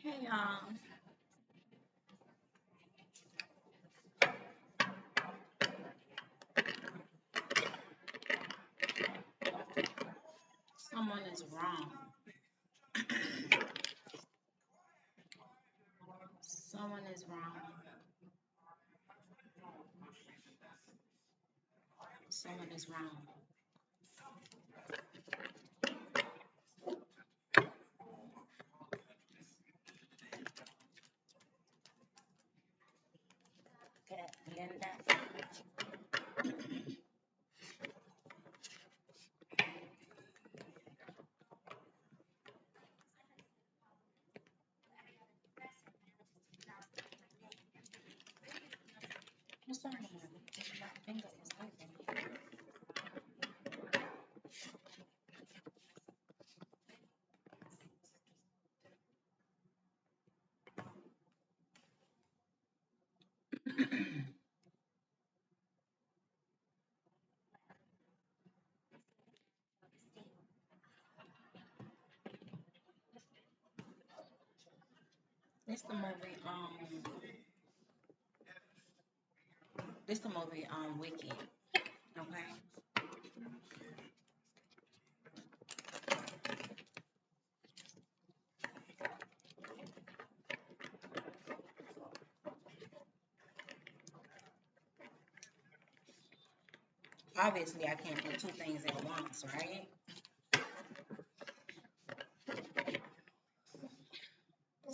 Hey y'all, someone is wrong. Someone is wrong. Someone is wrong. Okay, Linda. What's wrong with her? My finger is open. This the movie. This the movie. Wicked. Okay. Obviously, I can't do two things at once, right?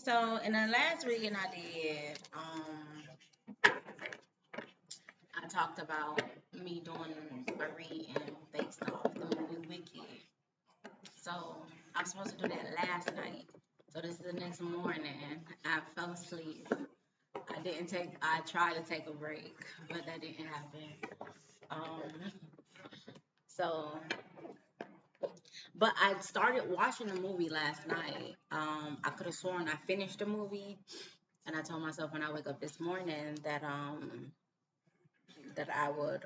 So in the last reading I did, I talked about me doing a reading based off the movie Wicked. So I was supposed to do that last night. So this is the next morning. I fell asleep. I tried to take a break, but that didn't happen. Um, so, but I started watching the movie last night. I could have sworn I finished the movie, and I told myself when I wake up this morning that I would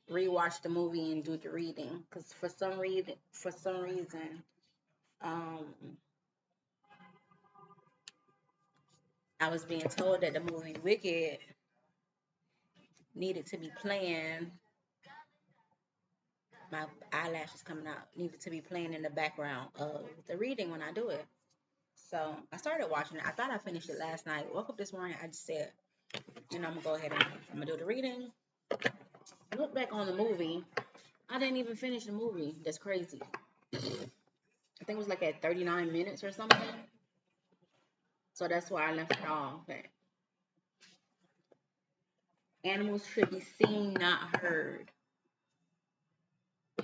rewatch the movie and do the reading, because for some reason, um, I was being told that the movie Wicked needed to be playing. My eyelashes coming out needed to be playing in the background of the reading when I do it. So I started watching it. I thought I finished it last night. Woke up this morning. I just said, I'm gonna go ahead and I'm gonna do the reading. Look back on the movie. I didn't even finish the movie. That's crazy. I think it was like at 39 minutes or something. So that's why I left it off. Okay. Animals should be seen, not heard.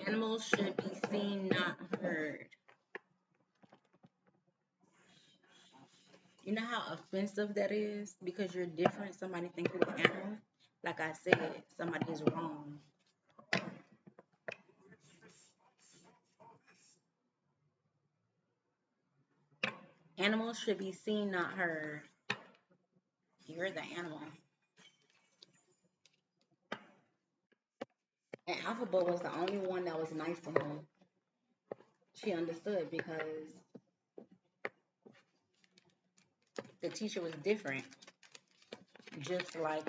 Animals should be seen, not heard. You know how offensive that is because you're different. Somebody think you're an animal. Like I said, somebody is wrong. Animals should be seen, not heard. You're the animal. And Alphaba was the only one that was nice to him. She understood because the teacher was different, just like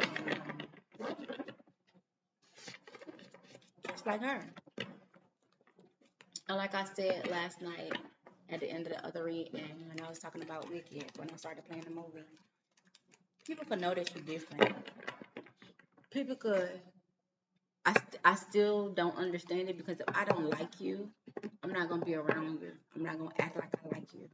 her. And like I said last night at the end of the other read, and when I was talking about Wicked, when I started playing the movie, people could know that you're different. People could. I still don't understand it because if I don't like you, I'm not gonna be around you. I'm not gonna act like I like you.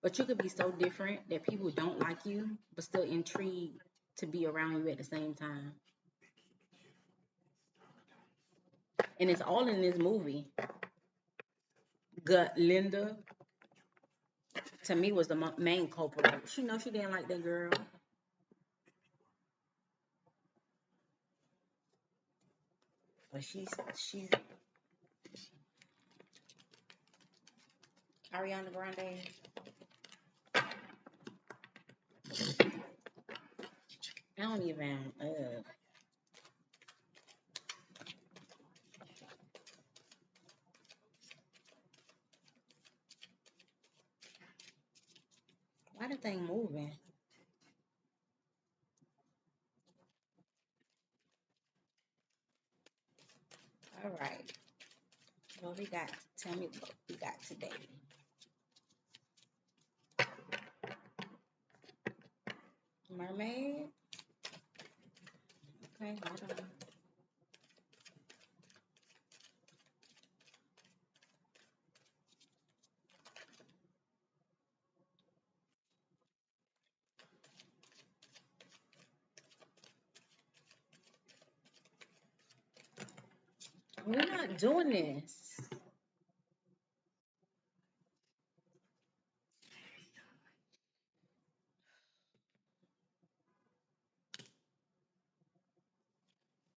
But you could be so different that people don't like you, but still intrigued to be around you at the same time. And it's all in this movie. Gut Linda, to me, was the main culprit. She know she didn't like that girl. But she's Ariana Grande. I don't even. the thing moving? All right. What we got? Tell me what we got today. Mermaid. Okay, hold on. We're not doing this.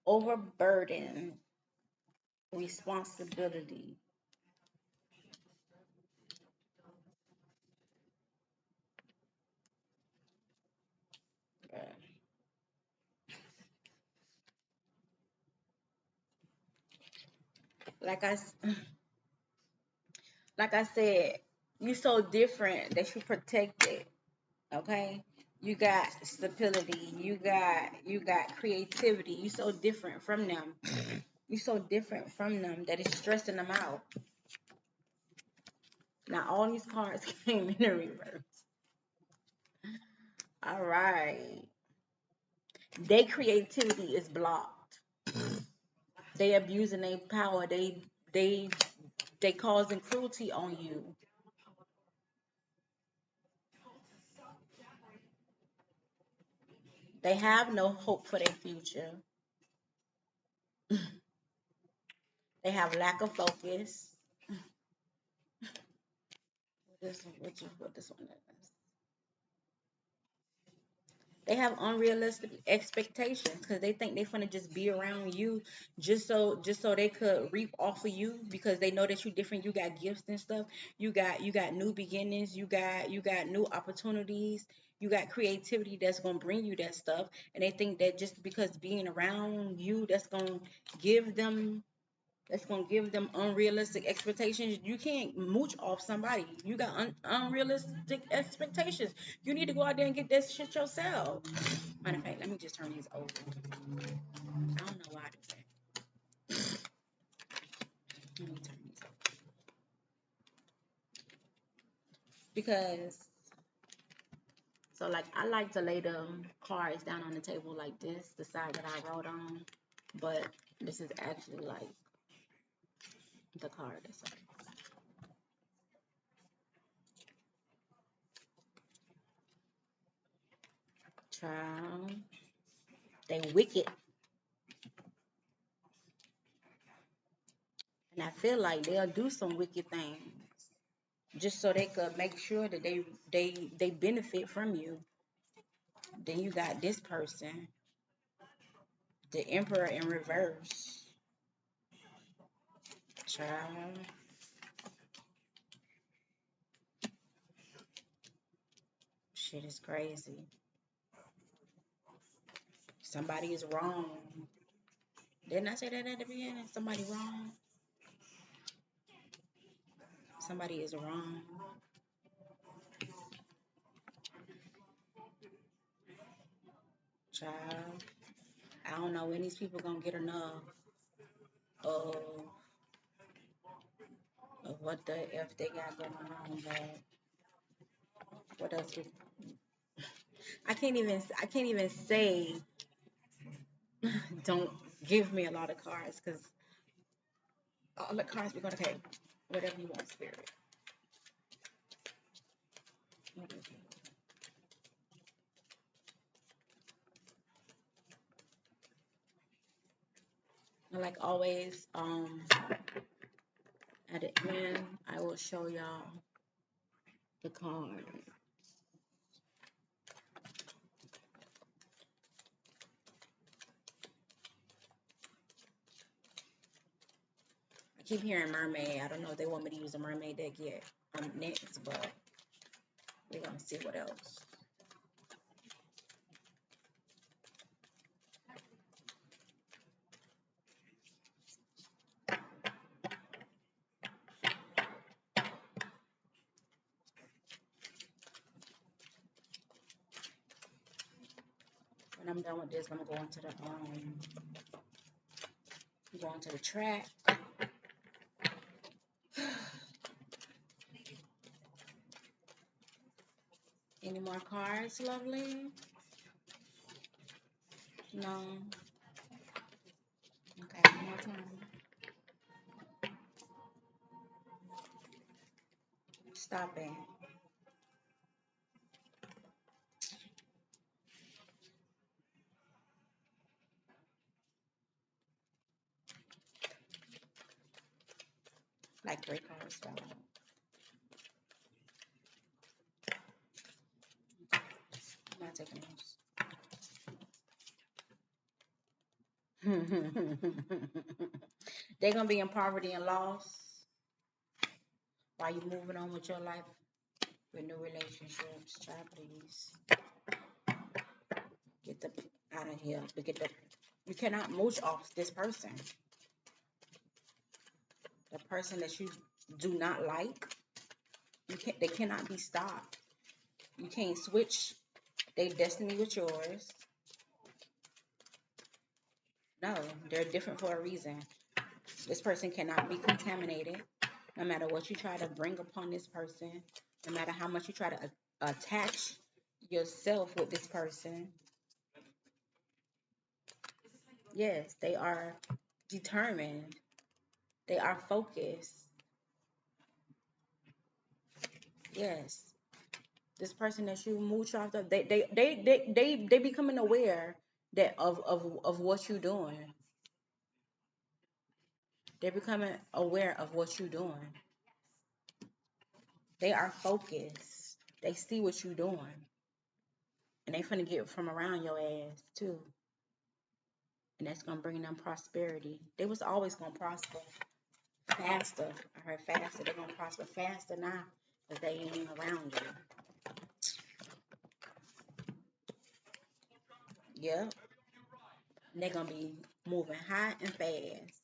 Overburden, responsibility. Bruh. Like I, s- like I said, you so different that you protect it. Okay, you got stability. You got creativity. You so different from them. You so different from them that it's stressing them out. Now all these cards came in the reverse. All right, their creativity is blocked. They abusing their power. They they causing cruelty on you. They have no hope for their future. They have lack of focus. What this one is. They have unrealistic expectations because they think they're gonna just be around you just so they could reap off of you because they know that you're different. You got gifts and stuff. You got new beginnings. You got new opportunities. You got creativity that's gonna bring you that stuff, and they think that just because being around you, give them that's gonna give them unrealistic expectations. You can't mooch off somebody. You got unrealistic expectations. You need to go out there and get that shit yourself. Matter of fact, let me just turn these over. I don't know why I do that. Let me turn these over. Because so like I like to lay the cards down on the table like this, the side that I wrote on. But this is actually like the card itself. Child. They wicked. And I feel like they'll do some wicked things just so they could make sure that they benefit from you. Then you got this person, the Emperor in reverse. Child, shit is crazy. Somebody is wrong. Didn't I say that at the beginning? Somebody wrong. Somebody is wrong. Child, I don't know when these people gonna get enough of what the f they got going on. But what else? I can't even say don't give me a lot of cards because all the cards we're gonna take whatever you want, spirit. And like always, at the end, I will show y'all the card. I keep hearing mermaid. I don't know if they want me to use a mermaid deck yet next, but we're gonna see what else. I'm done with this, I'm gonna go into the track. Any more cards, lovely? No. Okay, one more time. Stop it. Like 3 cards fell out. I'm not taking those. They're gonna be in poverty and loss while you moving on with your life with new relationships. Child, please get the out of here. You cannot mooch off this person. The person that you do not like, they cannot be stopped. You can't switch their destiny with yours. No, they're different for a reason. This person cannot be contaminated. No matter what you try to bring upon this person, no matter how much you try to attach yourself with this person. Yes, they are determined. They are focused. Yes. This person that you mooch off of, they becoming aware that of what you're doing. They're becoming aware of what you're doing. They are focused. They see what you're doing. And they finna get from around your ass too. And that's gonna bring them prosperity. They was always gonna prosper faster. I heard faster. They're gonna prosper faster now because they ain't around you. Yep. And they're gonna be moving high and fast.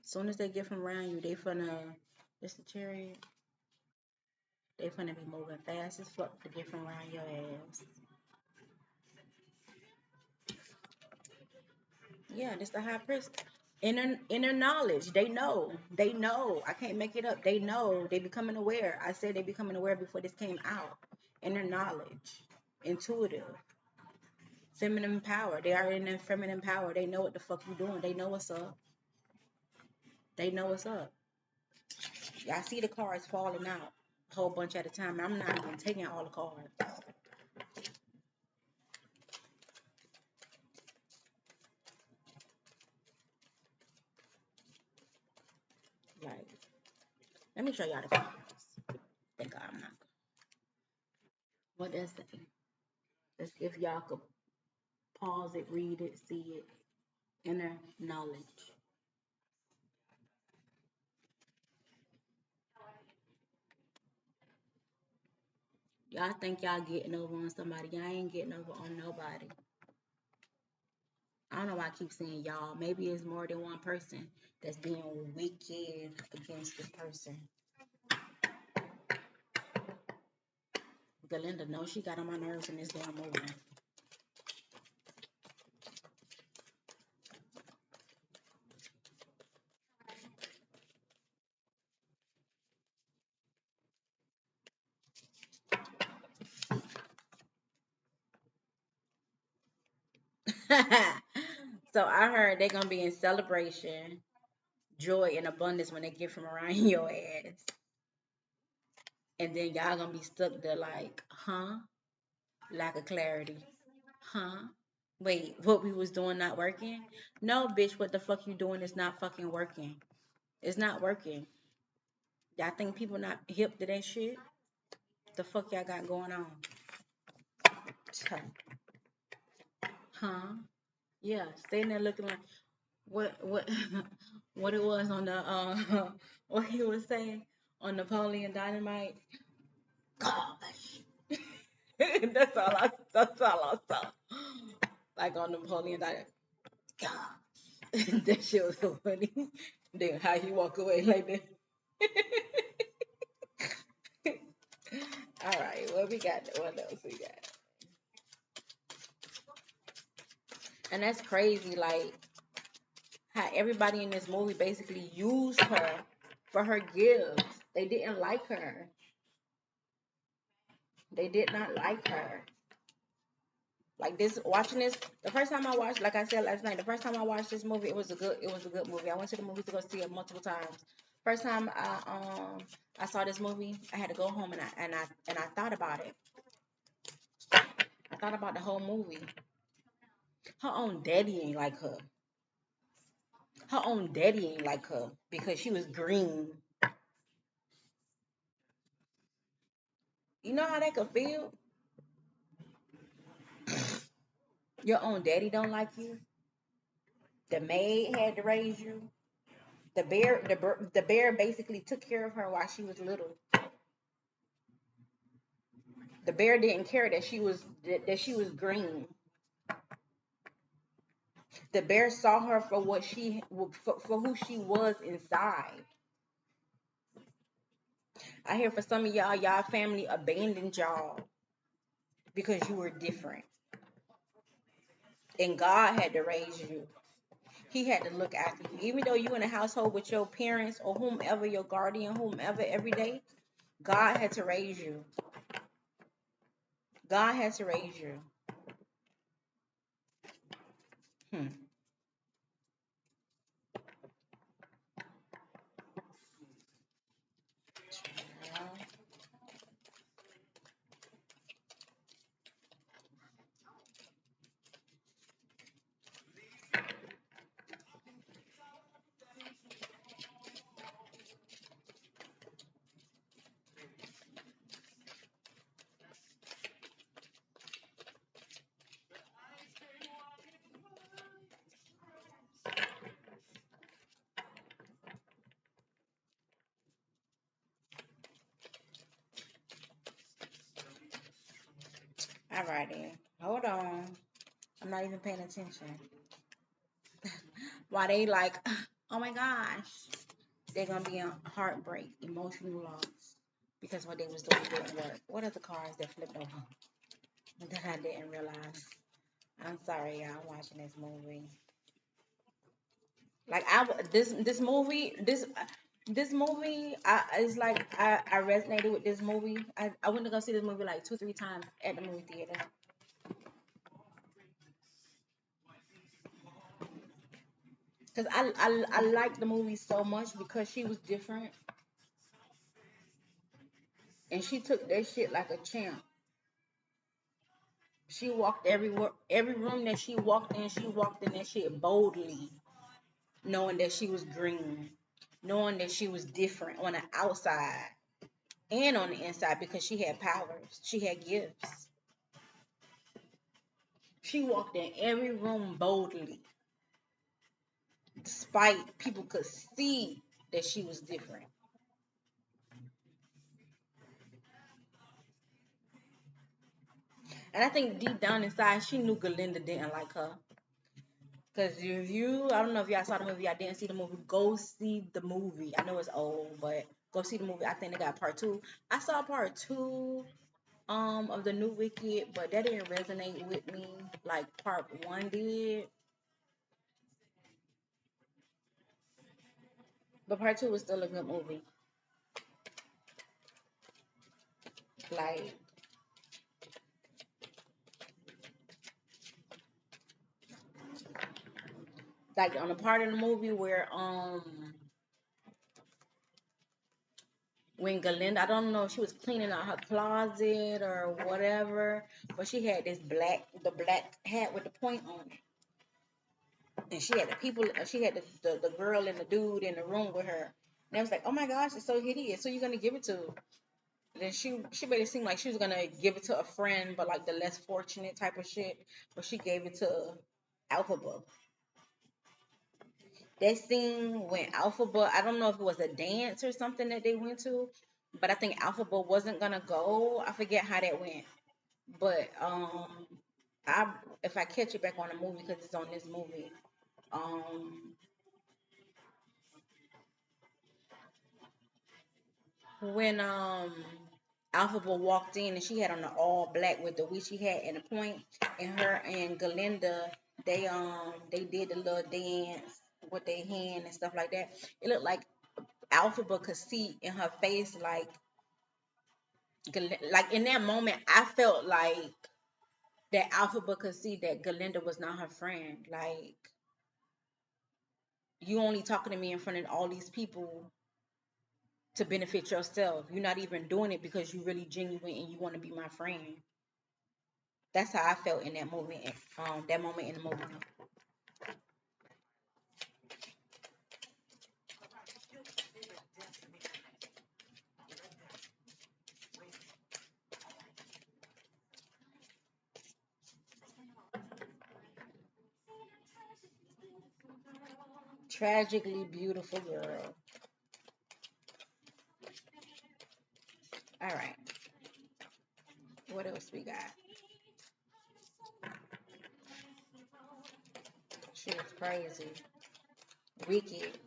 As soon as they get from around you, they finna. It's the chariot. They finna be moving fast as fuck to get from around your ass. Yeah, this the high priest. Inner knowledge. They know. They know. I can't make it up. They know. They becoming aware. I said they becoming aware before this came out. Inner knowledge. Intuitive. Feminine power. They are in their feminine power. They know what the fuck you doing. They know what's up. They know what's up. I see the cards falling out a whole bunch at a time. I'm not even taking all the cards. Like, let me show y'all the cards. Thank God I'm not. What does that? Let's if y'all could pause it, read it, see it. Inner knowledge. Y'all think y'all getting over on somebody. Y'all ain't getting over on nobody. I don't know why I keep saying y'all. Maybe it's more than one person that's being wicked against this person. Galinda knows she got on my nerves in this damn movie. So I heard they're gonna be in celebration, joy, and abundance when they get from around your ass. And then y'all gonna be stuck there like, huh? Lack of clarity. Huh? Wait, what we was doing not working? No, bitch, what the fuck you doing is not fucking working. It's not working. Y'all think people not hip to that shit? The fuck y'all got going on? Huh? Yeah, staying there looking like what what it was on the what he was saying on Napoleon Dynamite. Gosh. That's all I saw. Like on Napoleon Dynamite. Gosh. That shit was so funny. Then how he walk away like that. All right, what we got? What else we got? And that's crazy, like how everybody in this movie basically used her for her gifts. They didn't like her. They did not like her. Like this, watching this, the first time I watched, like I said last night, the first time I watched this movie, it was a good movie. I went to the movies to go see it multiple times. First time I saw this movie, I had to go home and I thought about it. I thought about the whole movie. Her own daddy ain't like her. Her own daddy ain't like her because she was green. You know how that could feel? Your own daddy don't like you. The maid had to raise you. The bear basically took care of her while she was little. The bear didn't care that she was green. The bear saw her for what for who she was inside. I hear for some of y'all family abandoned y'all because you were different, and God had to raise you. He had to look after you, even though you in a household with your parents or whomever, your guardian, whomever, every day. God had to raise you. God had to raise you. Hmm. Alrighty, hold on. I'm not even paying attention. Why they like, oh my gosh, they're gonna be in heartbreak, emotional loss because what they was doing didn't work. What are the cars that flipped over that I didn't realize? I'm sorry, y'all. I'm watching this movie. Like this movie, it's like I resonated with this movie. I went to go see this movie like 2 3 times at the movie theater because I liked the movie so much because she was different and she took that shit like a champ. She walked everywhere, every room that she walked in that shit boldly, knowing that she was green, knowing that she was different on the outside and on the inside because she had powers, she had gifts. She walked in every room boldly, despite people could see that she was different. And I think deep down inside, she knew Galinda didn't like her. Because I don't know if y'all saw the movie, I didn't see the movie, go see the movie. I know it's old, but go see the movie. I think they got part two. I saw part two of the new Wicked, but that didn't resonate with me like part one did. But part two was still a good movie. Like on the part of the movie where when Galinda, I don't know if she was cleaning out her closet or whatever, but she had the black hat with the point on it. And she had the girl and the dude in the room with her. And I was like, oh my gosh, it's so hideous. So you're gonna give it to? Then she made it seem like she was gonna give it to a friend, but like the less fortunate type of shit. But she gave it to Alphaba. That scene when Alphaba, I don't know if it was a dance or something that they went to, but I think Alphaba wasn't gonna go. I forget how that went, but I if I catch it back on the movie because it's on this movie, um, when Alphaba walked in and she had on the all black with the witchy hat and the point, and her and Galinda, they did the little dance with their hand and stuff like that. It looked like Alphaba could see in her face like in that moment I felt like that Alphaba could see that Galinda was not her friend. Like, you only talking to me in front of all these people to benefit yourself. You're not even doing it because you really genuine and you want to be my friend. That's how I felt in that moment. That moment in the movie. Tragically beautiful girl. All right. What else we got? She was crazy. Wicked.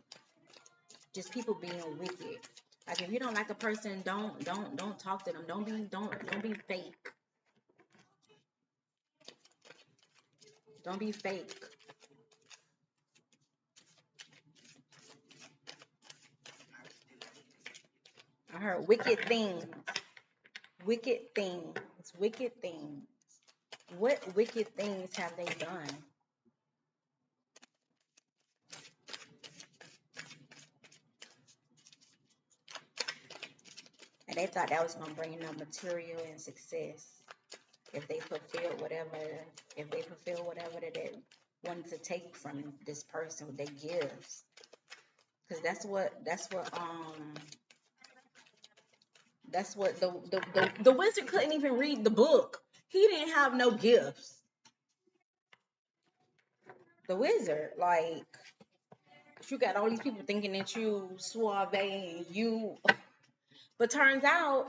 Just people being wicked. Like, if you don't like a person, don't talk to them. Don't be fake. Don't be fake. I heard wicked things. Wicked things. Wicked things. What wicked things have they done? And they thought that was gonna bring them material and success if they fulfilled whatever that they wanted to take from this person with their gifts. Because that's what the wizard couldn't even read the book. He didn't have no gifts. The wizard, like, you got all these people thinking that you suave and you, but turns out,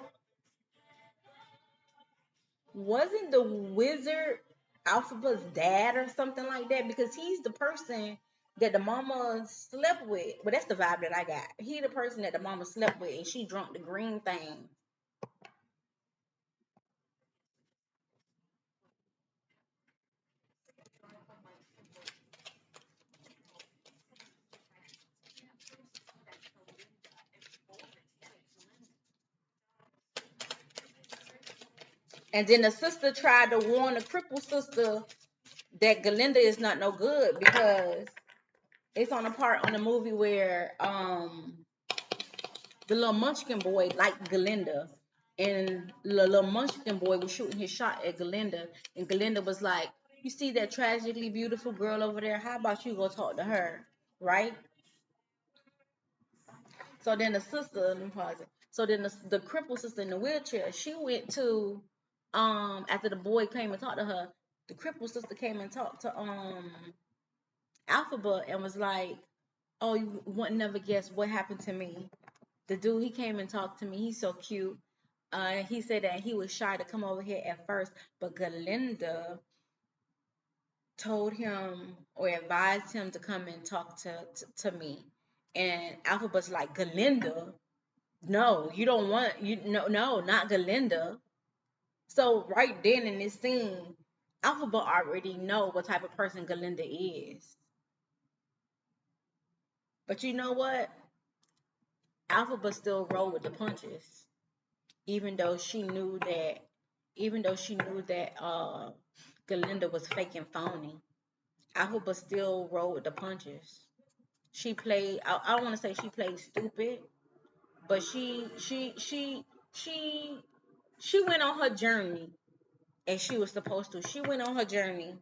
wasn't the wizard Alphaba's dad or something like that? Because he's the person that the mama slept with. But that's the vibe that I got. He the person that the mama slept with and she drunk the green thing. And then the sister tried to warn the crippled sister that Galinda is not no good, because it's on a part on the movie where the little munchkin boy liked Galinda, and the little munchkin boy was shooting his shot at Galinda, and Galinda was like, "You see that tragically beautiful girl over there? How about you go talk to her?" Right? So then the sister, let me pause it. So then the crippled sister in the wheelchair, she went to, after the boy came and talked to her, the crippled sister came and talked to Alphaba and was like, "Oh, you wouldn't never guess what happened to me. The dude, he came and talked to me. He's so cute. He said that he was shy to come over here at first, but Galinda told him or advised him to come and talk to me." And Alphaba's like, "Galinda? No, you don't want, you no, not Galinda." So right then in this scene, Alphaba already know what type of person Galinda is. But you know what? Alphaba still rolled with the punches, even though she knew that, Galinda was fake and phony. Alphaba still rolled with the punches. She played. I don't want to say she played stupid, but she she went on her journey as she was supposed to. She went on her journey.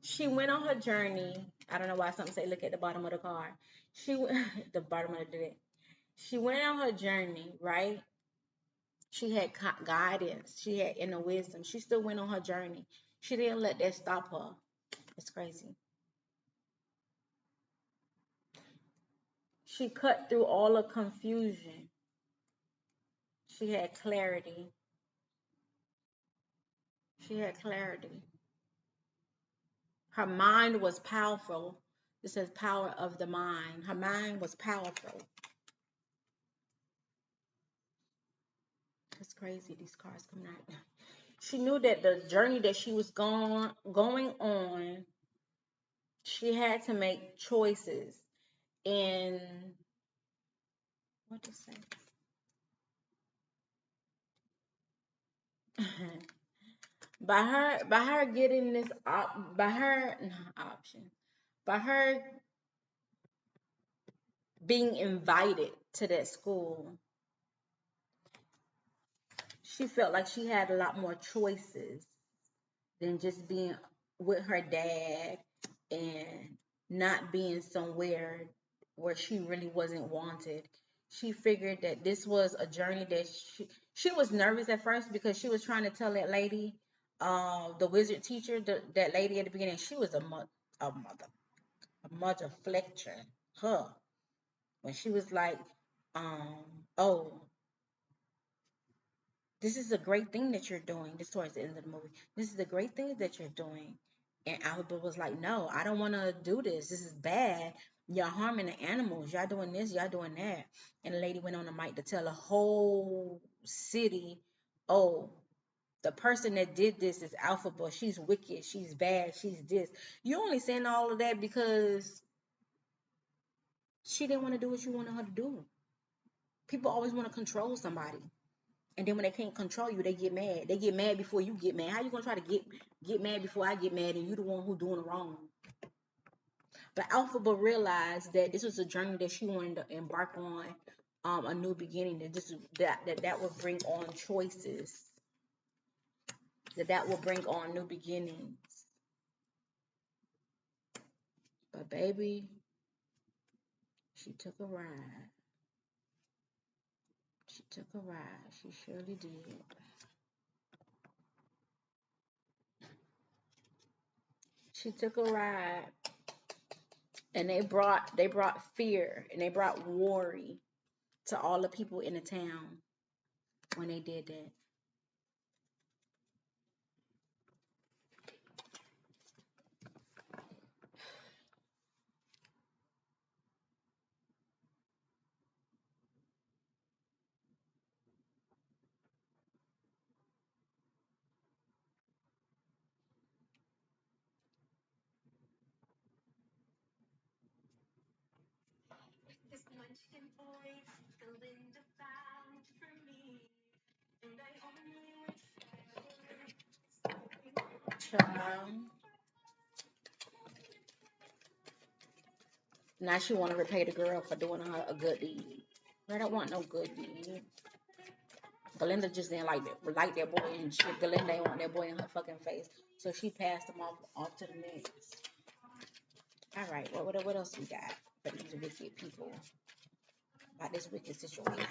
She went on her journey. I don't know why something say look at the bottom of the car. She the bottom of the. She went on her journey, right? She had guidance. She had inner wisdom. She still went on her journey. She didn't let that stop her. It's crazy. She cut through all the confusion. She had clarity. She had clarity. Her mind was powerful. It says power of the mind. Her mind was powerful. It's crazy. These cars coming out. She knew that the journey that she was going on, she had to make choices. And what to say? by her getting this by her not option, by her being invited to that school, she felt like she had a lot more choices than just being with her dad and not being somewhere where she really wasn't wanted. She figured that this was a journey that she was nervous at first because she was trying to tell that lady, the wizard teacher, that lady at the beginning, she was a mother Fletcher, her, when she was like, um, oh, this is a great thing that you're doing. This towards the end of the movie. This is a great thing that you're doing. And Albert was like, no, I don't want to do this. This is bad. Y'all harming the animals. Y'all doing this. Y'all doing that. And the lady went on the mic to tell the whole city, oh, the person that did this is Alphaba. She's wicked. She's bad. She's this. You only saying all of that because she didn't want to do what you wanted her to do. People always want to control somebody. And then when they can't control you, they get mad. They get mad before you get mad. How you gonna try to get mad before I get mad and you the one who doing wrong? But Alphaba realized that this was a journey that she wanted to embark on, a new beginning. That would bring on choices. That would bring on new beginnings. But baby, she took a ride. She took a ride. She surely did. She took a ride, and they brought fear and they brought worry to all the people in the town when they did that. Child. Now she want to repay the girl for doing her a good deed. I don't want no good deed. Galinda just didn't like that boy, and shit. Galinda ain't want that boy in her fucking face, so she passed him off to the next. All right, what else we got for these wicked people about this wicked situation?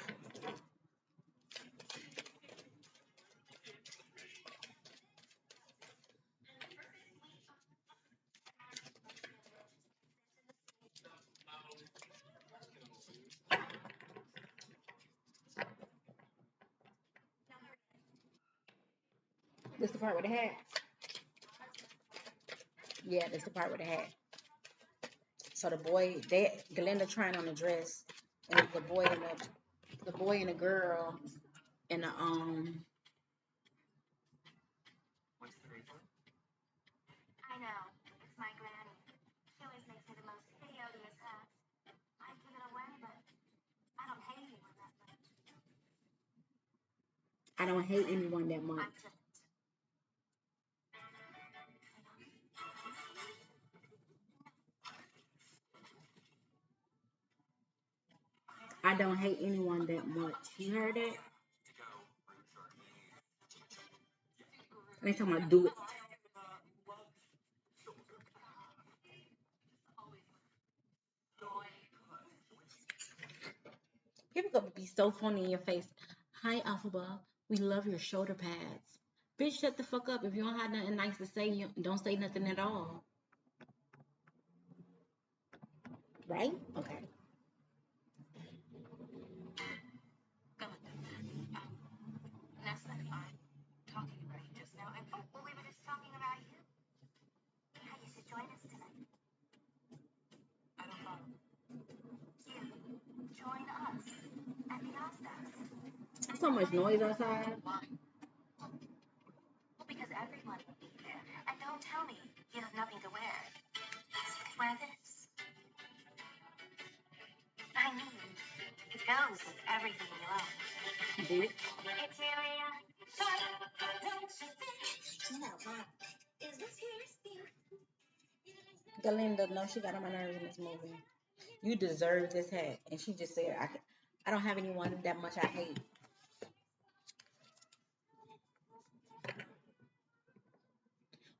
This the part with the hat. Yeah, this the part with the hat. So Galinda trying on the dress, and the boy and the girl and the I don't hate anyone that much. I don't hate anyone that much. You heard it? They talking about do it. People gonna be so funny in your face. Hi, Alphaba. We love your shoulder pads. Bitch, shut the fuck up. If you don't have nothing nice to say, you don't say nothing at all. Right? Okay. so much noise outside. Well, because everyone will be there. And don't tell me you have nothing to wear. Wear this. I mean, it goes with everything you love. Bitch. It's really fun, don't you think? No, Mom. Is this your speed? Galinda, no, she got on my nerves in this movie. You deserve this hat. And she just said, I don't have anyone that much I hate.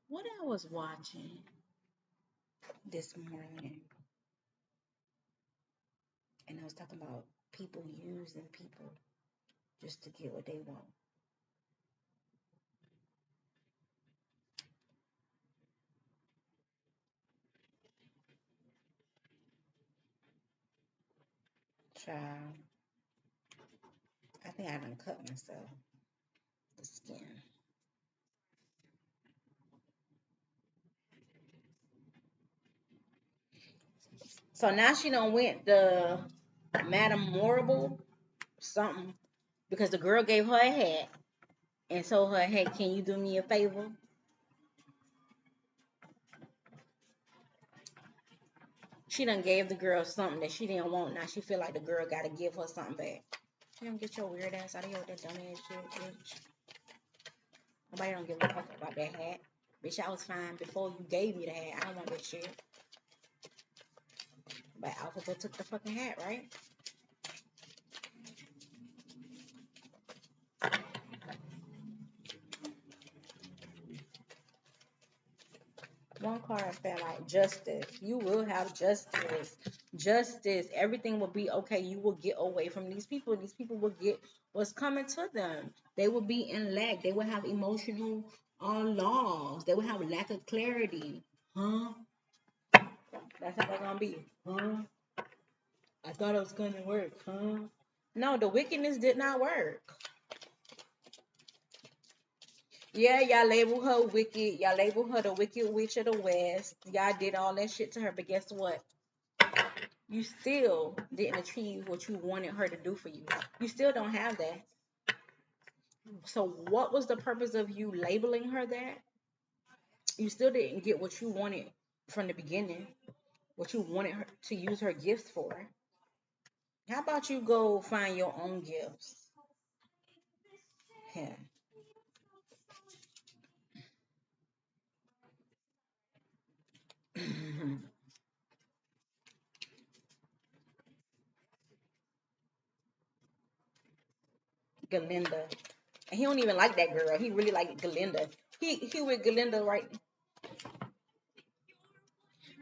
What I was watching this morning, and I was talking about people using people just to get what they want. Child, I think I done cut myself, the skin. So now she done went the Madame Morrible something because the girl gave her a hat and told her, hey, can you do me a favor? She done gave the girl something that she didn't want. Now she feel like the girl got to give her something back. You don't get your weird ass out of here with that dumb ass shit, bitch. Nobody don't give a fuck about that hat. Bitch, I was fine before you gave me the hat. I don't want that shit. But Alphabet took the fucking hat, right? One card felt like justice. You will have justice. Justice. Everything will be okay. You will get away from these people. These people will get what's coming to them. They will be in lack. They will have emotional loss. They will have lack of clarity. Huh? That's how they're gonna be. Huh? I thought it was gonna work, huh? No, the wickedness did not work. Yeah, y'all label her wicked. Y'all label her the wicked witch of the west. Y'all did all that shit to her, but guess what? You still didn't achieve what you wanted her to do for you. You still don't have that. So what was the purpose of you labeling her that? You still didn't get what you wanted from the beginning, what you wanted her to use her gifts for. How about you go find your own gifts? Yeah. Galinda. And he don't even like that girl. He really like Galinda. He with Galinda right.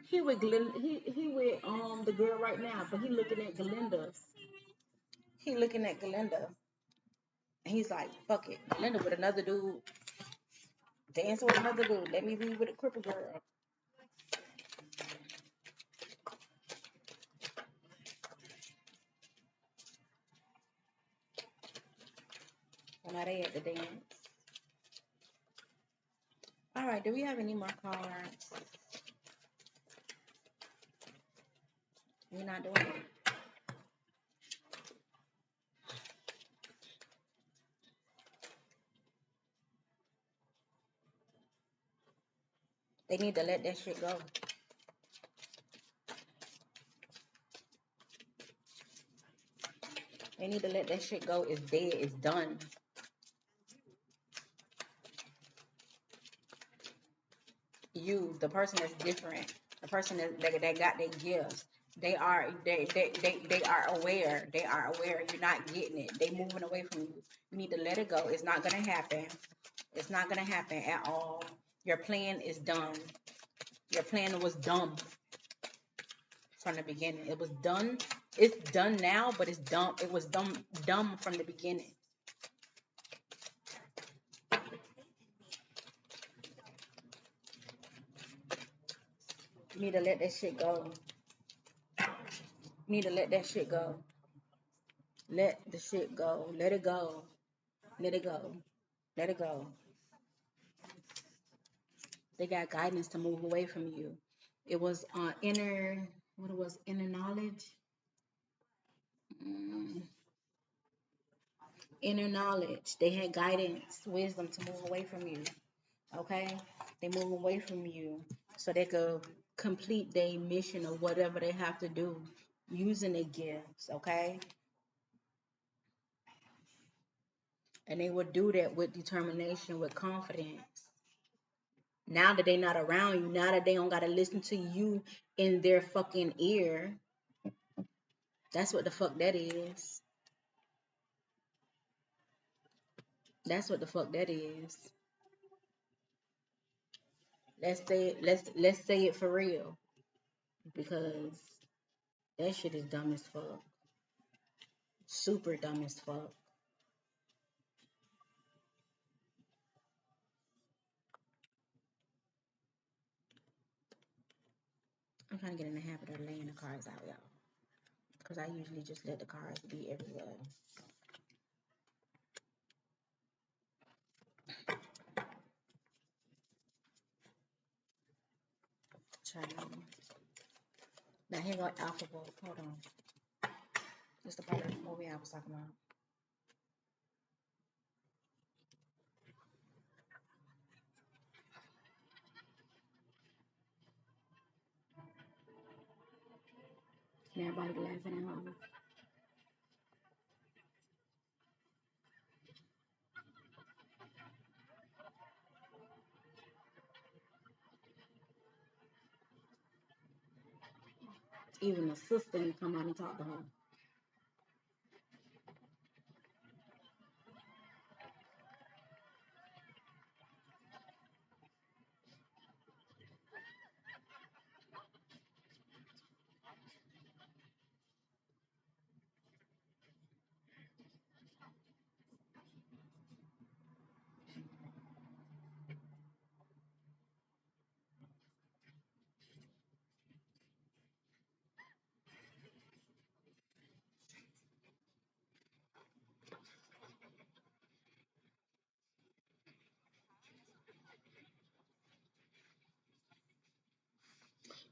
He with he with the girl right now, but he looking at Galinda. He looking at Galinda. And he's like, fuck it. Galinda with another dude. Dance with another dude. Let me be with a cripple girl. So now they at the dance. All right, do we have any more cards? We're not doing it. They need to let that shit go. They need to let that shit go. It's dead. It's done. You, the person that's different, the person that got their gifts, they are aware. They are aware. You're not getting it. They moving away from you. You need to let it go. It's not gonna happen. It's not gonna happen at all. Your plan is done. Your plan was dumb from the beginning. It was done. It's done now, but it's dumb. It was dumb from the beginning. You need to let that shit go. You need to let that shit go. Let the shit go. Let it go. Let it go. Let it go. They got guidance to move away from you. It was inner, what it was, inner knowledge. Mm, inner knowledge. They had guidance, wisdom to move away from you. Okay? They move away from you so they could complete their mission or whatever they have to do using their gifts. Okay? And they would do that with determination, with confidence. Now that they're not around you, now that they don't gotta listen to you in their fucking ear, that's what the fuck that is. That's what the fuck that is. Let's say it for real, because that shit is dumb as fuck. Super dumb as fuck. I'm trying to get in the habit of laying the cards out, y'all. Because I usually just let the cards be everywhere. Child. Now here go alphabet. Hold on. This the part of the movie I was talking about. And everybody laughing at home. Even the sister didn't come out and talk to her.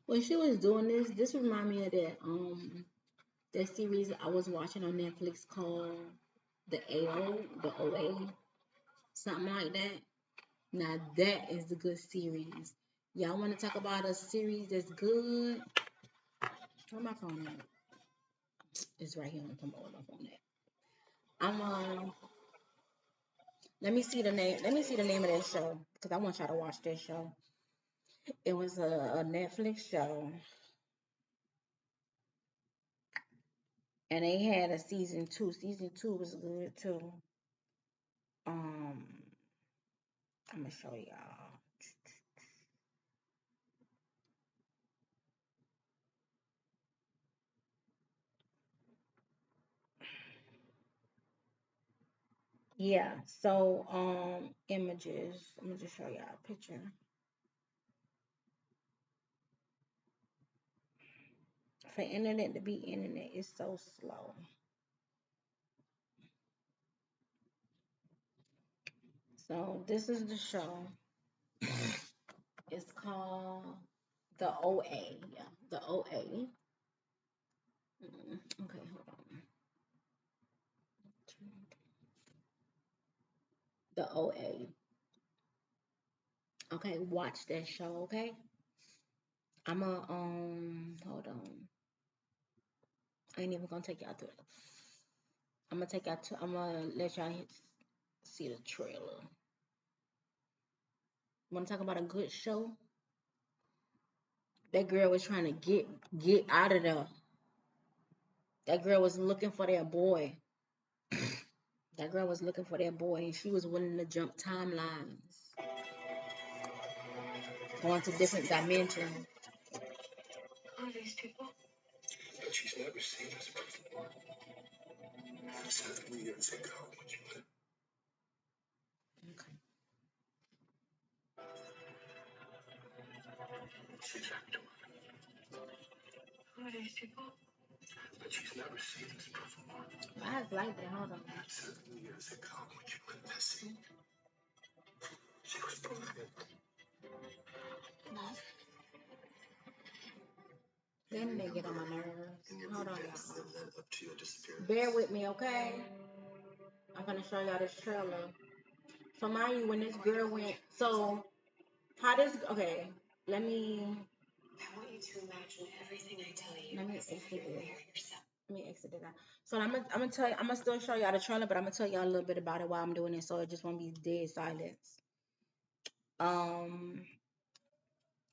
When she was doing this reminded me of that series I was watching on Netflix called the OA, something like that. Now that is a good series. Y'all want to talk about a series that's good? Where my phone at? It's right here on the computer. My phone at. I'm Let me see the name. Let me see the name of that show because I want y'all to watch that show. It was a Netflix show, and they had a season two. Season two was good too. Um, I'm gonna show y'all. Yeah. So images. Let me just show y'all a picture. For internet to be internet, it's so slow. So this is the show. It's called the OA. Yeah, the OA. Okay, hold on. The OA. Okay, watch that show. Okay, I'm a hold on. I ain't even gonna take y'all through it. I'm gonna take y'all to. I'm gonna let y'all see the trailer. Want to talk about a good show? That girl was trying to get out of there. That girl was looking for that boy. That girl was looking for that boy, and she was willing to jump timelines, going to different dimensions. Who are these people? But she's never seen us before. 7 years ago, when you went. Okay. She's acting. Who are these people? But she's never seen us before. I was like that. Hold on. 7 years ago, when you went missing, she was pregnant. Then they get on my nerves. And your Hold on, events y'all. that led up to your disappearance. Bear with me, okay? I'm gonna show y'all this trailer. So mind you, when this girl went, so how this? Okay, let me I want you to imagine everything I tell you let me as exit if you were it. there yourself. Let me exit it out. So I'm gonna tell you, I'm gonna still show y'all the trailer, but I'm gonna tell y'all a little bit about it while I'm doing it, so it just won't be dead silence. Um,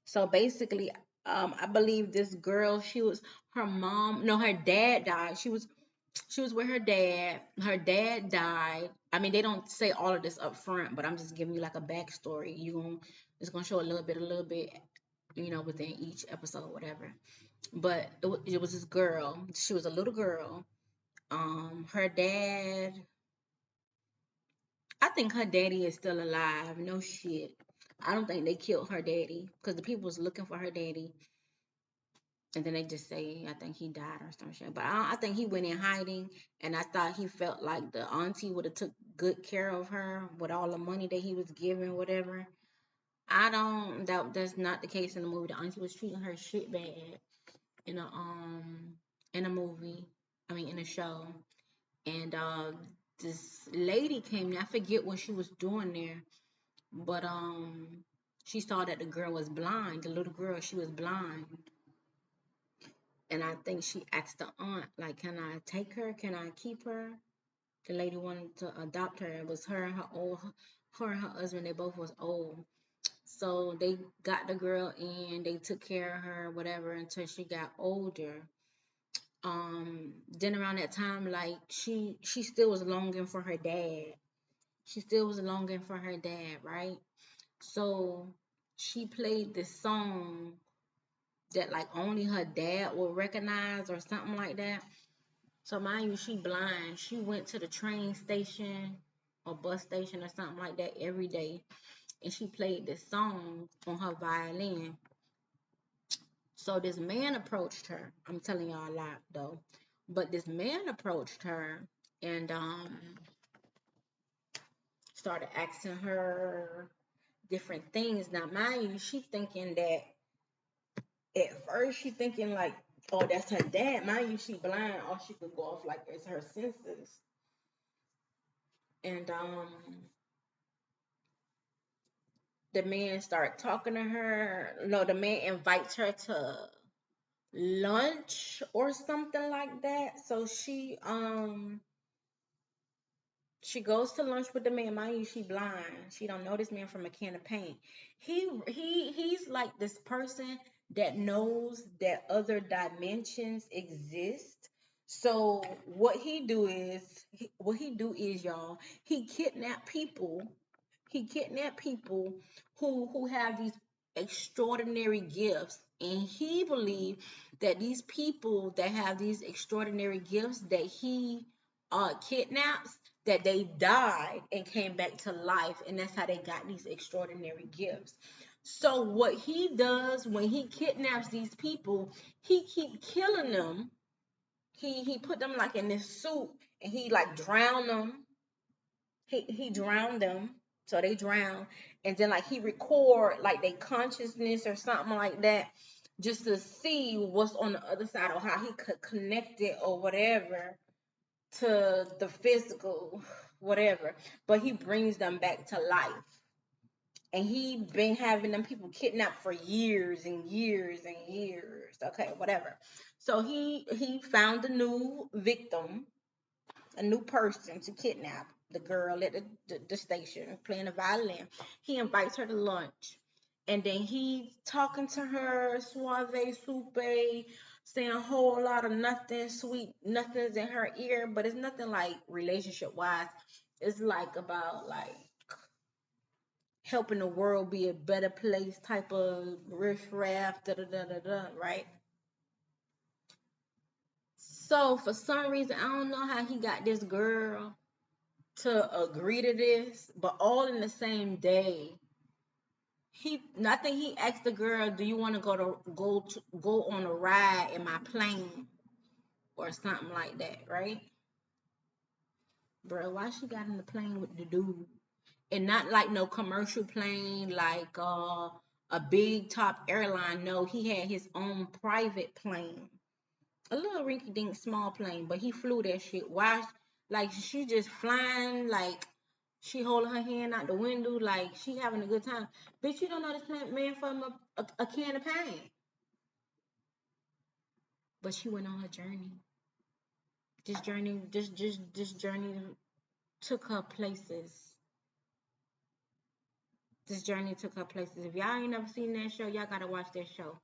so basically, I believe this girl, she was her mom, no, her dad died. She was with her dad. Her dad died. I mean, they don't say all of this up front, but I'm just giving you like a backstory. It's gonna show a little bit, within each episode, whatever. But it was this girl. She was a little girl. Her dad. I think her daddy is still alive. No shit. I don't think they killed her daddy because the people was looking for her daddy, and then they just say I think he died or some shit. But I think he went in hiding, and I thought he felt like the auntie would have took good care of her with all the money that he was giving, whatever. I don't. That's not the case in the movie. The auntie was treating her shit bad in a movie. I mean in a show, and this lady came. I forget what she was doing there, but she saw that the girl was blind. The little girl, she was blind. And I think she asked the aunt, like, can I take her? Can I keep her? The lady wanted to adopt her. It was her and her husband, they both was old. So they got the girl in, they took care of her, whatever, until she got older. Then around that time, like she still was longing for her dad. She still was longing for her dad, right? So she played this song that like only her dad will recognize or something like that. So mind you, she blind. She went to the train station or bus station or something like that every day, and she played this song on her violin. So this man approached her. I'm telling y'all a lot though, but this man approached her and started asking her different things. Now mind you, she thinking that at first she thinking like, oh, that's her dad. Mind you, she blind. All she could go off like is her senses. And the man start talking to her. No, the man invites her to lunch or something like that. So she goes to lunch with the man. Mind you, she blind. She don't know this man from a can of paint. He's like this person that knows that other dimensions exist. So what he do is, y'all, he kidnap people. He kidnap people who have these extraordinary gifts, and he believed that these people that have these extraordinary gifts that he kidnaps, that they died and came back to life, and that's how they got these extraordinary gifts. So what he does when he kidnaps these people, he keep killing them. He put them like in this suit, and he like drown them. He drowned them, so they drown, and then like he record like their consciousness or something like that, just to see what's on the other side or how he could connect it or whatever to the physical, whatever. But he brings them back to life, and he been having them people kidnapped for years and years and years. Okay, whatever. So he found a new victim, a new person to kidnap the girl at the station playing the violin. He invites her to lunch. And then he's talking to her, suave, soupe, saying a whole lot of nothing, sweet nothings in her ear, but it's nothing like relationship wise. It's like about like helping the world be a better place type of riff raff, da da da da da, right? So for some reason, I don't know how he got this girl to agree to this, but all in the same day. I think he asked the girl, "Do you want to go on a ride in my plane or something like that?" Right, bro? Why she got in the plane with the dude and not like no commercial plane like a big top airline? No, he had his own private plane, a little rinky dink small plane, but he flew that shit. Why? Like she just flying, like she holding her hand out the window, like she having a good time. Bitch, you don't know this man from a can of paint. But she went on her journey. This journey took her places. This journey took her places. If y'all ain't never seen that show, y'all gotta watch that show.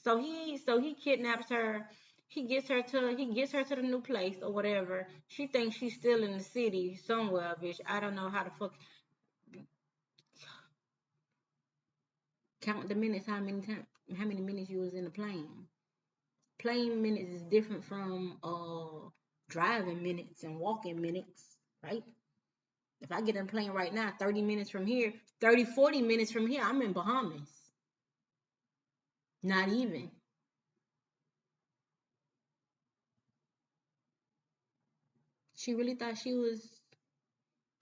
So he kidnaps her. He gets her to the new place or whatever. She thinks she's still in the city somewhere, bitch. I don't know how the fuck count the minutes. How many minutes you was in the plane? Plane minutes is different from driving minutes and walking minutes, right? If I get in a plane right now, 30 minutes from here, 30, 40 minutes from here, I'm in Bahamas. Not even. She really thought she was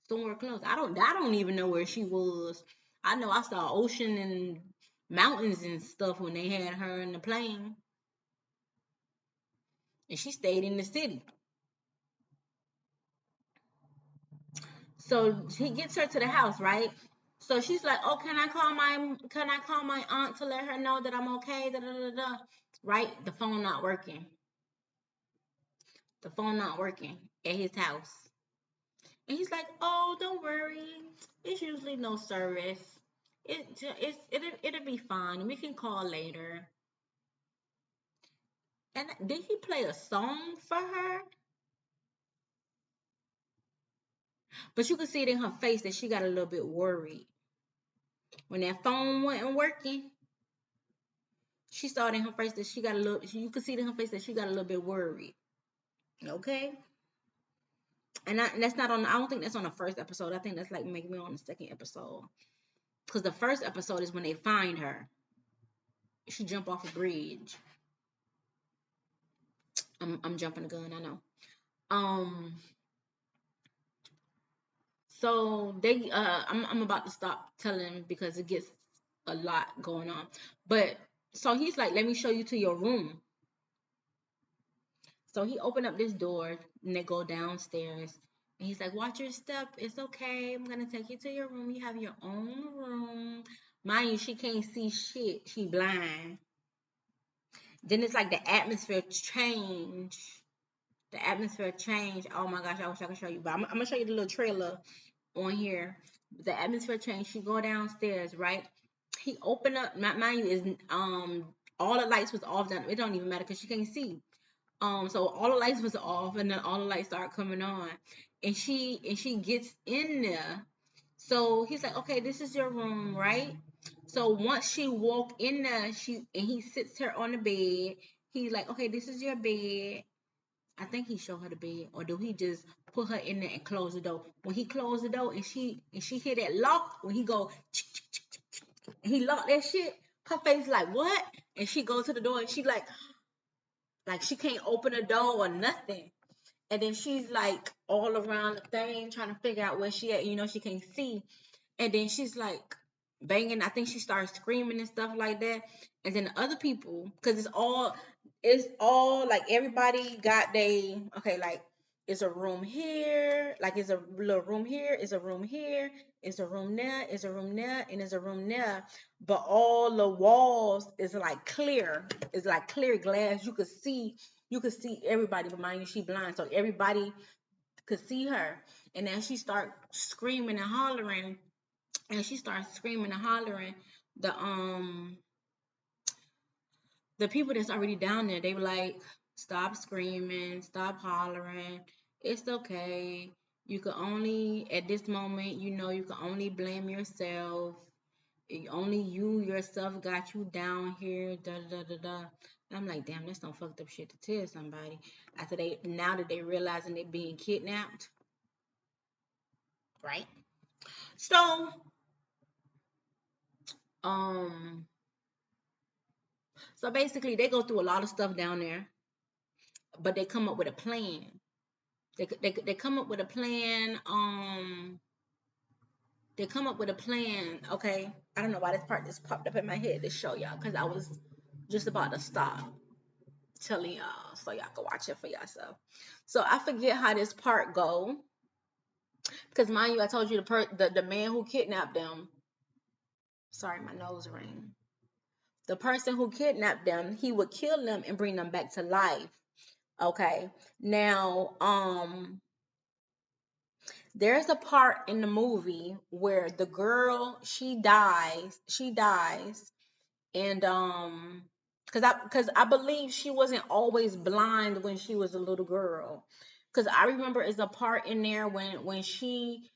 somewhere close. I don't even know where she was. I know I saw ocean and mountains and stuff when they had her in the plane. And she stayed in the city. So he gets her to the house, right? So she's like, "Oh, can I call my aunt to let her know that I'm okay?" Da da da da. Right? The phone not working. The phone not working at his house. And he's like, "Oh, don't worry. It's usually no service. It'll be fine. We can call later." And did he play a song for her? But you could see it in her face that she got a little bit worried. When that phone wasn't working, she saw it in her face that she got a little, you could see it in her face that she got a little bit worried. Okay? And that's not on, I don't think that's on the first episode. I think that's like maybe on the second episode. Because the first episode is when they find her. She jump off a bridge. I'm jumping the gun, I know. Um, so I'm about to stop telling because it gets a lot going on. But so he's like, "Let me show you to your room." So he opened up this door and they go downstairs. And he's like, "Watch your step. It's okay. I'm gonna take you to your room. You have your own room." Mind you, she can't see shit. She blind. Then it's like the atmosphere change. The atmosphere change. Oh my gosh, I wish I could show you. But I'm gonna show you the little trailer on here. The atmosphere change. She go downstairs, right? He opened up. Mind you, is all the lights was off. It don't even matter because she can't see. So all the lights was off, and then all the lights start coming on, and she gets in there. So he's like, "Okay, this is your room, right?" So once she walk in there, he sits her on the bed. He's like, "Okay, this is your bed." I think he showed her the bed, or do he just put her in there and close the door? When he closed the door and she hit that lock, when he go, and he locked that shit, her face like what? And she goes to the door and she like she can't open the door or nothing. And then she's like all around the thing trying to figure out where she at. She can't see. And then she's like banging. I think she starts screaming and stuff like that. And then the other people, because it's all like everybody got okay, like it's a room here, like it's a little room here, it's a room here, it's a room there, it's a room there, and it's a room there. But all the walls is like clear. It's like clear glass. You could see everybody, but mind you, she blind, so everybody could see her. And then she start screaming and hollering, and she starts screaming and hollering. The um the people that's already down there, they were like, "Stop screaming, stop hollering. It's okay. You can only at this moment, you can only blame yourself. Only you yourself got you down here." Da da da da. And I'm like, damn, that's some fucked up shit to tell somebody. Now that they realizing they being kidnapped, right? So, um, so basically they go through a lot of stuff down there, but they come up with a plan. They come up with a plan. They come up with a plan. Okay, I don't know why this part just popped up in my head to show y'all because I was just about to stop. telling y'all so y'all can watch it for yourself. So I forget how this part go, because mind you, I told you the man who kidnapped them. Sorry, my nose ring. The person who kidnapped them, he would kill them and bring them back to life. Okay. Now, there's a part in the movie where the girl, she dies, and because I believe she wasn't always blind when she was a little girl, because I remember there's a part in there when she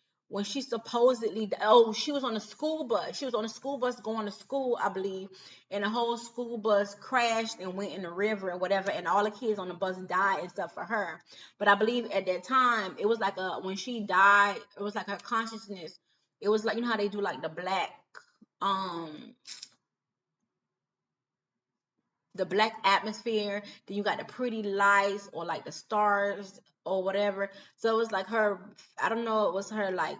supposedly, oh, she was on a school bus going to school, I believe, and the whole school bus crashed and went in the river and whatever, and all the kids on the bus died except for her. But I believe at that time it was like when she died, it was like her consciousness, it was like, you know how they do like um the black atmosphere, then you got the pretty lights or like the stars or whatever. So it was like her, I don't know, it was her like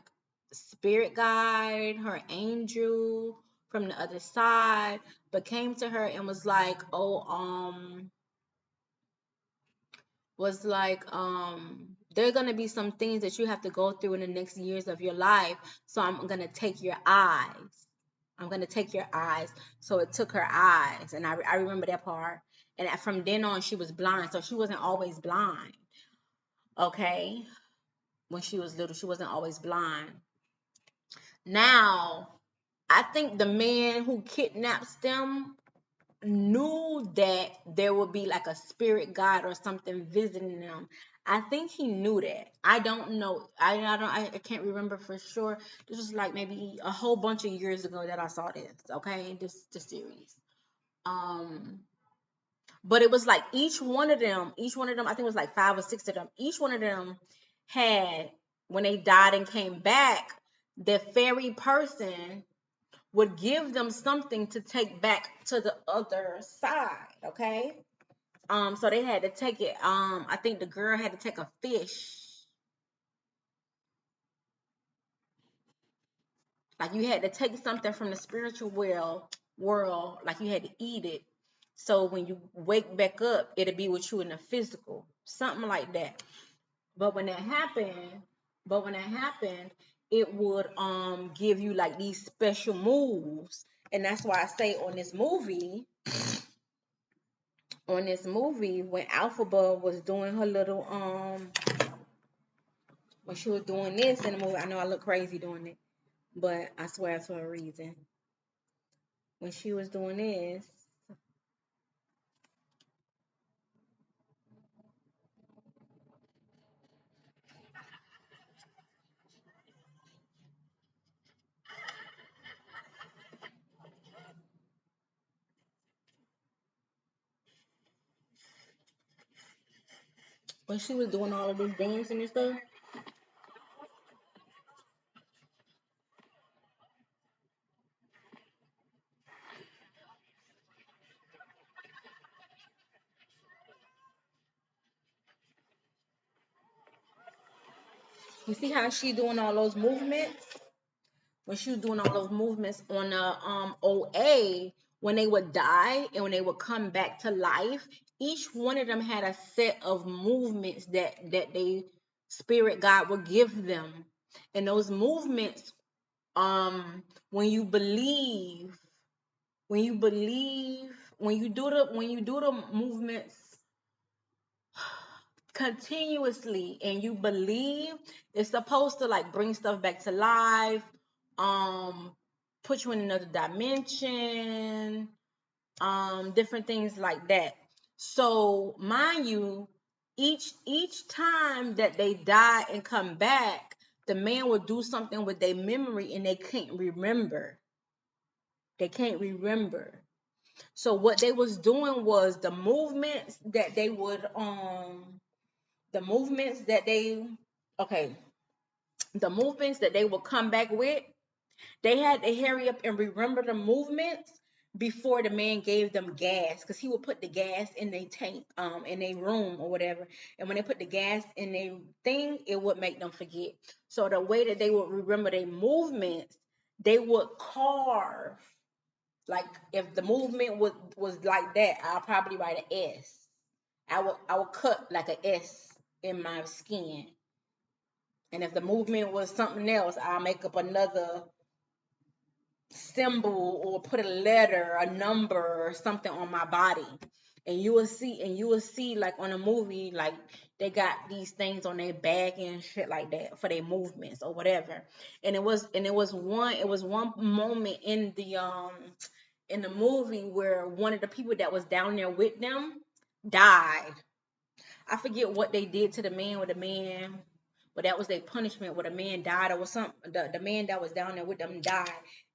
spirit guide, her angel from the other side, but came to her and was like, oh, there are gonna be some things that you have to go through in the next years of your life, so I'm gonna take your eyes. I'm gonna take your eyes. So it took her eyes, and I remember that part. And from then on, she was blind, so she wasn't always blind. Okay, when she was little, she wasn't always blind. Now, I think the man who kidnaps them knew that there would be like a spirit guide or something visiting them. I think he knew that. I don't know. I can't remember for sure. This was like maybe a whole bunch of years ago that I saw this. Okay, this series. Um, but it was like each one of them, I think it was like 5 or 6 of them. Each one of them had, when they died and came back, the fairy person would give them something to take back to the other side. Okay. So they had to take it. I think the girl had to take a fish. Like you had to take something from the spiritual world, like you had to eat it. So when you wake back up, it'll be with you in the physical, something like that. But when that happened, it would give you like these special moves, and that's why I say on this movie, when Alphaba was doing her little when she was doing this in the movie, I know I look crazy doing it, but I swear it's for a reason. When she was doing this, when she was doing all of this dancing and stuff, you see how she doing all those movements? When she was doing all those movements on the OA, when they would die and when they would come back to life, each one of them had a set of movements that they spirit God would give them. And those movements, when you believe, when you believe, when you do the movements continuously and you believe, it's supposed to like bring stuff back to life, um put you in another dimension, different things like that. So mind you, each time that they die and come back, the man will do something with their memory and they can't remember. So what they was doing was the movements that they would the movements that they okay the movements that they would come back with, they had to hurry up and remember the movements before the man gave them gas, because he would put the gas in their tank, in their room or whatever, and when they put the gas in their thing, it would make them forget. So the way that they would remember their movements, they would carve, like if the movement was like that, I'll probably write an S. I would cut like a S in my skin. And if the movement was something else, I'll make up another symbol or put a letter, a number, or something on my body. And you will see like on a movie, like they got these things on their back and shit like that for their movements or whatever. And it was one moment in the movie where one of the people that was down there with them died. I forget what they did to the man with the man, but that was their punishment. Where the man died or was something. The man that was down there with them died,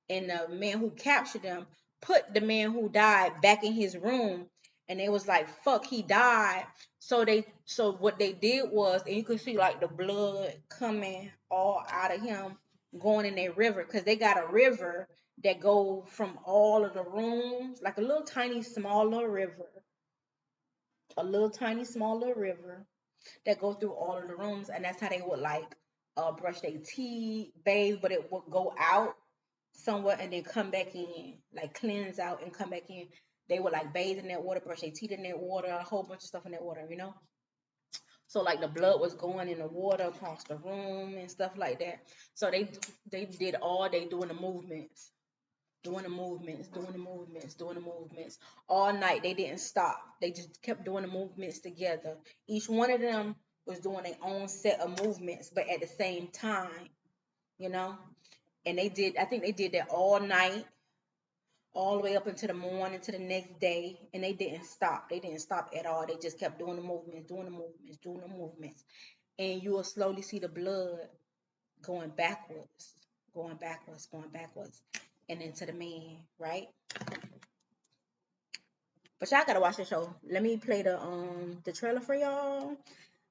and the man who captured them put the man who died back in his room, and they was like, "Fuck, he died." So what they did was, and you could see like the blood coming all out of him, going in their river, because they got a river that go from all of the rooms, like a little tiny small little river, a little tiny small little river that go through all of the rooms, and that's how they would like brush their teeth, bathe, but it would go out somewhere and then come back in, like cleanse out and come back in. They would like bathe in that water, brush their teeth in that water, a whole bunch of stuff in that water. So like the blood was going in the water across the room and stuff like that. So they did all they doing the movements, doing the movements, doing the movements, doing the movements all night. They didn't stop. They just kept doing the movements together. Each one of them was doing their own set of movements, but at the same time, you know. And I think they did that all night, all the way up until the morning, to the next day, and they didn't stop. They didn't stop at all. They just kept doing the movements, doing the movements, doing the movements, and you will slowly see the blood going backwards, going backwards, going backwards, and into the man, right? But y'all gotta watch the show. Let me play the trailer for y'all.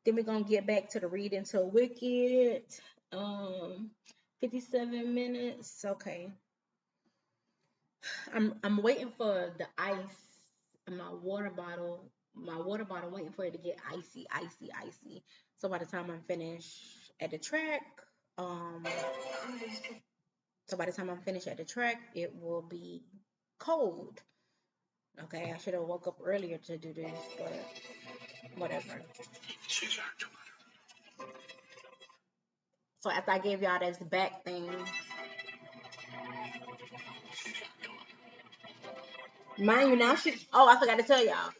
Then we're gonna get back to the reading to Wicked. 57 minutes. Okay. I'm waiting for the ice in my water bottle. My water bottle waiting for it to get icy, icy, icy. So by the time I'm finished at the track, um so by the time I'm finished at the track, it will be cold. Okay, I should have woke up earlier to do this, but whatever. She's our daughter. So after I gave y'all this back thing, She's our daughter. mind you, now she. Oh, I forgot to tell y'all.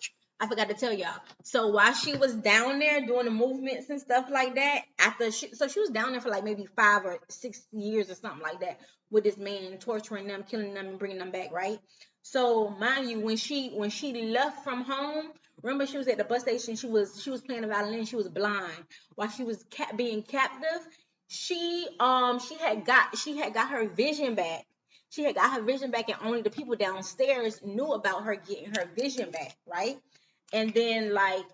I forgot to tell y'all. So while she was down there doing the movements and stuff like that, so she was down there for like maybe 5 or 6 years or something like that, with this man torturing them, killing them, and bringing them back, right? So mind you, when she left from home, remember she was at the bus station. She was playing the violin. She was blind while she was being captive. She had got her vision back. She had got her vision back, and only the people downstairs knew about her getting her vision back, right? And then like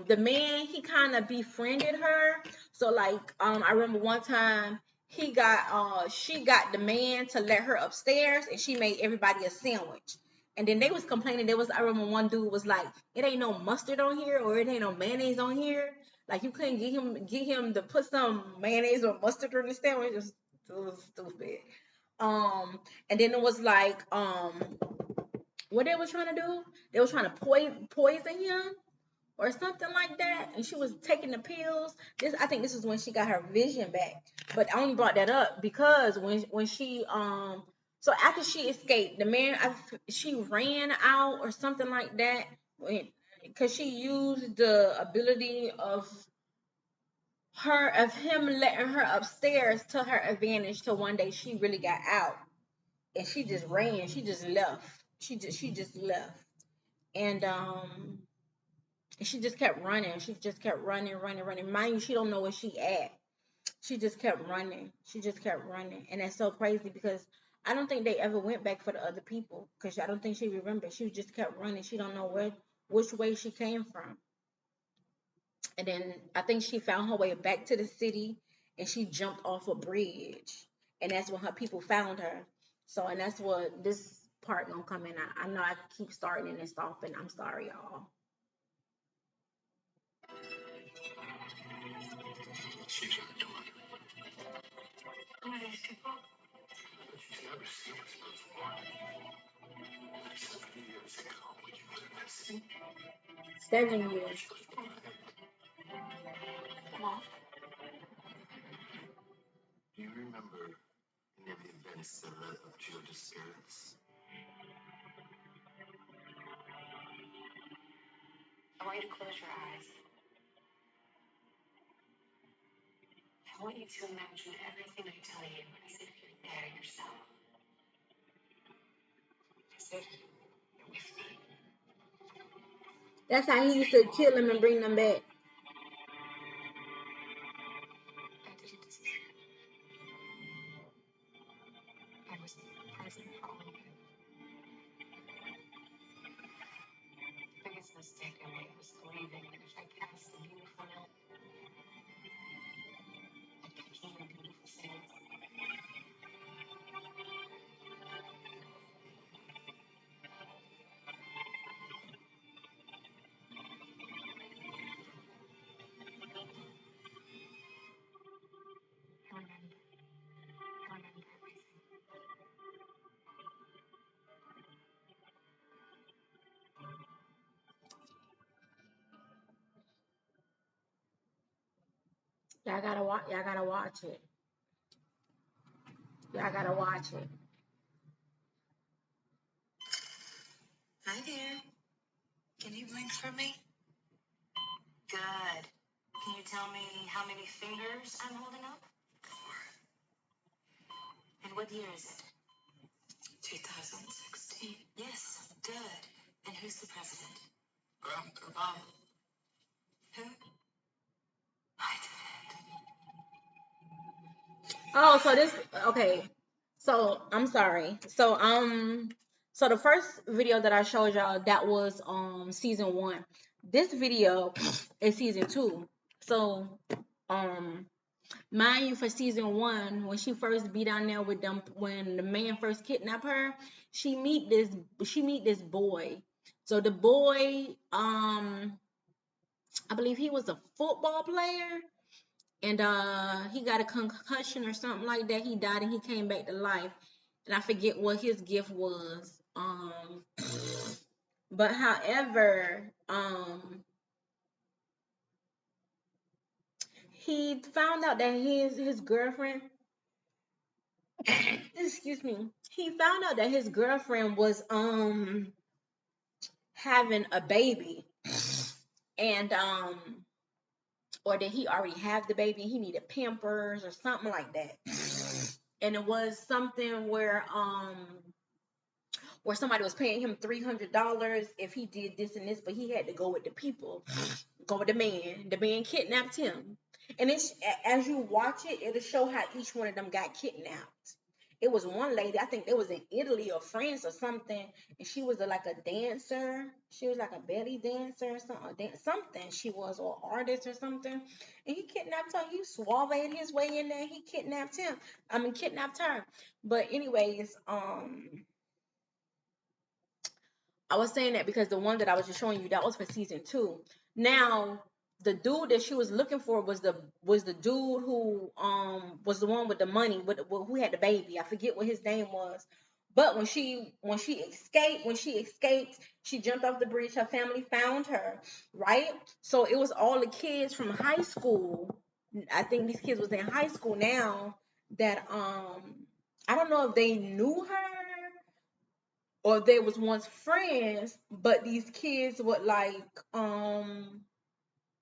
the man, he kind of befriended her. So like I remember one time she got the man to let her upstairs, and she made everybody a sandwich. And then they was complaining. I remember one dude was like, "It ain't no mustard on here, or it ain't no mayonnaise on here. Like you couldn't get him to put some mayonnaise or mustard on the sandwich." It was stupid. And then it was like, what they was trying to do? They was trying to poison him or something like that, and she was taking the pills. I think this is when she got her vision back. But I only brought that up because when she so after she escaped, the man, she ran out or something like that, because she used the ability of him letting her upstairs to her advantage, till one day she really got out, and she just ran. She just left. She just left. And she just kept running. She just kept running, running, running. Mind you, she don't know where she at. She just kept running. She just kept running. And that's so crazy, because I don't think they ever went back for the other people, because I don't think she remembered. She just kept running. She don't know which way she came from. And then I think she found her way back to the city, and she jumped off a bridge. And that's when her people found her. So, and that's what this part gonna come in. I know I keep starting this off, and I'm sorry, y'all. She's our daughter. Who are these people? She's never seen us before. 7 years ago, when you were missing, 7 years. Mom? Do you remember any of the events that led up to your disappearance? I want you to close your eyes. I want you to imagine everything I tell you as if you're there yourself. As if you're with me. That's how he used to kill them and bring them back. I didn't disappear. I was present for all of it. The biggest mistake I made was believing that if I cast a beautiful net, I'd catch more beautiful things. I remember everything. Y'all gotta watch. Y'all gotta watch it. Y'all gotta watch it. Hi there. Can you blink for me? Good. Can you tell me how many fingers I'm holding up? 4. And what year is it? 2016. Yes, good. And who's the president? Obama. Who? I did it. Oh, so this okay. So I'm sorry. So the first video that I showed y'all, that was season 1. This video is season 2. So mind you, for season 1, when she first be down there with them, when the man first kidnapped her, she meet this boy. So the boy, I believe he was a football player, and he got a concussion or something like that. He died and he came back to life, and I forget what his gift was. But however, he found out that his girlfriend, excuse me, he found out that his girlfriend was having a baby, and or did he already have the baby and he needed Pampers or something like that. And it was something where somebody was paying him $300 if he did this and this, but he had to go with the people, go with the man. The man kidnapped him, and it's, as you watch it, it'll show how each one of them got kidnapped. It was one lady, I think it was in Italy or France or something, and she was like a dancer. She was like a belly dancer or something, something she was, or artist or something. And he kidnapped her. He suave his way in there. He kidnapped him. I mean, kidnapped her. But anyways, I was saying that because the one that I was just showing you, that was for season 2. Now, the dude that she was looking for was the dude who was the one with the money, with who had the baby. I forget what his name was. But when she escaped, she jumped off the bridge. Her family found her, right? So it was all the kids from high school. I think these kids was in high school now, that I don't know if they knew her or they was once friends, but these kids would like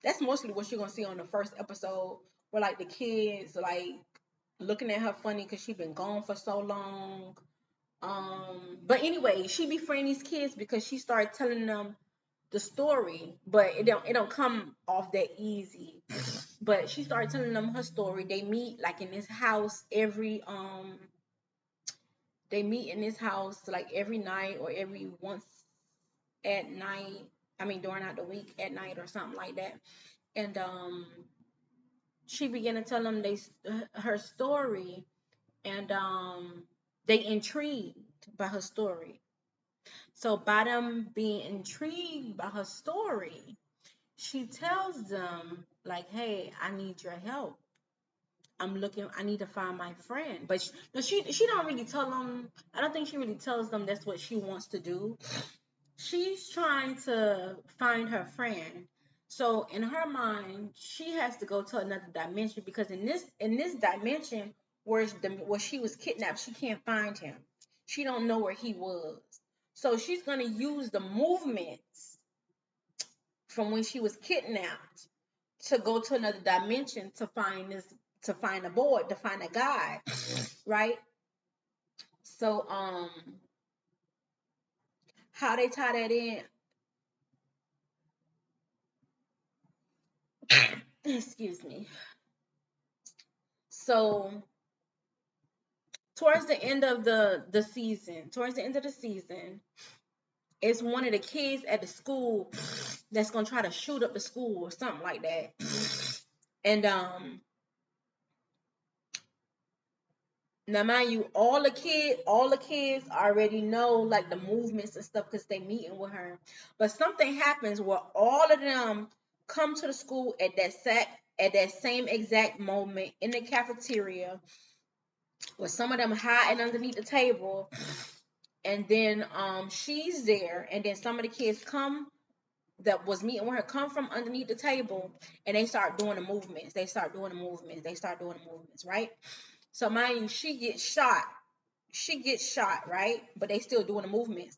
that's mostly what you're gonna see on the first episode, where like the kids like looking at her funny because she been gone for so long. But anyway, she befriend these kids because she started telling them the story, but it don't come off that easy. But she started telling them her story. They meet like in this house like every night, or every once at night. I mean, during out the week at night or something like that. And she began to tell them her story, and they intrigued by her story. So by them being intrigued by her story, she tells them like, "Hey, I need your help. I need to find my friend." But she don't really tell them. I don't think she really tells them that's what she wants to do. she's trying to find her friend. So in her mind, she has to go to another dimension because in this dimension where she was kidnapped, she can't find him. She don't know where he was. So she's gonna use the movements from when she was kidnapped to go to another dimension to find a boy, to find a guy, right? So how they tie that in, excuse me. So towards the end of the season, it's one of the kids at the school that's gonna try to shoot up the school or something like that. And now mind you, all the kids already know like the movements and stuff because they meeting with her. But something happens where all of them come to the school at that same exact moment in the cafeteria, where some of them hiding underneath the table, and then she's there, and then some of the kids come that was meeting with her come from underneath the table, and they start doing the movements. Right? So mind you, she gets shot. Right? But they still doing the movements.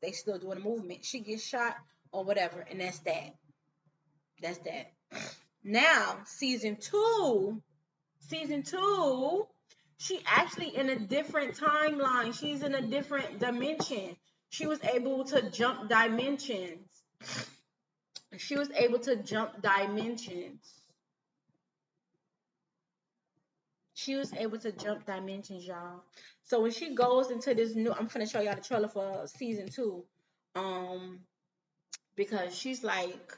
She gets shot or whatever, and that's that. Now, season two, she actually in a different timeline. She's in a different dimension. She was able to jump dimensions. She was able to jump dimensions. She was able to jump dimensions, y'all. So when she goes into this new, I'm gonna show y'all the trailer for season two. Um, because she's like,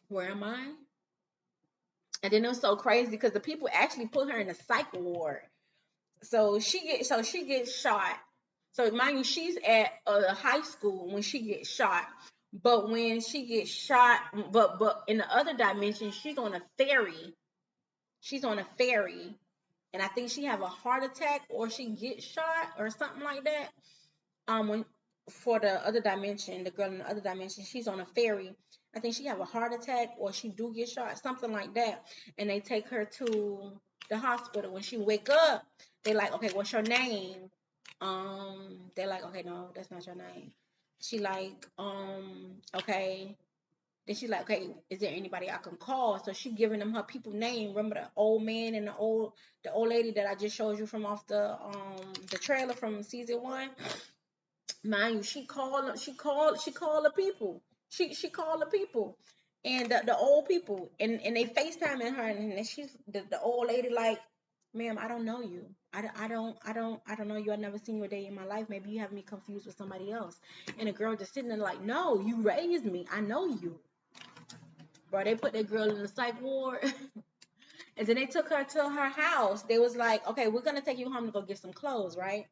where am I? And then it was so crazy because the people actually put her in a psych ward. So she gets shot. So mind you, she's at a high school when she gets shot. But when she gets shot, but in the other dimension, she's on a ferry. She's on a ferry, and I think she have a heart attack or she gets shot or something like that. When for the other dimension, the girl in the other dimension, she's on a ferry. I think she have a heart attack or she do get shot, something like that. And they take her to the hospital. When she wake up, they like, okay, what's your name? They're like, okay, no, that's not your name. She like, okay. Then she's like, okay, is there anybody I can call? So she giving them her people name. Remember the old man and the old lady that I just showed you from off the trailer from season one? Mind you, she called the people. She called the people. And the old people, and they FaceTiming her, and she's the old lady like, ma'am, I don't know you. I don't know you. I've never seen you a day in my life. Maybe you have me confused with somebody else. And the girl just sitting there like, no, you raised me. I know you. Bro, they put that girl in the psych ward. And then they took her to her house. They was like, okay, we're gonna take you home to go get some clothes, right?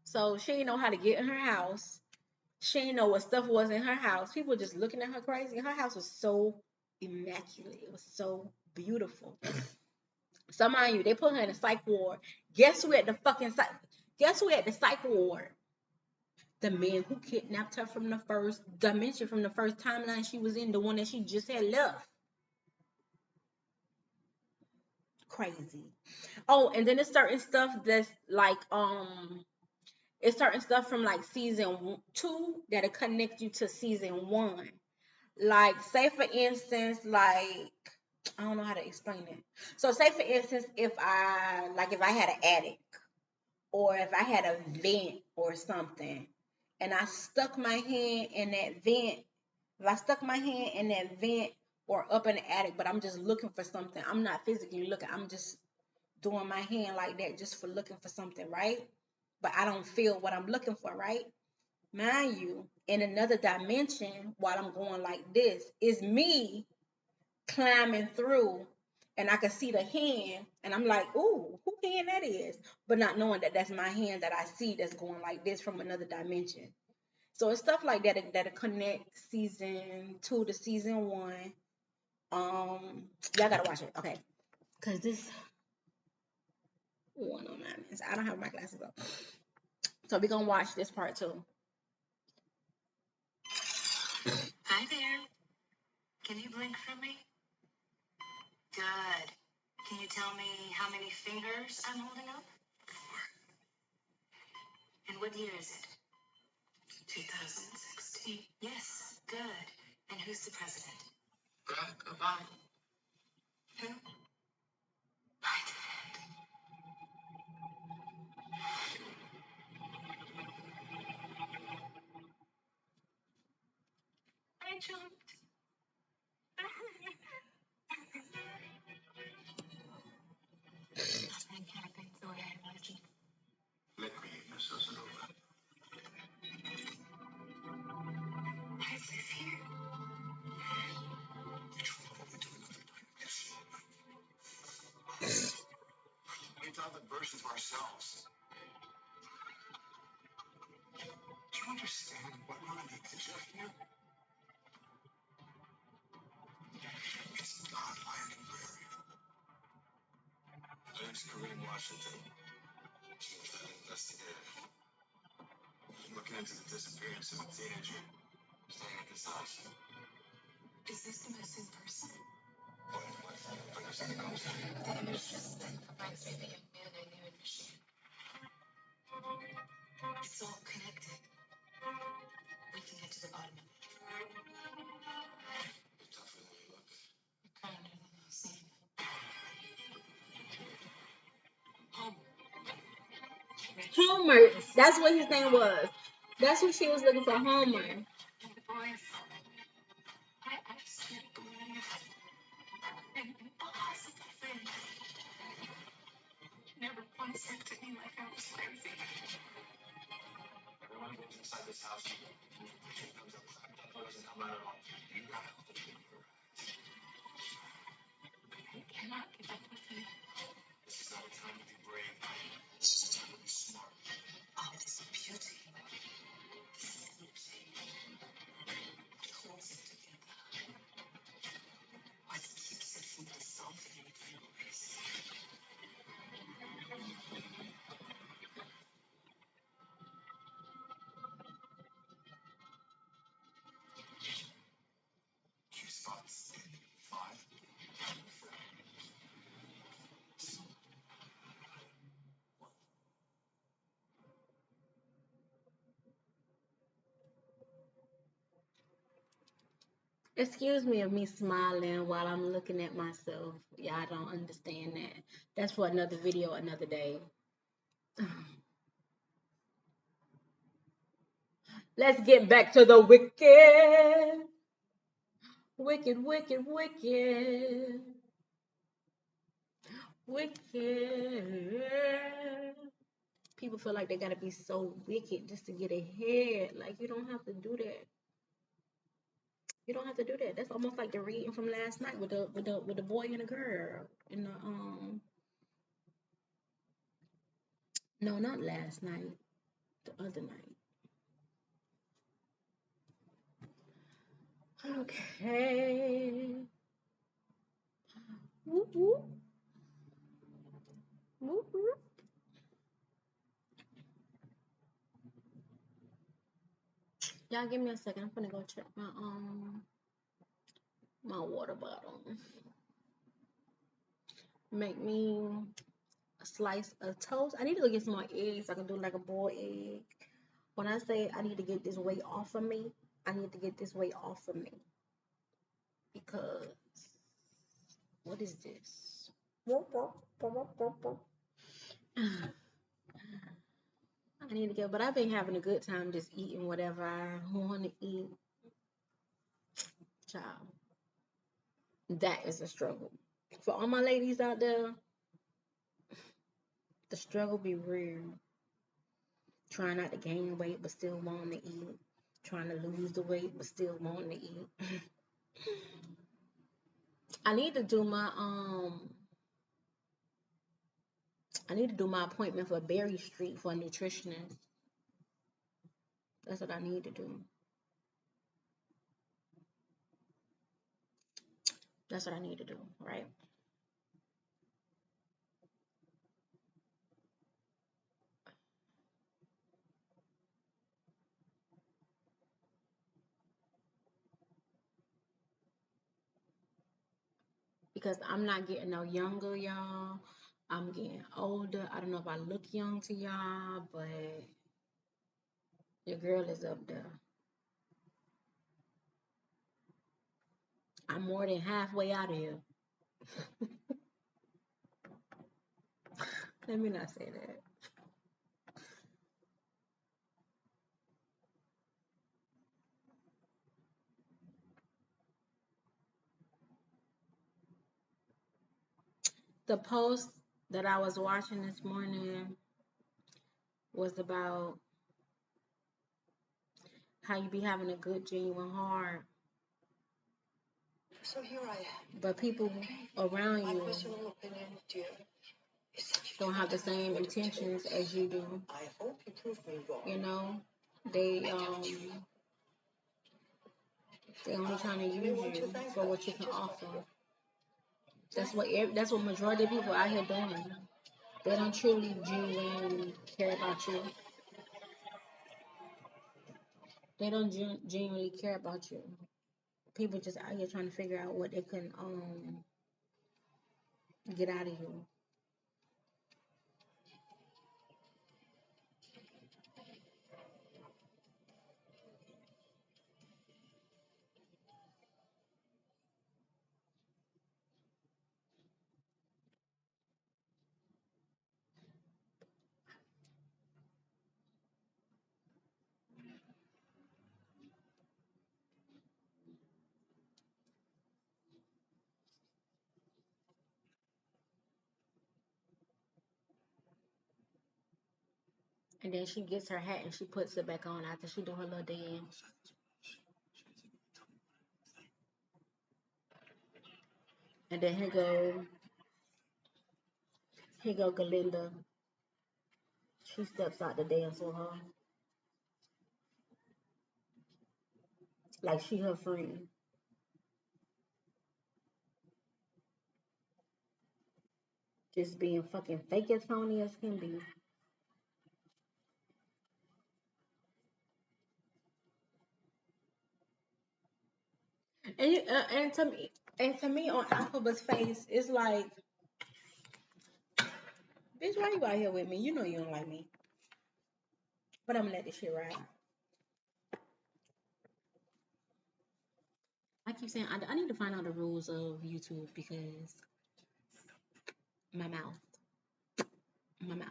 So she didn't know how to get in her house. She didn't know what stuff was in her house. People were just looking at her crazy. Her house was so immaculate. It was so beautiful. So mind you, they put her in a psych ward. Guess who at the fucking psych? Guess who at the psych ward? The man who kidnapped her from the first dimension, from the first timeline she was in, the one that she just had left. Crazy. Oh, and then there's certain stuff that's like it's certain stuff from like season two that'll connect you to season one. Like, say for instance, like I don't know how to explain it. So say for instance, if I had an attic or if I had a vent or something, and I stuck my hand in that vent, if I stuck my hand in that vent or up in the attic, but I'm just looking for something, I'm not physically looking, I'm just doing my hand like that just for looking for something, right? But I don't feel what I'm looking for, right? Mind you, in another dimension, while I'm going like this, is me climbing through, and I can see the hand, and I'm like, ooh, who hand that is? But not knowing that that's my hand that I see that's going like this from another dimension. So it's stuff like that connect season two to season one. Y'all gotta watch it, okay? Cause this 109 minutes. I don't have my glasses up, so we're gonna watch this part too. Hi there. Can you blink for me? Good. Can you tell me how many fingers I'm holding up? And what year is it? 2016. Yes, good. And who's the president? Barack Obama. Who? I did it. I jumped. I'm happy the way I was. Let me assess it over. I live here. We thought the versions of ourselves. Do you understand what we're on the edge of here? It's not like a prairie. My name's Kareem Washington. I'm an investigator. I'm looking into the disappearance of a teenager staying at this house. Is this the missing person? But there's something else. Reminds me of a young man I knew in Michigan. It's all connected. We can get to the bottom of it. You're tougher than you look. You're kinder than you seem. Homer. Homer. That's what his name was. That's what she was looking for, Homer. And the boys. I can't believe an impossible thing. You never once looked at me like I was crazy. Everyone who lives inside this house comes up clapped up. It doesn't come out at all. You gotta open your eyes. I cannot get up with you. This is not a time to be brave. This is a time to be smart. All this beauty. This energy. What holds it together? What keeps it from dissolving into memories? Q spots in 5. Excuse me of me smiling while I'm looking at myself. Y'all don't understand that. That's for another video, another day. Let's get back to the wicked. Wicked, wicked, wicked. Wicked. People feel like they gotta be so wicked just to get ahead. Like, you don't have to do that. You don't have to do that. That's almost like the reading from last night with the boy and the girl in the no, not last night, the other night. Okay. Whoop, whoop. Whoop, whoop. Y'all give me a second. I'm gonna go check my water bottle. Make me a slice of toast. I need to go get some more eggs. So I can do like a boiled egg. When I say I need to get this weight off of me, I need to get this weight off of me. Because what is this? I need to get, but I've been having a good time just eating whatever I want to eat. Child, that is a struggle. For all my ladies out there, the struggle be real. Trying not to gain weight, but still wanting to eat. Trying to lose the weight, but still wanting to eat. I need to do my appointment for Berry Street for a nutritionist. That's what I need to do. That's what I need to do, right? because I'm not getting no younger, y'all. I'm getting older. I don't know if I look young to y'all, but your girl is up there. I'm more than halfway out of here. Let me not say that. The post that I was watching this morning was about how you be having a good, genuine heart, So here I am. but people around My you personal opinion, dear, is that you don't have the same what it intentions takes. as you do. I hope you prove me wrong. You know, they they only trying to use you for what you can offer. That's what majority of people out here doing. They don't truly genuinely care about you. They don't genuinely care about you. People just out here trying to figure out what they can get out of you. And then she gets her hat and she puts it back on after she do her little dance. And then here go Galinda. She steps out to dance with her. Like she her friend. Just being fucking fake as phony as can be. And to me on Alphaba's face, it's like, bitch, why you out here with me? You know you don't like me. But I'm gonna let this shit ride. I keep saying I need to find out the rules of YouTube because my mouth, my mouth.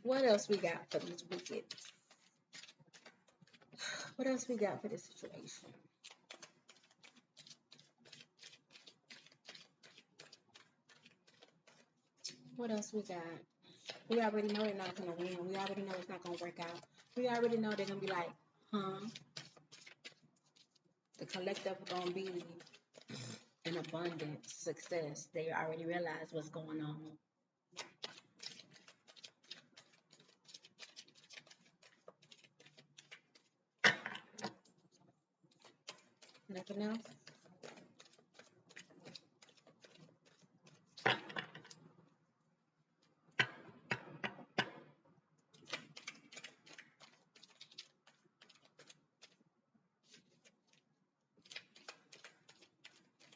What else we got for these wickets? What else we got for this situation? What else we got? We already know they're not gonna win. We already know it's not gonna work out. We already know they're gonna be like, huh? The collective gonna be an abundant success. They already realize what's going on. Nothing else?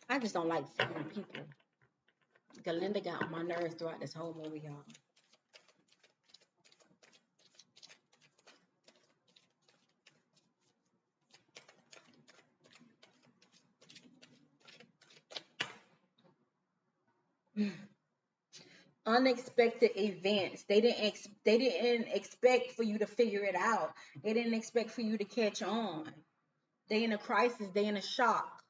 I just don't like certain people. Galinda got on my nerves throughout this whole movie, y'all. Unexpected events. They didn't expect for you to figure it out. They didn't expect for you to catch on. They in a crisis. They in a shock.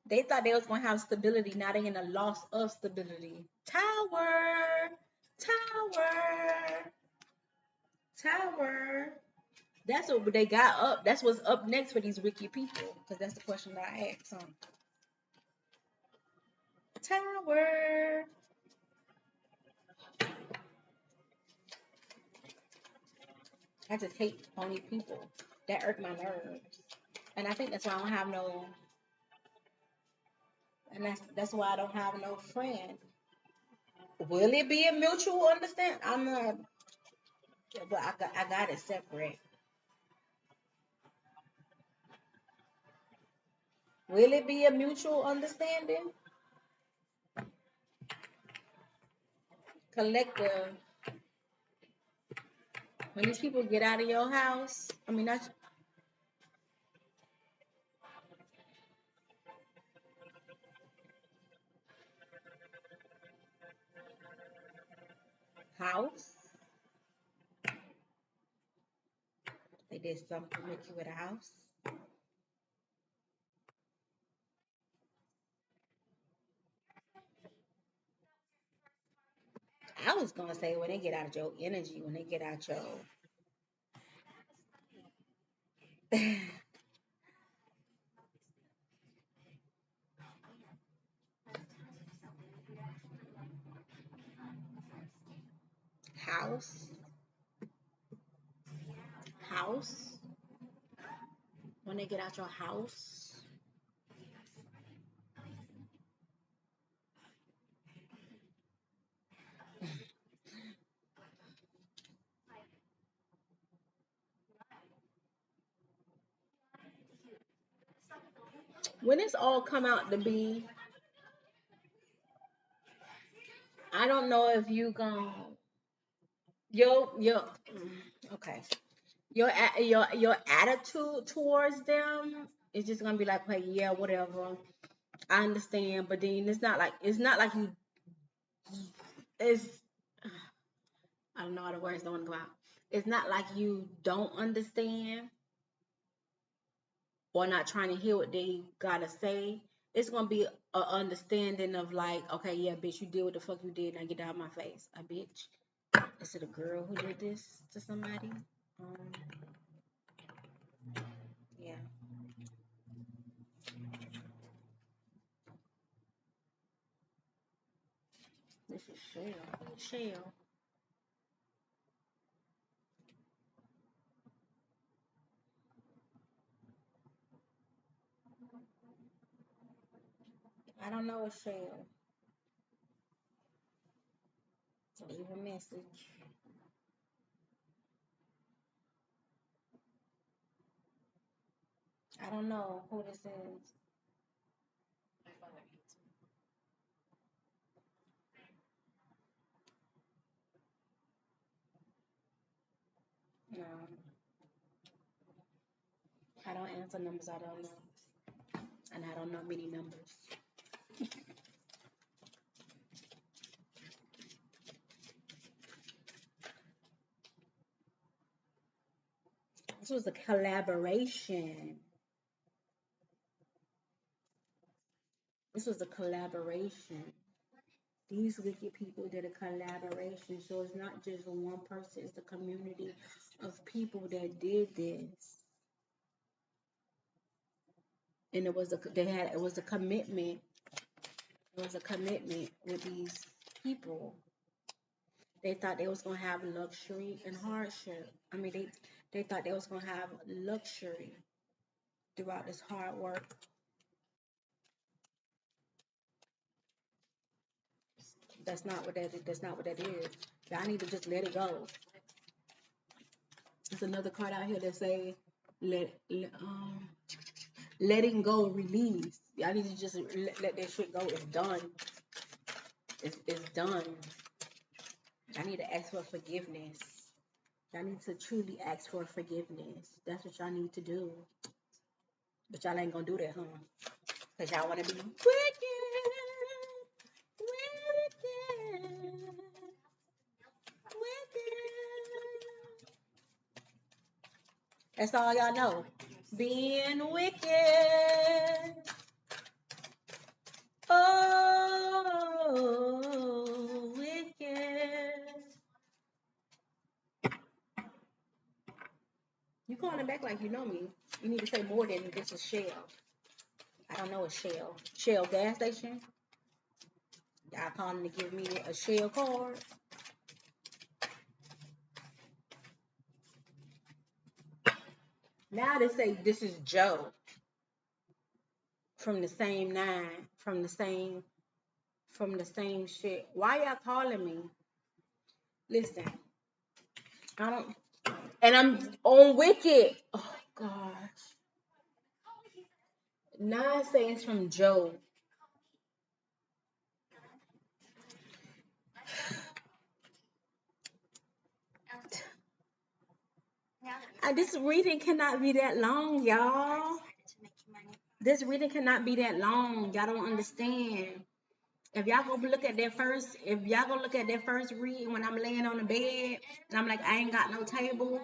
They thought they was gonna have stability. Now they in a loss of stability. Tower, tower, tower. That's what they got up. That's what's up next for these wicked people. Because that's the question that I asked them. Tower. I just hate phony people. That irk my nerves. And I think that's why I don't have no. And that's why I don't have no friend. Will it be a mutual understand? I'm not. But I got it separate. Will it be a mutual understanding? Collective. When these people get out of your house, I mean, that's house. They did something with you at a house. I was gonna say when they get out of your energy, when they get out your house, house, when they get out your house. When it's all come out to be, I don't know if you gonna your okay. Your attitude towards them is just gonna be like, hey, yeah, whatever. I understand, but then it's not like you it's I don't know how the words don't go out. It's not like you don't understand or not trying to hear what they gotta say. It's gonna be a understanding of like, okay, yeah, bitch, you did what the fuck you did. Now get out of my face, a bitch. Is it a girl who did this to somebody? Um, yeah, this is Shell. Shell. I don't know a Shell. Leave a message. I don't know who this is. No, I don't answer numbers I don't know, and I don't know many numbers. This was a collaboration. This was a collaboration. These wicked people did a collaboration, so it's not just one person; it's a community of people that did this, and it was a commitment. It was a commitment with these people. They thought they was gonna have luxury and hardship. I mean, they thought they was gonna have luxury throughout this hard work. That's not what that is. Y'all need to just let it go. There's another card out here that say letting go, release. Y'all need to just let that shit go. It's done. It's done. I need to ask for forgiveness. Y'all need to truly ask for forgiveness. That's what y'all need to do. But y'all ain't gonna do that, huh? Cause y'all wanna be wicked, wicked, wicked. That's all y'all know. Being wicked. Oh, wicked. You calling back like you know me. You need to say more than this is Shell. I don't know a Shell. Shell gas station. Y'all calling to give me a Shell card. Now they say this is Joe from the same nine, from the same shit. Why y'all calling me? Listen, I don't, and I'm on Wicked. Oh gosh, Nas say it's from Joe. This reading cannot be that long, y'all. This reading cannot be that long. Y'all don't understand. If y'all go look at that first, if y'all go look at that first read when I'm laying on the bed and I'm like, I ain't got no table,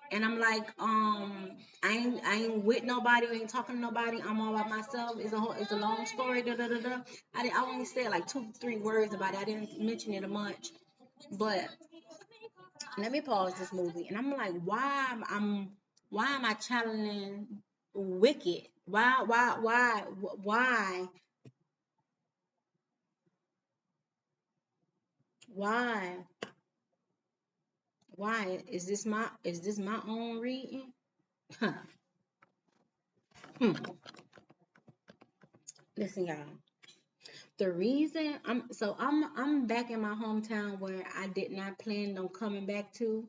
and I'm like, I ain't with nobody, I ain't talking to nobody, I'm all by myself. It's a long story. Da da da da. I only said like 2-3 words about it. I didn't mention it a much, but let me pause this movie, and I'm like, why am I channeling Wicked? Why? Why is this my own reading? Huh. Hmm. Listen, y'all. The reason I'm back in my hometown where I did not plan on coming back to.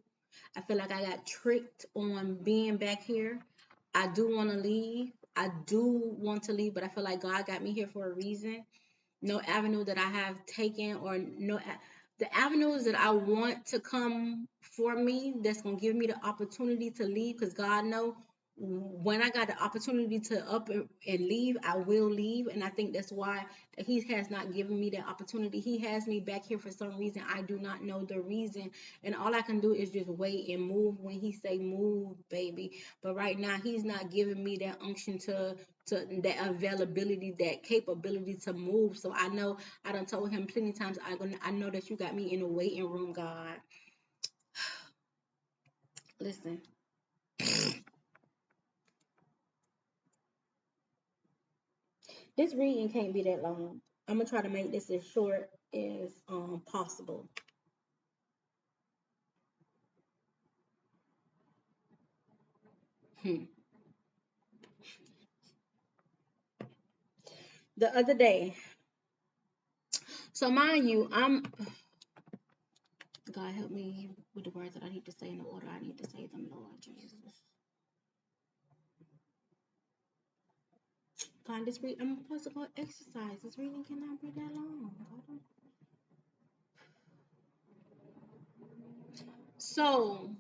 I feel like I got tricked on being back here. I do want to leave. I do want to leave, but I feel like God got me here for a reason. No avenue that I have taken, or the avenues that I want to come for me, that's gonna give me the opportunity to leave, because God know when I got the opportunity to up and leave, I will leave. And I think that's why that He has not given me that opportunity. He has me back here for some reason. I do not know the reason, and all I can do is just wait and move when He say move, baby. But right now He's not giving me that unction to that availability, that capability to move. So I know I done told Him plenty of times, I know that You got me in a waiting room, God. Listen, this reading can't be that long. I'm gonna try to make this as short as possible. Hmm. The other day, so mind you, God help me with the words that I need to say in the order I need to say them, Lord Jesus. God, I'm supposed to go exercise. This reading cannot be that long. So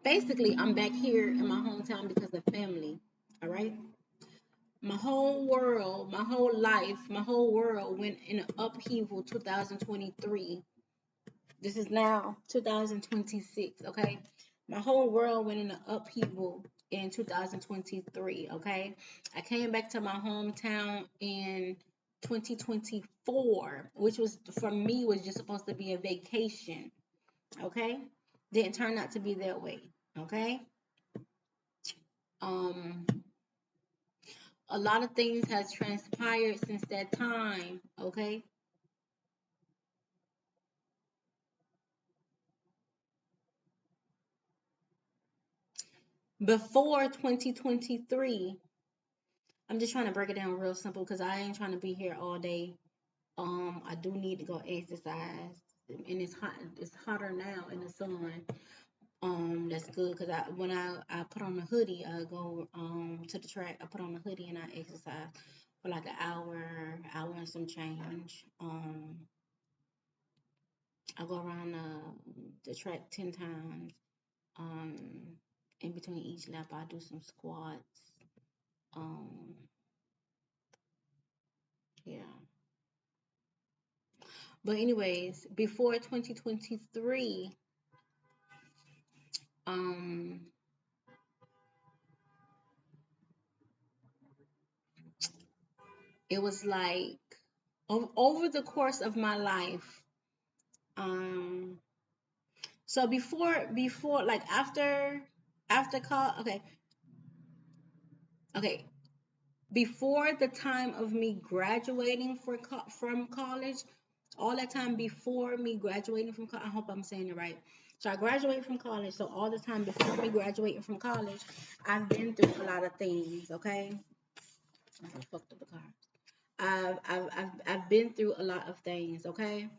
basically, I'm back here in my hometown because of family. All right. My whole world, my whole life, my whole world went in an upheaval 2023. This is now 2026, okay? My whole world went in an upheaval in 2023, okay? I came back to my hometown in 2024, which was for me was just supposed to be a vacation, okay? Didn't turn out to be that way, okay? A lot of things has transpired since that time, okay? Before 2023, I'm just trying to break it down real simple because I ain't trying to be here all day. I do need to go exercise, and it's hot. It's hotter now in the sun. That's good because when I put on the hoodie, I go to the track. I put on the hoodie and I exercise for like an hour and some change. I go around the track 10 times. Um, in between each lap, I do some squats. Um, yeah. But anyways, before 2023, um, it was like over the course of my life. Um, so before like after call, okay, before the time of me graduating from college, all that time before me graduating from college, I hope I'm saying it right. So I graduated from college. So all the time before me graduating from college, I've been through a lot of things. Okay, I fucked up the car. I've been through a lot of things. Okay,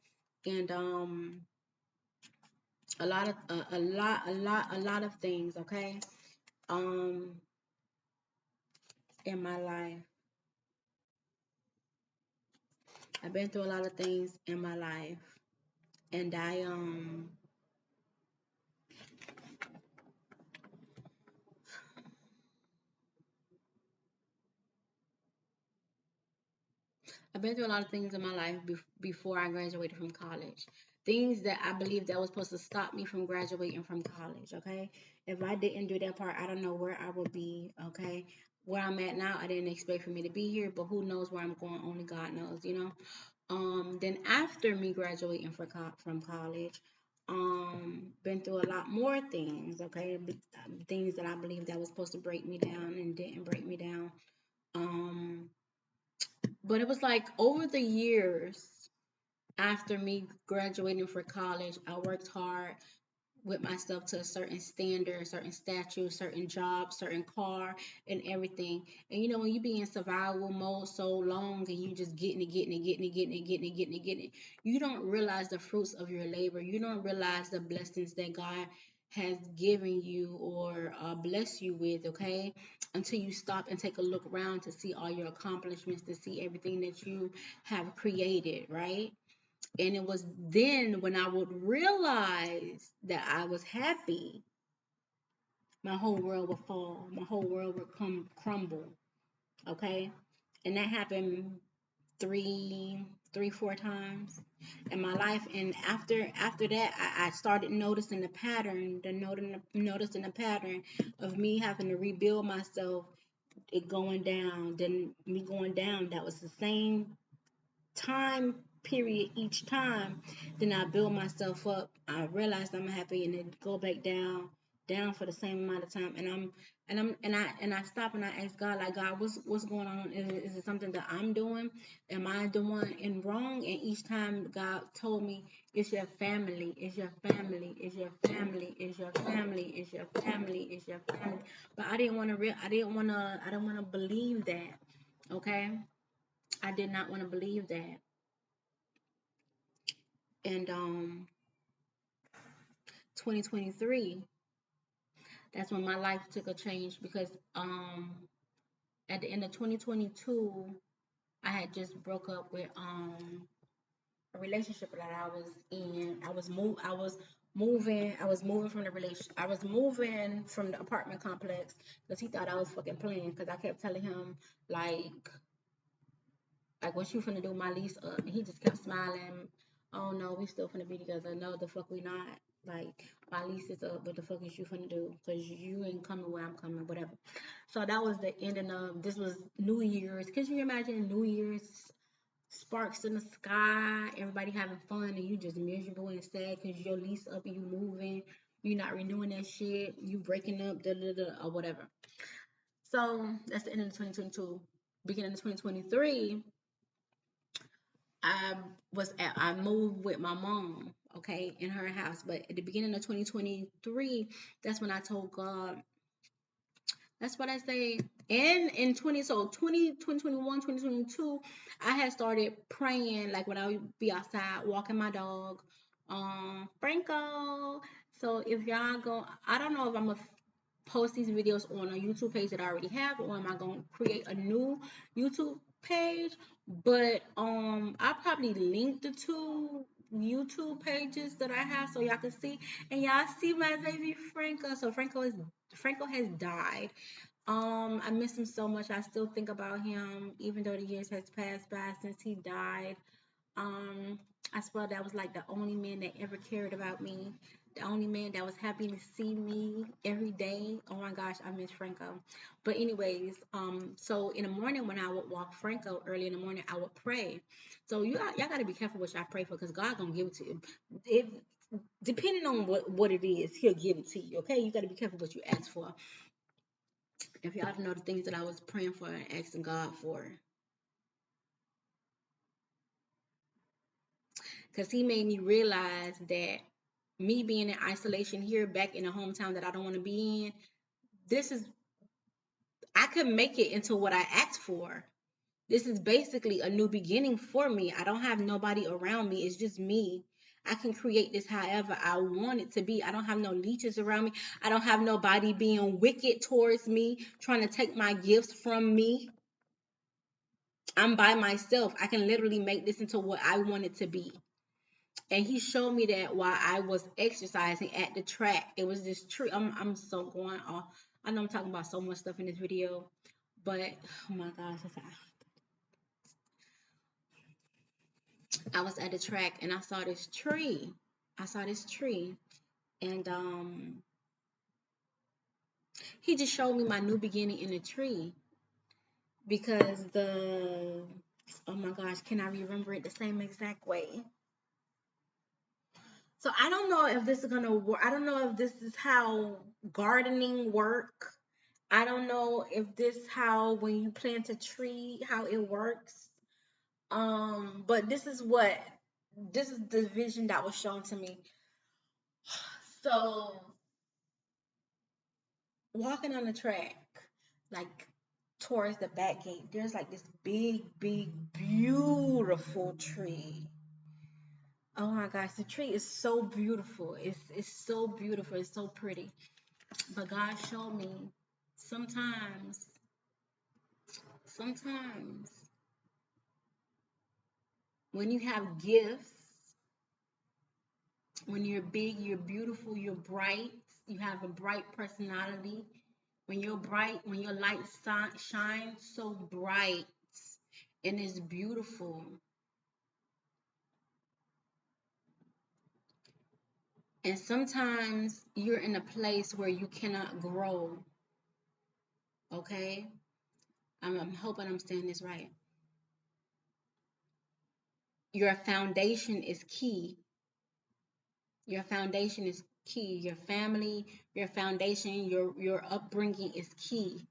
and a lot of things. Okay, um in my life. I've been through a lot of things in my life, and I've been through a lot of things in my life before I graduated from college. Things that I believe that was supposed to stop me from graduating from college, okay? If I didn't do that part, I don't know where I would be, okay? Where I'm at now, I didn't expect for me to be here, but who knows where I'm going? Only God knows, you know? Then after me graduating from college, been through a lot more things, okay? Things that I believe that was supposed to break me down and didn't break me down. Um, but it was like over the years after me graduating for college, I worked hard with myself to a certain standard, certain statute, certain job, certain car, and everything. And you know, when you be in survival mode so long and you just getting it, getting it, getting it, getting it, getting it, getting it, getting it, you don't realize the fruits of your labor. You don't realize the blessings that God has given you or bless you with, okay? Until you stop and take a look around to see all your accomplishments, to see everything that you have created, right? And it was then when I would realize that I was happy, my whole world would fall. My whole world would crumble. Okay. And that happened four times in my life. And after that, I started noticing the pattern, noticing the pattern of me having to rebuild myself, it going down, then me going down. That was the same time period each time. Then I build myself up. I realize I'm happy, and then go back down for the same amount of time. And I stop and I ask God, like, God, what's going on? Is it something that I'm doing? Am I the one in wrong? And each time God told me, it's your family, it's your family, it's your family, it's your family, it's your family, it's your family. But I didn't want to. I don't want to believe that. Okay, I did not want to believe that. And 2023, that's when my life took a change because at the end of 2022, I had just broke up with a relationship that I was in. I was moving from the relation I was moving from the apartment complex because he thought I was fucking playing because I kept telling him like what you finna do, my lease up? And he just kept smiling. Oh no, we still finna be together. No, the fuck we not. Like, my lease is up, but the fuck is you finna do? Because you ain't coming where I'm coming, whatever. So that was the ending of, this was New Year's. Could you imagine New Year's, sparks in the sky, everybody having fun, and you just miserable and sad because your lease up and you moving, you not renewing that shit, you breaking up, da da da, or whatever. So that's the end of 2022. Beginning of 2023, I moved with my mom, okay, in her house. But at the beginning of 2023, that's when I told God, that's what I say. And in 2021, 2022, I had started praying like when I would be outside walking my dog, Franco. So if y'all go, I don't know if I'm gonna post these videos on a YouTube page that I already have, or am I gonna create a new YouTube page? But I'll probably link the two YouTube pages that I have so y'all can see. And y'all see my baby Franco. So Franco has died. I miss him so much. I still think about him, even though the years has passed by since he died. Um, I swear that was like the only man that ever cared about me. The only man that was happy to see me every day. Oh my gosh, I miss Franco. But anyways, so in the morning when I would walk Franco early in the morning, I would pray. So y'all gotta be careful what y'all pray for, because God gonna give it to you. If depending on what it is, He'll give it to you. Okay, you gotta be careful what you ask for. If y'all know the things that I was praying for and asking God for, because He made me realize that me being in isolation here, back in a hometown that I don't want to be in, this is, I could make it into what I asked for. This is basically a new beginning for me. I don't have nobody around me. It's just me. I can create this however I want it to be. I don't have no leeches around me. I don't have nobody being wicked towards me, trying to take my gifts from me. I'm by myself. I can literally make this into what I want it to be. And he showed me that while I was exercising at the track. It was this tree. I'm so going off. I know I'm talking about so much stuff in this video, but oh my gosh, I was at the track and I saw this tree. And he just showed me my new beginning in the tree because oh my gosh, can I remember it the same exact way? So I don't know if this is gonna work. I don't know if this is how gardening work. I don't know if this how when you plant a tree how it works. But this is the vision that was shown to me. So walking on the track, like towards the back gate, there's like this big, beautiful tree. Oh my gosh, the tree is so beautiful. It's so beautiful. It's so pretty. But God showed me sometimes, when you have gifts, when you're big, you're beautiful, you're bright, you have a bright personality. When you're bright, when your light shines so bright and it's beautiful. And sometimes you're in a place where you cannot grow. Okay? I'm hoping I'm saying this right. Your foundation is key. Your foundation is key. Your family, your foundation, your upbringing is key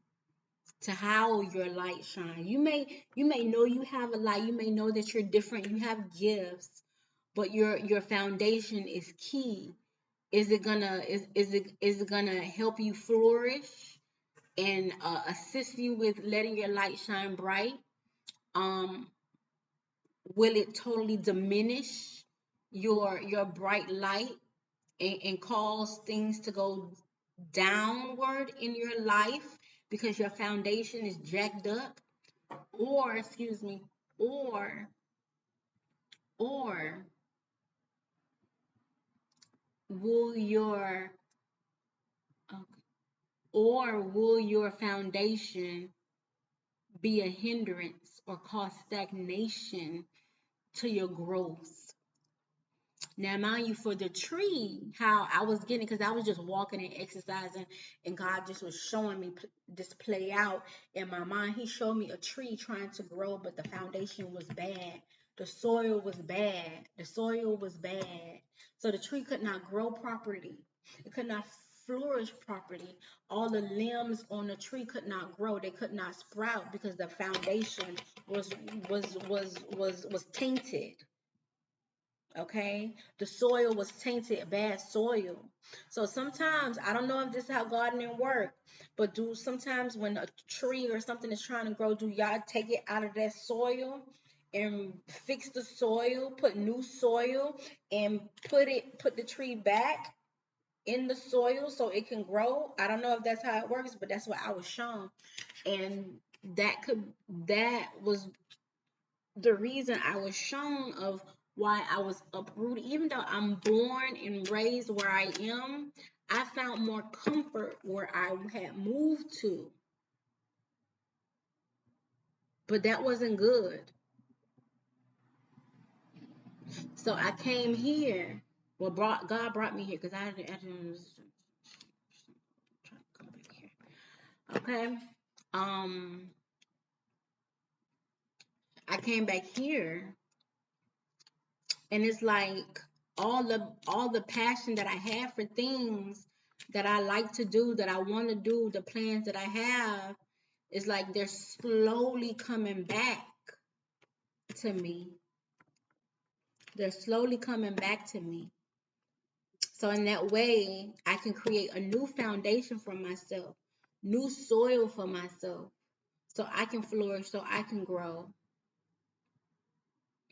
to how your light shine. You may know you have a light. You may know that you're different. You have gifts, but your foundation is key. Is it gonna help you flourish and assist you with letting your light shine bright? Will it totally diminish your bright light and cause things to go downward in your life because your foundation is jacked up? Or, excuse me, or will your will your foundation be a hindrance or cause stagnation to your growth? Now, mind you, for the tree, how I was getting, because I was just walking and exercising, and God just was showing me this play out in my mind. He showed me a tree trying to grow, but the foundation was bad. The soil was bad. So the tree could not grow properly. It could not flourish properly. All the limbs on the tree could not grow. They could not sprout because the foundation was tainted. Okay, the soil was tainted, bad soil. So sometimes, I don't know if this is how gardening work, but sometimes when a tree or something is trying to grow, do y'all take it out of that soil and fix the soil, put new soil, and put the tree back in the soil so it can grow? I don't know if that's how it works, but that's what I was shown. And that was the reason I was shown of why I was uprooted. Even though I'm born and raised where I am, I found more comfort where I had moved to. But that wasn't good. So I came here. Well, God brought me here because I didn't try to come back here. Okay. I came back here, and it's like all the passion that I have for things that I like to do, that I want to do, the plans that I have, is like they're slowly coming back to me. They're slowly coming back to me. So in that way, I can create a new foundation for myself, new soil for myself, so I can flourish, so I can grow.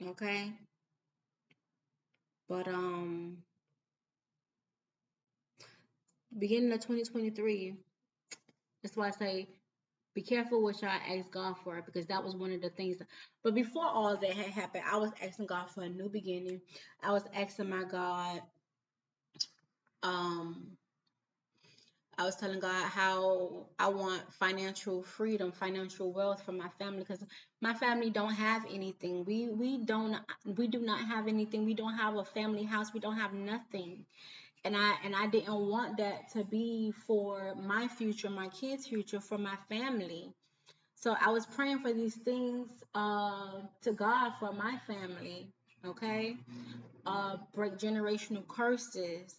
Okay? But beginning of 2023, that's why I say be careful what y'all ask God for, because that was one of the things. But before all that had happened, I was asking God for a new beginning. I was asking my God, um, I was telling God how I want financial freedom, financial wealth for my family, because my family don't have anything. We do not have anything. We don't have a family house. We don't have nothing. And I didn't want that to be for my future, my kids' future, for my family. So I was praying for these things to God for my family. Okay, break generational curses.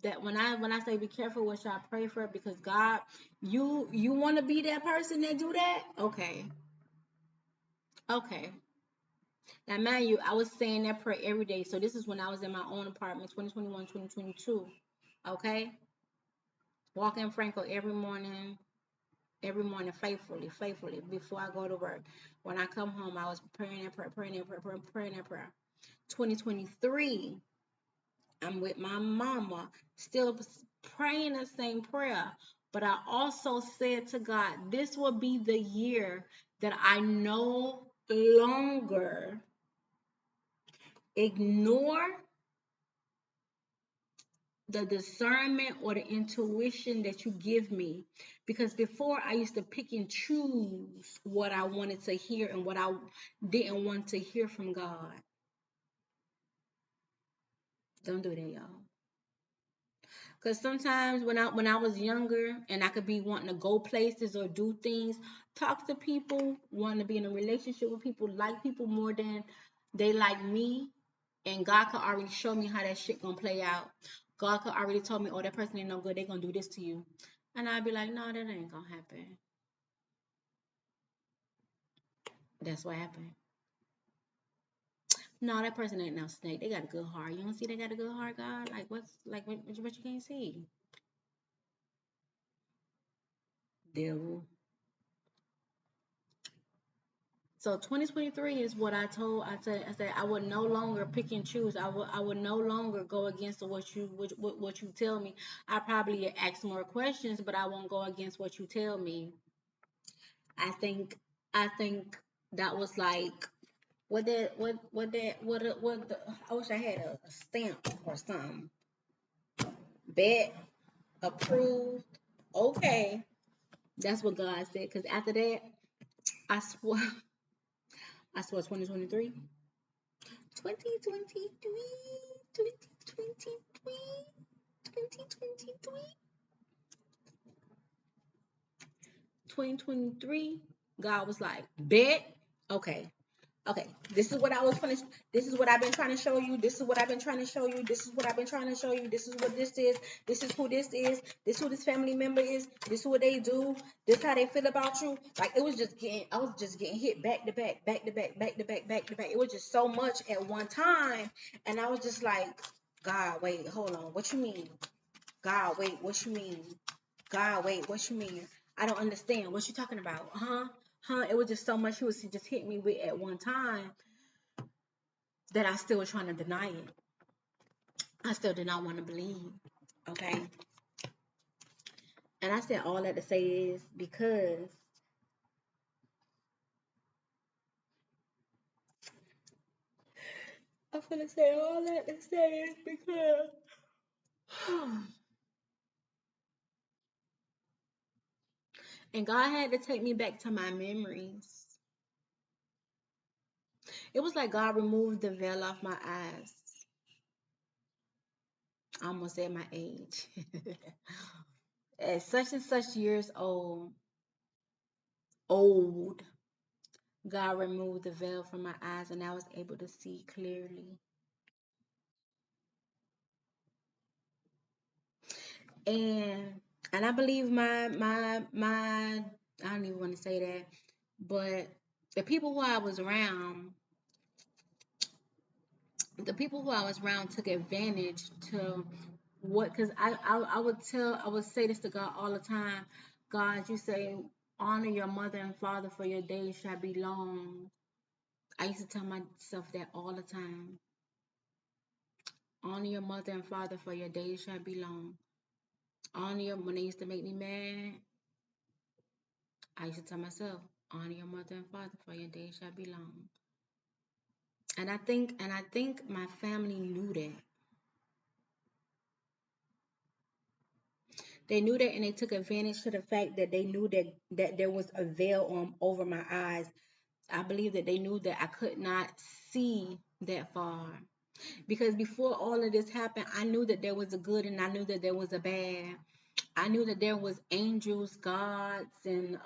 That when I say be careful what y'all pray for, because God, you want to be that person that do that. Okay, okay. Now mind you, I was saying that prayer every day. So this is when I was in my own apartment, 2021, 2022. Okay, walking Franco every morning faithfully before I go to work. When I come home, I was praying that prayer, praying that prayer. 2023, I'm with my mama, still praying the same prayer. But I also said to God, this will be the year that I no longer ignore the discernment or the intuition that you give me, because before I used to pick and choose what I wanted to hear and what I didn't want to hear from God. Don't do that, y'all. Because sometimes when I was younger and I could be wanting to go places or do things, talk to people, wanting to be in a relationship with people, like people more than they like me, and God could already show me how that shit gonna play out. God could already told me, oh, that person ain't no good, they gonna do this to you. And I'd be like, no, that ain't gonna happen. That's what happened. No, that person ain't no snake. They got a good heart. You don't see they got a good heart, God? Like what you can't see? Devil. So 2023 is what I said I would no longer pick and choose. I would no longer go against what you tell me. I probably ask more questions, but I won't go against what you tell me. I think that was like I wish I had a stamp or something. Bet, approved, okay. That's what God said. Cause after that, I swear, I swear 2023. 2023, 2023, 2023, 2023. God was like, bet, okay, okay. This is what I was finished. This is what I've been trying to show you. This is what I've been trying to show you. This is what I've been trying to show you. This is what this is. This is who this is. This is who this family member is. This is what they do. This how they feel about you. Like it was just getting, I was just getting hit back to back, back to back, back to back, back to back. It was just so much at one time, and I was just like, God, wait, hold on. What you mean? God, wait, what you mean? God, wait, what you mean? I don't understand. What you talking about? Huh? It was just so much he was just hit me with at one time that I still was trying to deny it. I still did not want to believe. Okay. And I said all that to say is because I'm gonna say all that to say is because and God had to take me back to my memories. It was like God removed the veil off my eyes. I almost said my age. At such and such years old, God removed the veil from my eyes and I was able to see clearly. And and I believe my I don't even want to say that, but the people who I was around, took advantage to what, because I would say this to God all the time. God, you say honor your mother and father for your days shall be long. I used to tell myself that all the time. Honor your mother and father, for your days shall be long. Honor your, when they used to make me mad, I used to tell myself, honor your mother and father, for your days shall be long. And I think my family knew that. They knew that, and they took advantage to the fact that they knew that there was a veil on over my eyes. I believe that they knew that I could not see that far. Because before all of this happened, I knew that there was a good and I knew that there was a bad. I knew that there was angels, gods, and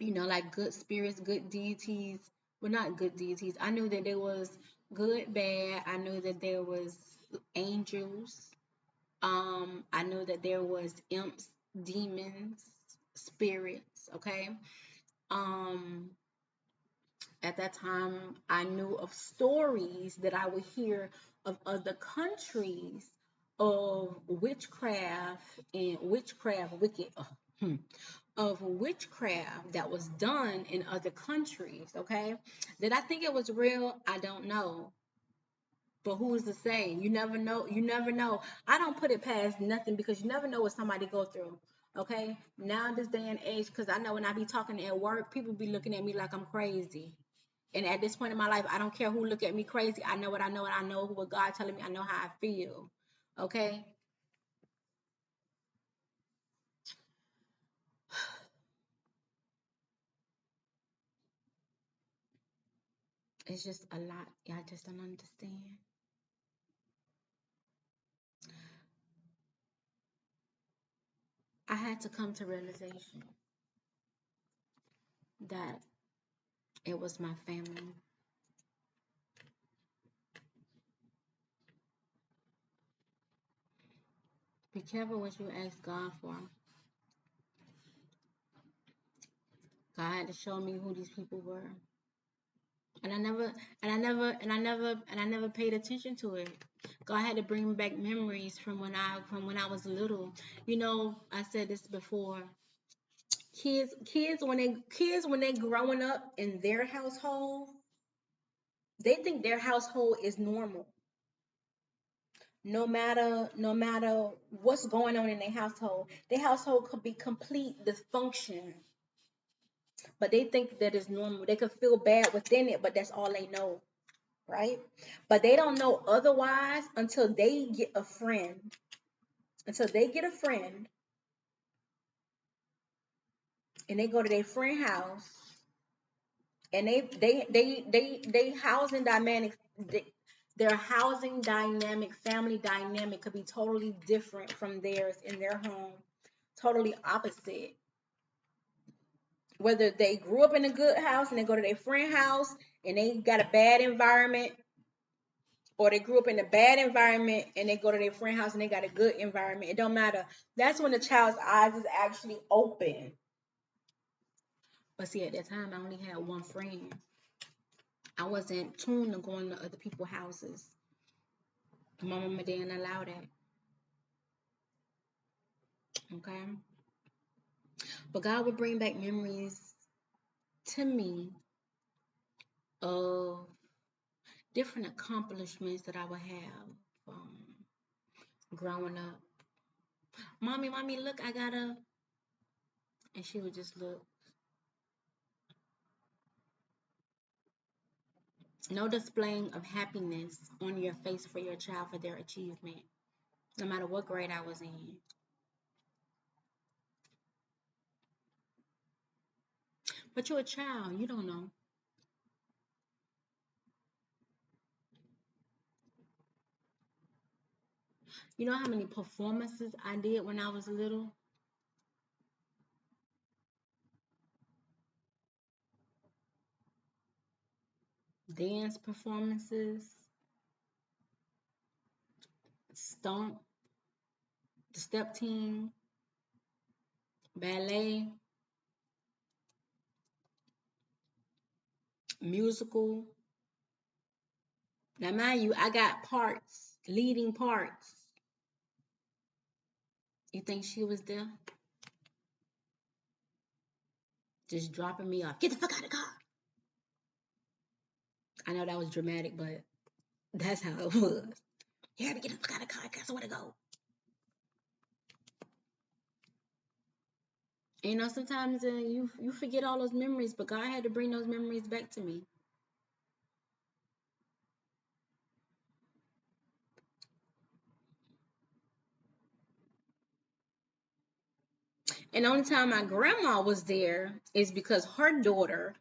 like good spirits, good deities. Well, not good deities. I knew that there was good, bad. I knew that there was angels. I knew that there was imps, demons, spirits. Okay. Um, at that time, I knew of stories that I would hear of other countries of witchcraft and witchcraft wicked of witchcraft that was done in other countries. Okay, did I think it was real? I don't know. But who is to say? You never know. You never know. I don't put it past nothing, because you never know what somebody go through. Okay, now this day and age, because I know when I be talking at work, people be looking at me like I'm crazy. And at this point in my life, I don't care who look at me crazy. I know what I know, and I know what God telling me. I know how I feel. Okay. It's just a lot. Y'all just don't understand. I had to come to realization that it was my family. Be careful what you ask God for. God had to show me who these people were. And I never paid attention to it. God had to bring back memories from when I was little. I said this before. Kids when they growing up in their household, they think their household is normal. No matter what's going on in their household could be complete dysfunction, but they think that is normal. They could feel bad within it, but that's all they know, right? But they don't know otherwise until they get a friend. Until they get a friend and they go to their friend house, and they housing dynamic, their housing dynamic, family dynamic could be totally different from theirs in their home, totally opposite. Whether they grew up in a good house and they go to their friend house and they got a bad environment, or they grew up in a bad environment and they go to their friend house and they got a good environment, it don't matter. That's when the child's eyes is actually open. But see, at that time, I only had one friend. I wasn't tuned to going to other people's houses. My mama didn't allow that. Okay. But God would bring back memories to me of different accomplishments that I would have growing up. Mommy, look, I got a. And she would just look. No displaying of happiness on your face for your child for their achievement, no matter what grade I was in. But you're a child, you don't know. You know how many performances I did when I was little? Dance performances, stomp, the step team, ballet, musical. Now, mind you, I got parts, leading parts. You think she was there? Just dropping me off. Get the fuck out of the car. I know that was dramatic, but that's how it was. You had to get the fuck out of the car. I swear to go. And, you know, sometimes you forget all those memories, but God had to bring those memories back to me. And the only time my grandma was there is because her daughter,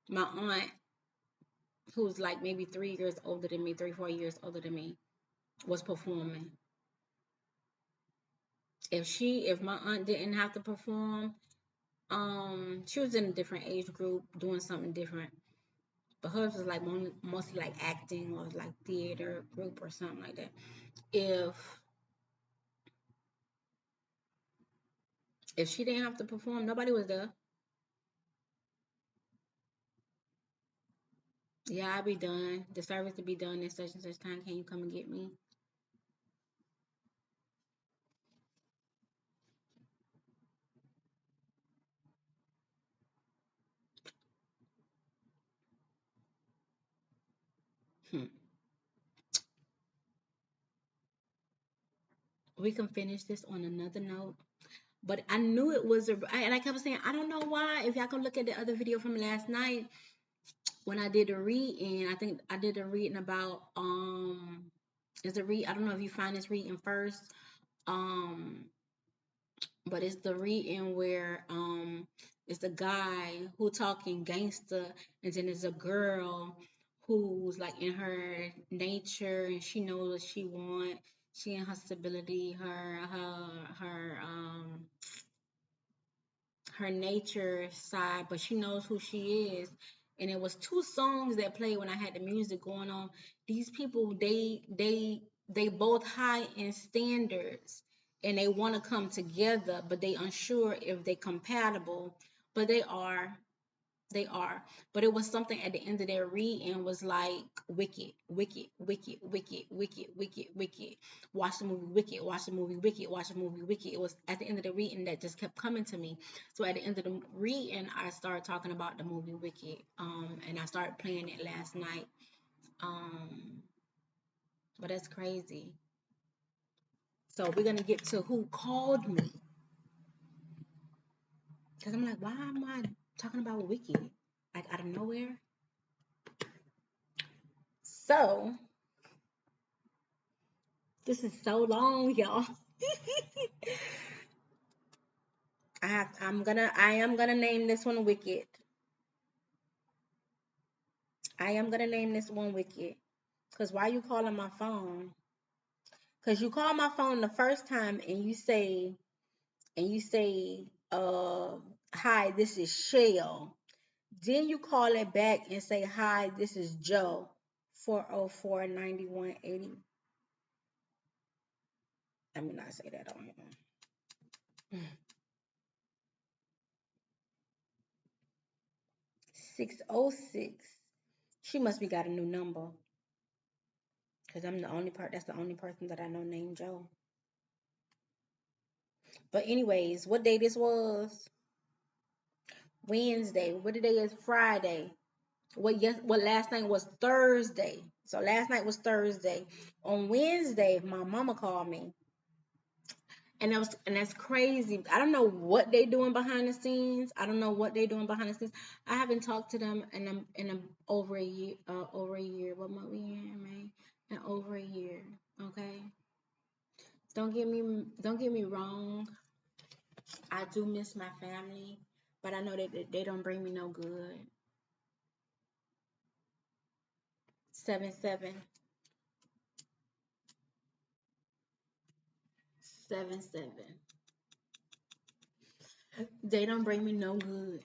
my aunt, who's like maybe 3 years older than me, 3, 4 years older than me, was performing. If my aunt didn't have to perform, she was in a different age group doing something different. But hers was like mostly like acting or like theater group or something like that. If she didn't have to perform, nobody was there. Yeah, I'll be done. The service to be done at such and such time. Can you come and get me? Hmm. We can finish this on another note. But I knew it was and I kept saying, I don't know why. If y'all can look at the other video from last night, when I did a reading, I think I did a reading about is a read. I don't know if you find this reading first. Um, but it's the reading where it's a guy who talking gangster, and then there's a girl who's like in her nature and she knows what she want. She in her stability, her nature side, but she knows who she is. And it was two songs that played when I had the music going on. These people, they both high in standards and they want to come together, but they unsure if they compatible. But they are, but it was something at the end of their reading was like wicked, wicked, wicked, wicked, wicked, wicked, wicked. Watch the movie Wicked, watch the movie Wicked, watch the movie Wicked. It was at the end of the reading that just kept coming to me. So at the end of the reading, I started talking about the movie Wicked, and I started playing it last night. Um, but that's crazy. So we're gonna get to who called me, because I'm like, why am I talking about Wicked like out of nowhere? So this is so long, y'all. I am gonna name this one Wicked. I am gonna name this one Wicked. Cause why you calling my phone? Cause you call my phone the first time and you say, hi, this is Shell. Then you call it back and say, hi, this is Joe. 404-9180. Let me not say that on here. 606. She must be got a new number. Cause I'm the only part. That's the only person that I know named Joe. But anyways, what day this was? Wednesday. What today is? Friday. What last night was Thursday. So last night was Thursday. On Wednesday, my mama called me. And that's crazy. I don't know what they doing behind the scenes. I don't know what they doing behind the scenes. I haven't talked to them in over a year. Over a year. What month we in, May? In over a year. Okay. Don't get me wrong. I do miss my family, but I know that they don't bring me no good. 77. 77. They don't bring me no good.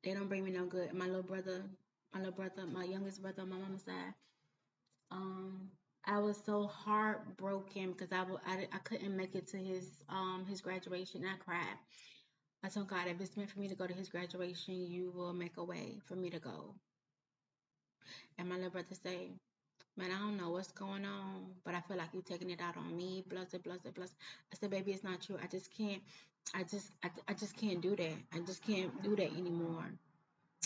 They don't bring me no good. My my youngest brother on my mama's side. Um, I was so heartbroken because I couldn't make it to his graduation. I cried. I told God, if it's meant for me to go to his graduation, you will make a way for me to go. And my little brother say, man, I don't know what's going on, but I feel like you're taking it out on me, blah, blah, blah, blah. I said, baby, it's not true. I just can't, I just can't do that. I just can't do that anymore.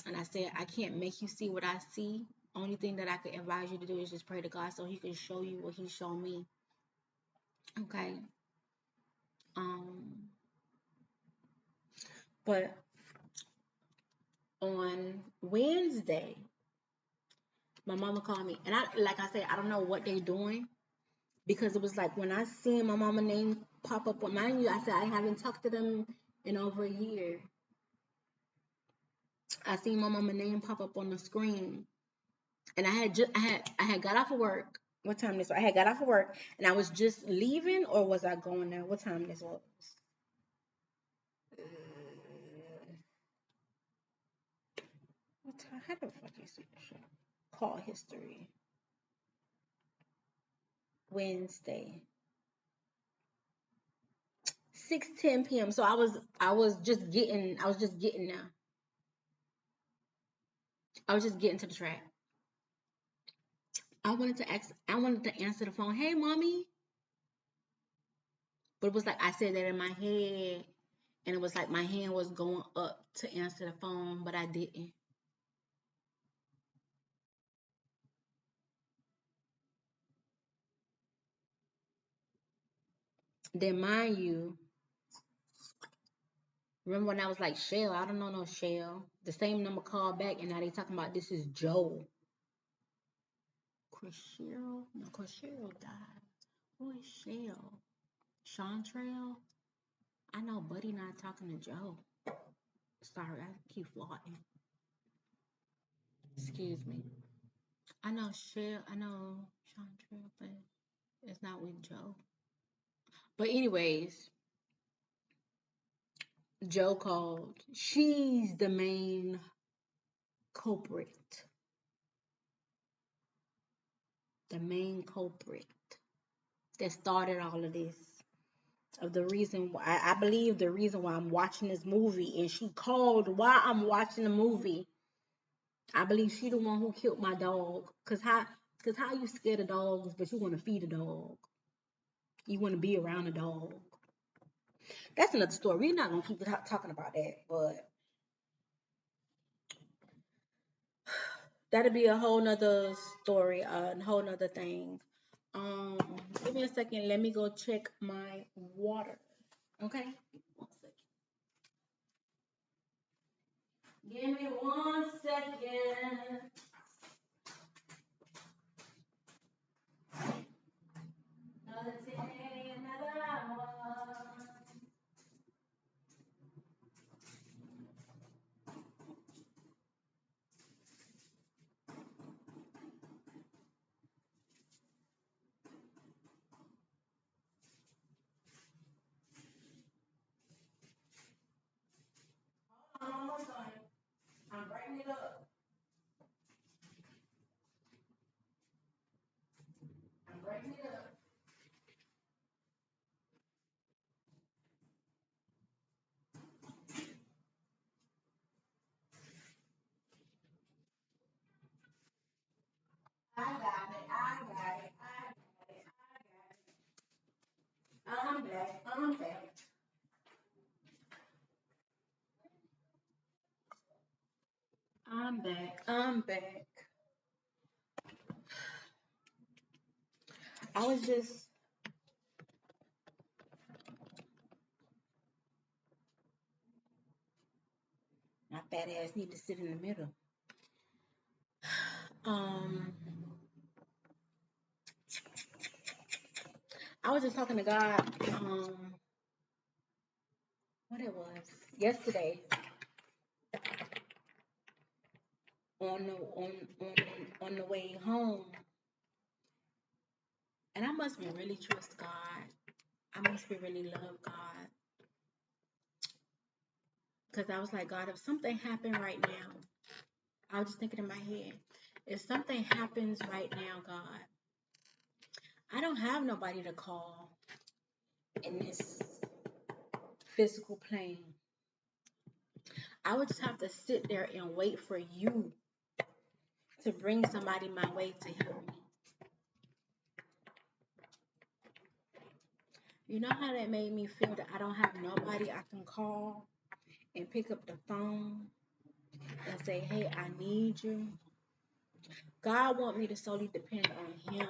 And I said, I can't make you see what I see, Only thing that I could advise you to do is just pray to God so He can show you what He showed me. Okay. Um, but on Wednesday, my mama called me, and like I said, I don't know what they doing because it was like when I seen my mama name pop up on mine, I said I haven't talked to them in over a year. I seen my mama name pop up on the screen, and I had got off of work. What time this was? I had got off of work, and I was just leaving, or was I going there? What time this was? Uh, what time? How the fuck you see this shit? Call history. Wednesday, 6:10 p.m. So I was just getting there. I was just getting to the track. I wanted to answer the phone. Hey, mommy. But it was like I said that in my head, and it was like my hand was going up to answer the phone, but I didn't. Then mind you, remember when I was like Shell? I don't know no Shell. The same number called back, and now they talking about this is Joe. Crushero? No, Crushero died. Who is Shell? Chantrell? I know Buddy not talking to Joe. Sorry, I keep floating. Excuse me. I know Shell. I know Chantrell, but it's not with Joe. But anyways, Joe called. She's the main culprit. The main culprit that started all of this. Of the reason why I believe the reason why I'm watching this movie, and she called while I'm watching the movie. I believe she the one who killed my dog. Cause how you scared of dogs, but you want to feed a dog. You want to be around a dog. That's another story. We're not gonna keep talking about that, but that'll be a whole nother story, a whole nother thing. Um, Give me a second. Let me go check my water. Okay. 1 second. Give me 1 second. Another day, another hour. Almost done. I'm breaking it up. I'm breaking it up. I got it. I got it. I got it. I got it. I'm back. I'm back. I'm back. I'm back. I was just my fat ass need to sit in the middle. Um, I was just talking to God. What it was yesterday on the on the way home, and I must be really trust God. I must be really love God, because I was like, God, if something happened right now, I was just thinking in my head, if something happens right now, God, I don't have nobody to call in this physical plane. I would just have to sit there and wait for you to bring somebody my way to help me. You know how that made me feel that I don't have nobody I can call and pick up the phone and say, hey, I need you. God want me to solely depend on Him.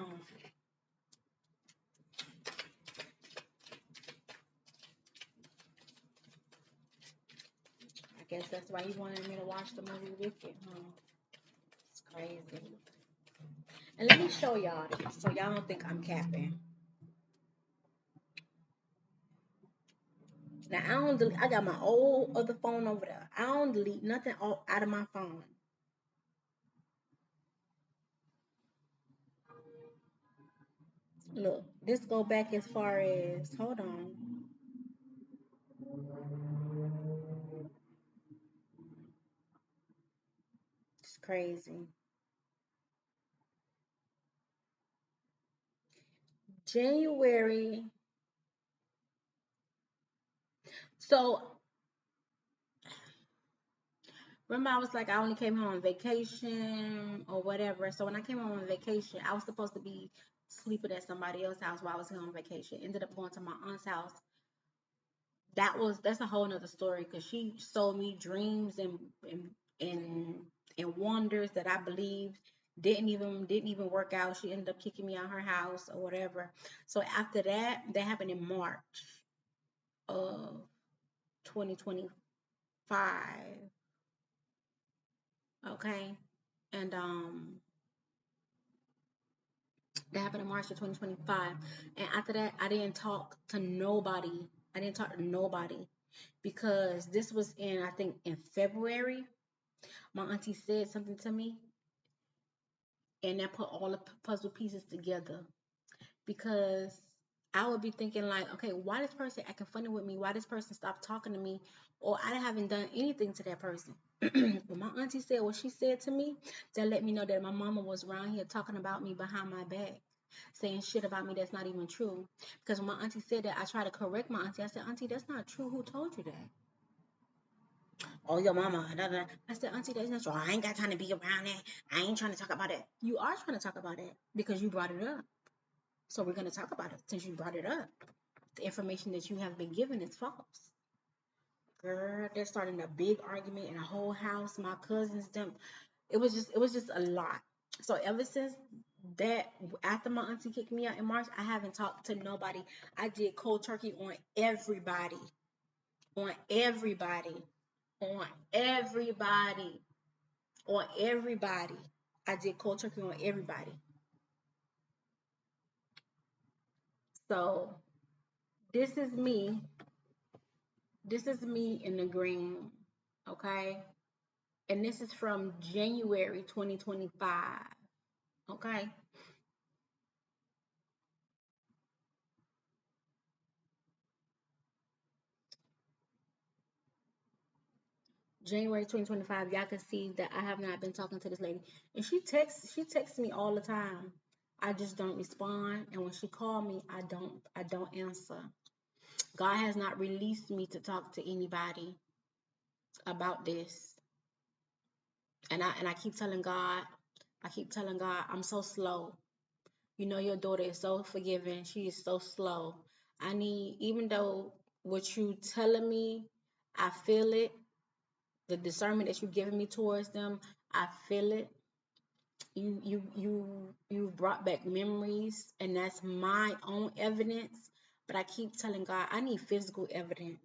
I guess that's why He wanted me to watch the movie Wicked, huh? It's crazy. And let me show y'all this, so y'all don't think I'm capping. Now I got my old other phone over there. I don't delete nothing out of my phone. Look, this go back as far as, hold on. It's crazy. January. So remember I was like, I only came home on vacation or whatever. So when I came home on vacation, I was supposed to be sleeping at somebody else's house while I was here on vacation. Ended up going to my aunt's house. That's a whole nother story because she sold me dreams and and wonders that I believed didn't even work out. She ended up kicking me out her house or whatever. So after that, that happened in March of 2025. Okay. And that happened in March of 2025. And after that, I didn't talk to nobody. I didn't talk to nobody because this was I think in February. My auntie said something to me, and that put all the puzzle pieces together because I would be thinking like, okay, why this person acting funny with me? Why this person stopped talking to me? Or I haven't done anything to that person. But my auntie said what she said to me, that let me know that my mama was around here talking about me behind my back, saying shit about me that's not even true. Because when my auntie said that, I tried to correct my auntie. I said, Auntie, that's not true. Who told you that? Oh, your mama. Da, da. I said, Auntie, that's not true. I ain't got time to be around that. I ain't trying to talk about it. You are trying to talk about it because you brought it up. So we're going to talk about it since you brought it up. The information that you have been given is false. Girl, they're starting a big argument in a whole house. My cousins, them. It was just a lot. So ever since that, after my auntie kicked me out in March, I haven't talked to nobody. I did cold turkey on everybody. On everybody. On everybody. On everybody. I did cold turkey on everybody. So this is me. This is me in the green. Okay. And this is from January 2025. Okay. January 2025, y'all can see that I have not been talking to this lady. And she texts me all the time. I just don't respond. And when she called me, I don't answer. God has not released me to talk to anybody about this. And I keep telling God, I'm so slow. You know your daughter is so forgiving. She is so slow. Even though what you telling me, I feel it. The discernment that you're giving me towards them, I feel it. You brought back memories, and that's my own evidence. But I keep telling God I need physical evidence.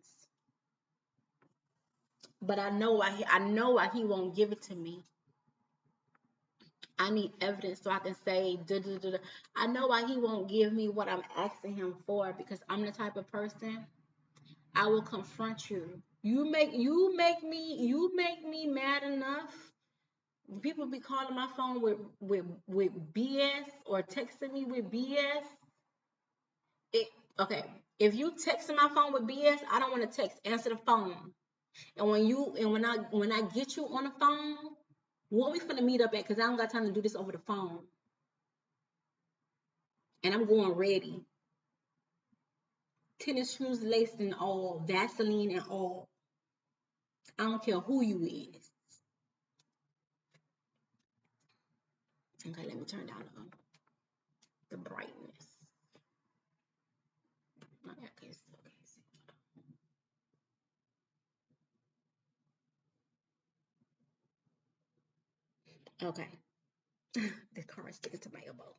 But I know why He won't give it to me. I need evidence so I can say da, da, da, da. I know why He won't give me what I'm asking Him for, because I'm the type of person, I will confront you. You make me mad enough. People be calling my phone with BS or texting me with BS. It okay. If you texting my phone with BS, I don't want to text. Answer the phone. And when I get you on the phone, what we finna meet up at? Cause I don't got time to do this over the phone. And I'm going ready. Tennis shoes laced and all, Vaseline and all. I don't care who you is. Okay, let me turn down the brightness. Okay, okay. The car is sticking to my elbow.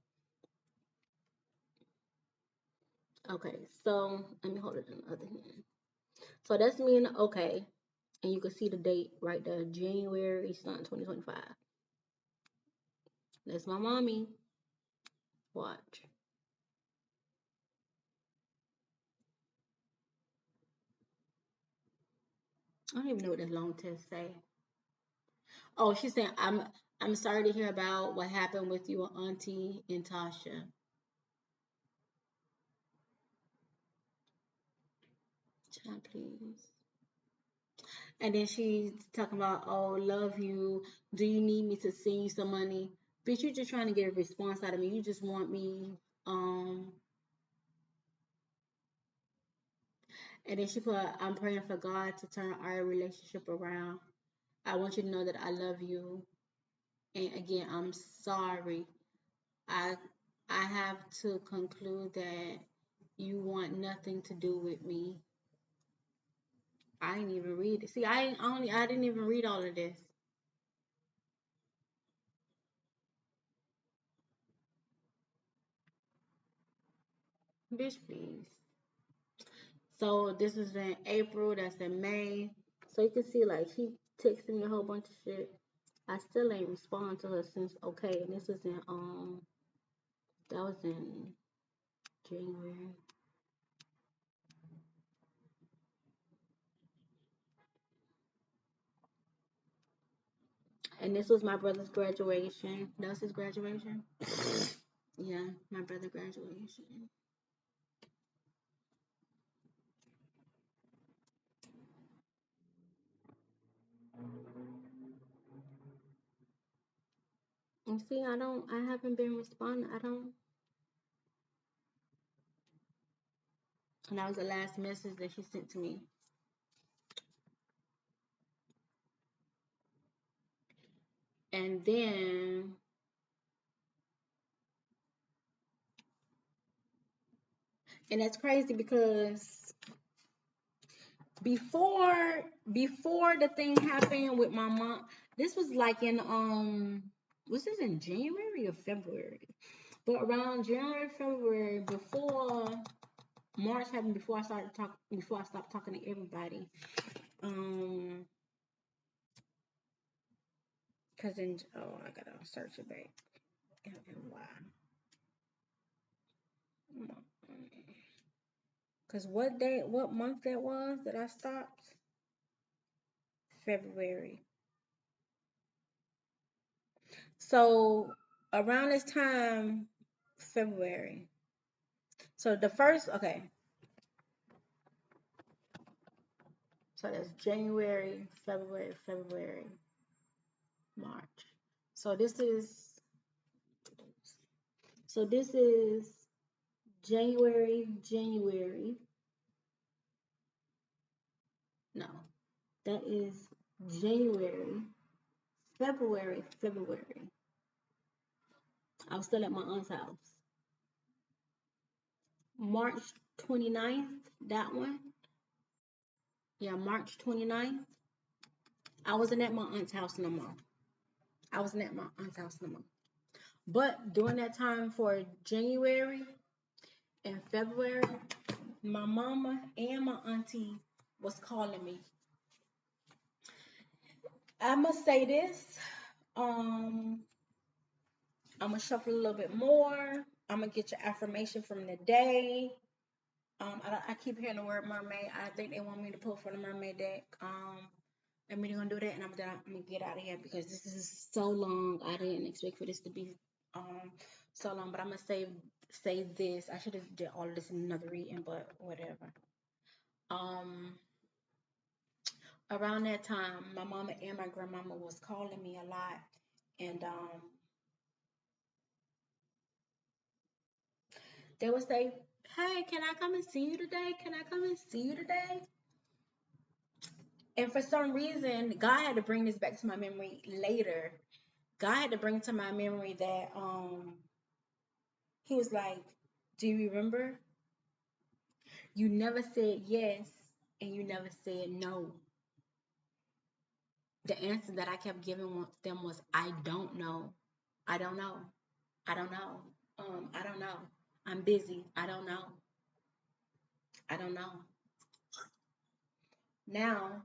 Okay, so let me hold it in the other hand. So that's me and okay. And you can see the date right there, January 2025. That's my mommy. Watch. I don't even know what this long test say. Oh, she's saying I'm sorry to hear about what happened with your auntie and Tasha. Child, please. And then she's talking about, oh, love you. Do you need me to send you some money? Bitch, you're just trying to get a response out of me. You just want me. And then she put, I'm praying for God to turn our relationship around. I want you to know that I love you. And again, I'm sorry. I I have to conclude that you want nothing to do with me. I didn't even read it. See, I didn't even read all of this. Bitch, please. So this is in April, that's in May. So you can see like she texted me a whole bunch of shit. I still ain't responded to her since okay, and this was in that was in January. And this was my brother's graduation. That was his graduation. Yeah, my brother graduation. And see, I haven't been responding. I don't, and that was the last message that she sent to me. And then, and that's crazy because before the thing happened with my mom, this was like in was this in January or February? But around January, February, before March happened, before I stopped talking to everybody. Cause in oh I gotta search it back. LMY. Cause what month that was that I stopped? February. So around this time, February. So the first, okay. So that's January, February, March. So this is January. No, that is January, February. I was still at my aunt's house. March 29th, that one. Yeah, March 29th. I wasn't at my aunt's house no more. I wasn't at my aunt's house no more. But during that time for January and February, my mama and my auntie was calling me. I must say this. I'm gonna shuffle a little bit more. I'm gonna get your affirmation from the day. I keep hearing the word mermaid. I think they want me to pull for the mermaid deck. And we're gonna do that, and I'm gonna get out of here because this is so long. I didn't expect for this to be so long, but I'm gonna save this. I should have did all of this in another reading, but whatever. Um, Around that time, my mama and my grandmama was calling me a lot, and they would say, "Hey, can I come and see you today? Can I come and see you today?" And for some reason, God had to bring this back to my memory later. God had to bring to my memory that He was like, "Do you remember? You never said yes and you never said no." The answer that I kept giving them was, "I don't know." I don't know. I don't know. I don't know. I'm busy. I don't know. I don't know. Now,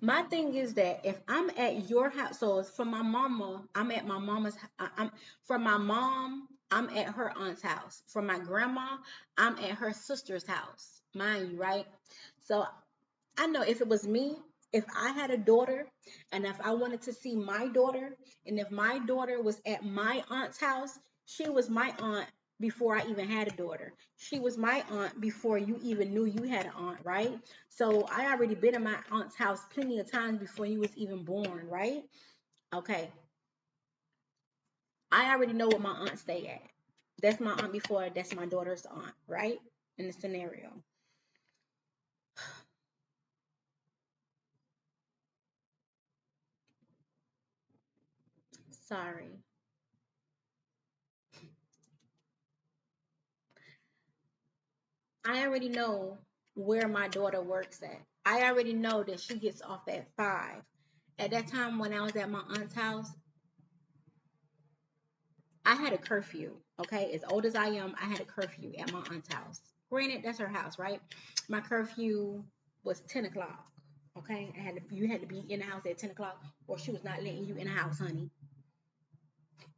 my thing is that if I'm at your house, so it's from my mama, I'm at my mama's. I'm from my mom. I'm at her aunt's house. From my grandma, I'm at her sister's house. Mind you, right? So I know if it was me, if I had a daughter, and if I wanted to see my daughter, and if my daughter was at my aunt's house, she was my aunt before I even had a daughter. She was my aunt before you even knew you had an aunt, right? So I already been in my aunt's house plenty of times before you was even born, right? Okay. I already know what my aunt stay at. That's my aunt before that's my daughter's aunt, right? In the scenario. Sorry. I already know where my daughter works at. I already know that she gets off at 5. At that time when I was at my aunt's house, I had a curfew. Okay, as old as I am, I had a curfew at my aunt's house. Granted, that's her house, right? My curfew was 10 o'clock. Okay, you had to be in the house at 10 o'clock, or she was not letting you in the house, honey.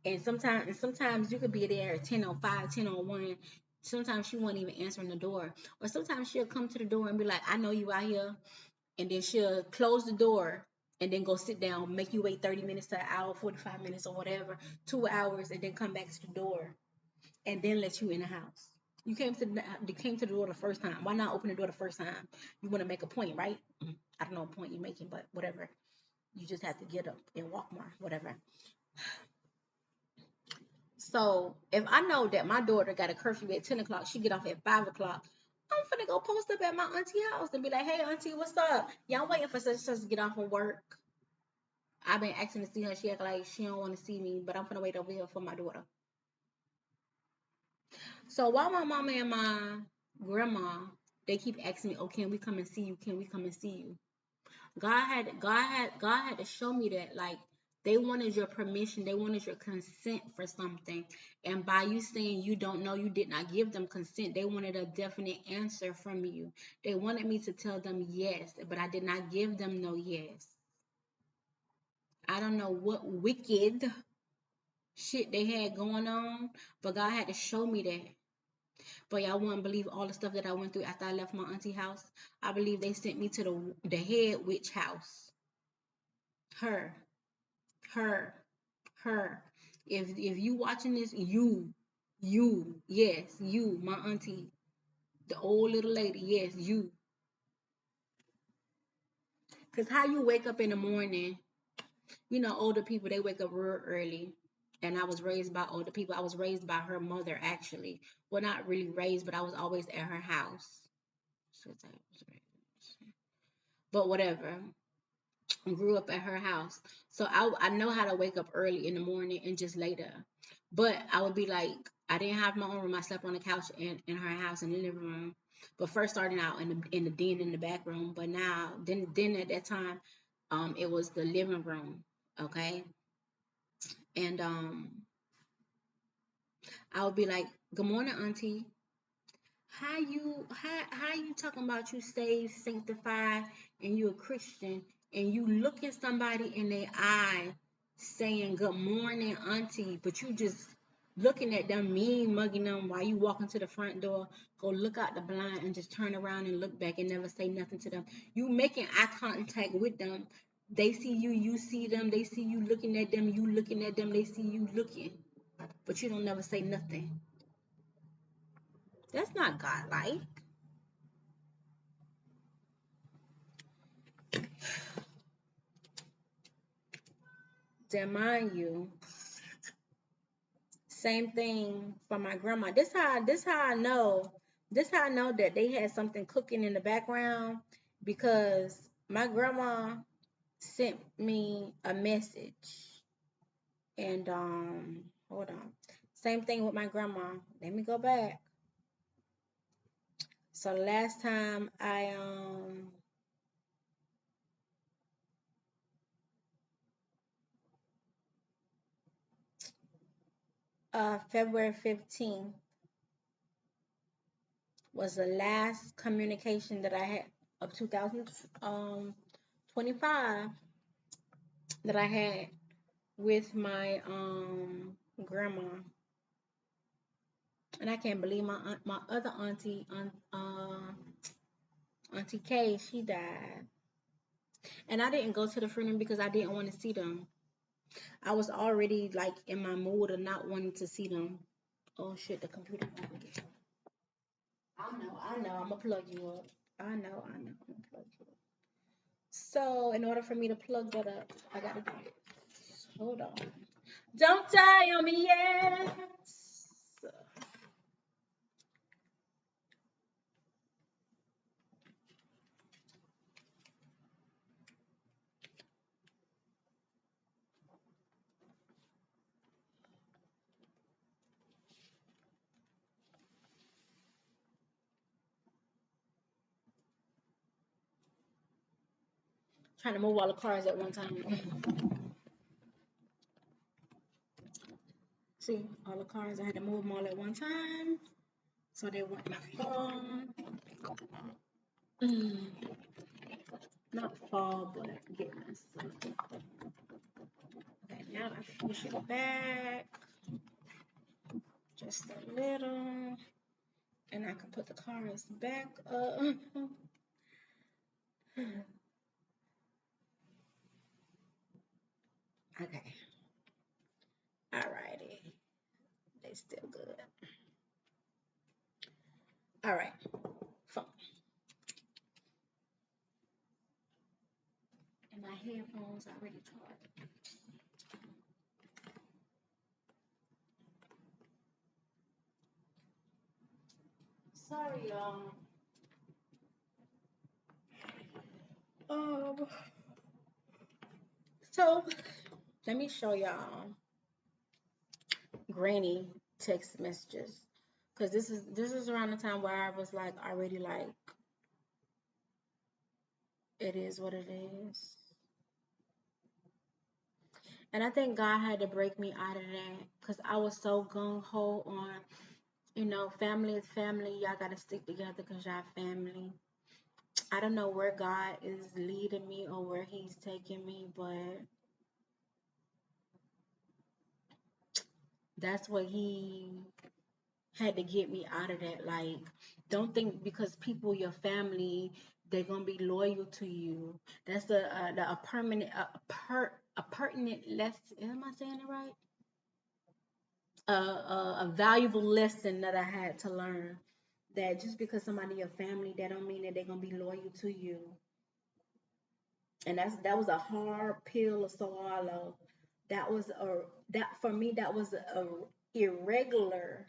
And sometimes you could be there at 10:05, 10:01. Sometimes she wasn't even answering the door, or sometimes she'll come to the door and be like, "I know you out here," and then she'll close the door and then go sit down, make you wait 30 minutes to an hour, 45 minutes or whatever, 2 hours, and then come back to the door and then let you in the house. You came to the door the first time. Why not open the door the first time? You want to make a point, right? I don't know what point you're making, but whatever. You just have to get up and walk more, whatever. So if I know that my daughter got a curfew at 10 o'clock, she get off at 5 o'clock. I'm finna go post up at my auntie house and be like, "Hey auntie, what's up? Yeah, I'm waiting for such and such to get off of work. I've been asking to see her. She act like she don't want to see me, but I'm gonna wait over here for my daughter." So while my mama and my grandma, they keep asking me, "Oh, can we come and see you? Can we come and see you?" God had to show me that like they wanted your permission, they wanted your consent for something, and by you saying you don't know, you did not give them consent. They wanted a definite answer from you. They wanted me to tell them yes, but I did not give them no yes. I don't know what wicked shit they had going on, but God had to show me that. But y'all wouldn't believe all the stuff that I went through after I left my auntie house. I believe they sent me to the head witch house. Her, her, her. If you watching this, yes, you, my auntie, the old little lady, yes, you. Cause how you wake up in the morning, older people they wake up real early. And I was raised by older people. I was raised by her mother actually. Well, not really raised, but I was always at her house. But whatever. Grew up at her house. So I know how to wake up early in the morning and just lay there. But I would be like, I didn't have my own room. I slept on the couch in her house in the living room. But first starting out in the den in the back room. But now then at that time, it was the living room. Okay. And I would be like, "Good morning, auntie. How you talking about you saved, sanctified, and you a Christian, and you look at somebody in their eye saying good morning, auntie, but you just looking at them, mean mugging them while you walk into the front door, go look out the blind and just turn around and look back and never say nothing to them. You making eye contact with them. They see you, you see them, they see you looking at them, you looking at them, they see you looking, but you don't never say nothing. That's not godlike. Then mind you, same thing for my grandma. This how I know that they had something cooking in the background because my grandma sent me a message. And hold on. Same thing with my grandma. Let me go back. So last time I February 15th was the last communication that I had of 2025 that I had with my grandma. And I can't believe my other auntie, Auntie Kay, she died. And I didn't go to the funeral because I didn't want to see them. I was already like in my mood of not wanting to see them. Oh shit, the computer. I know, I'm gonna plug you up. I know, I'm gonna plug you up. So in order for me to plug that up, I gotta do this. Hold on. Don't die on me yet. Trying to move all the cars at one time. See, all the cars, I had to move them all at one time. So they want my phone. Not fall, but get myself. Okay, now I push it back just a little. And I can put the cars back up. Okay. Alrighty. They still good. Alright. Phone. And my headphones already charged. Sorry, y'all. So let me show y'all Granny text messages. Cause this is around the time where I was like already like it is what it is. And I think God had to break me out of that because I was so gung ho on, family is family. Y'all got to stick together because y'all family. I don't know where God is leading me or where He's taking me, but that's what He had to get me out of that. Like, don't think because people, your family, they're gonna be loyal to you. That's a permanent, a pertinent lesson. Am I saying it right? A valuable lesson that I had to learn. That just because somebody your family, that don't mean that they're gonna be loyal to you. And that was a hard pill to swallow. That for me that was a irregular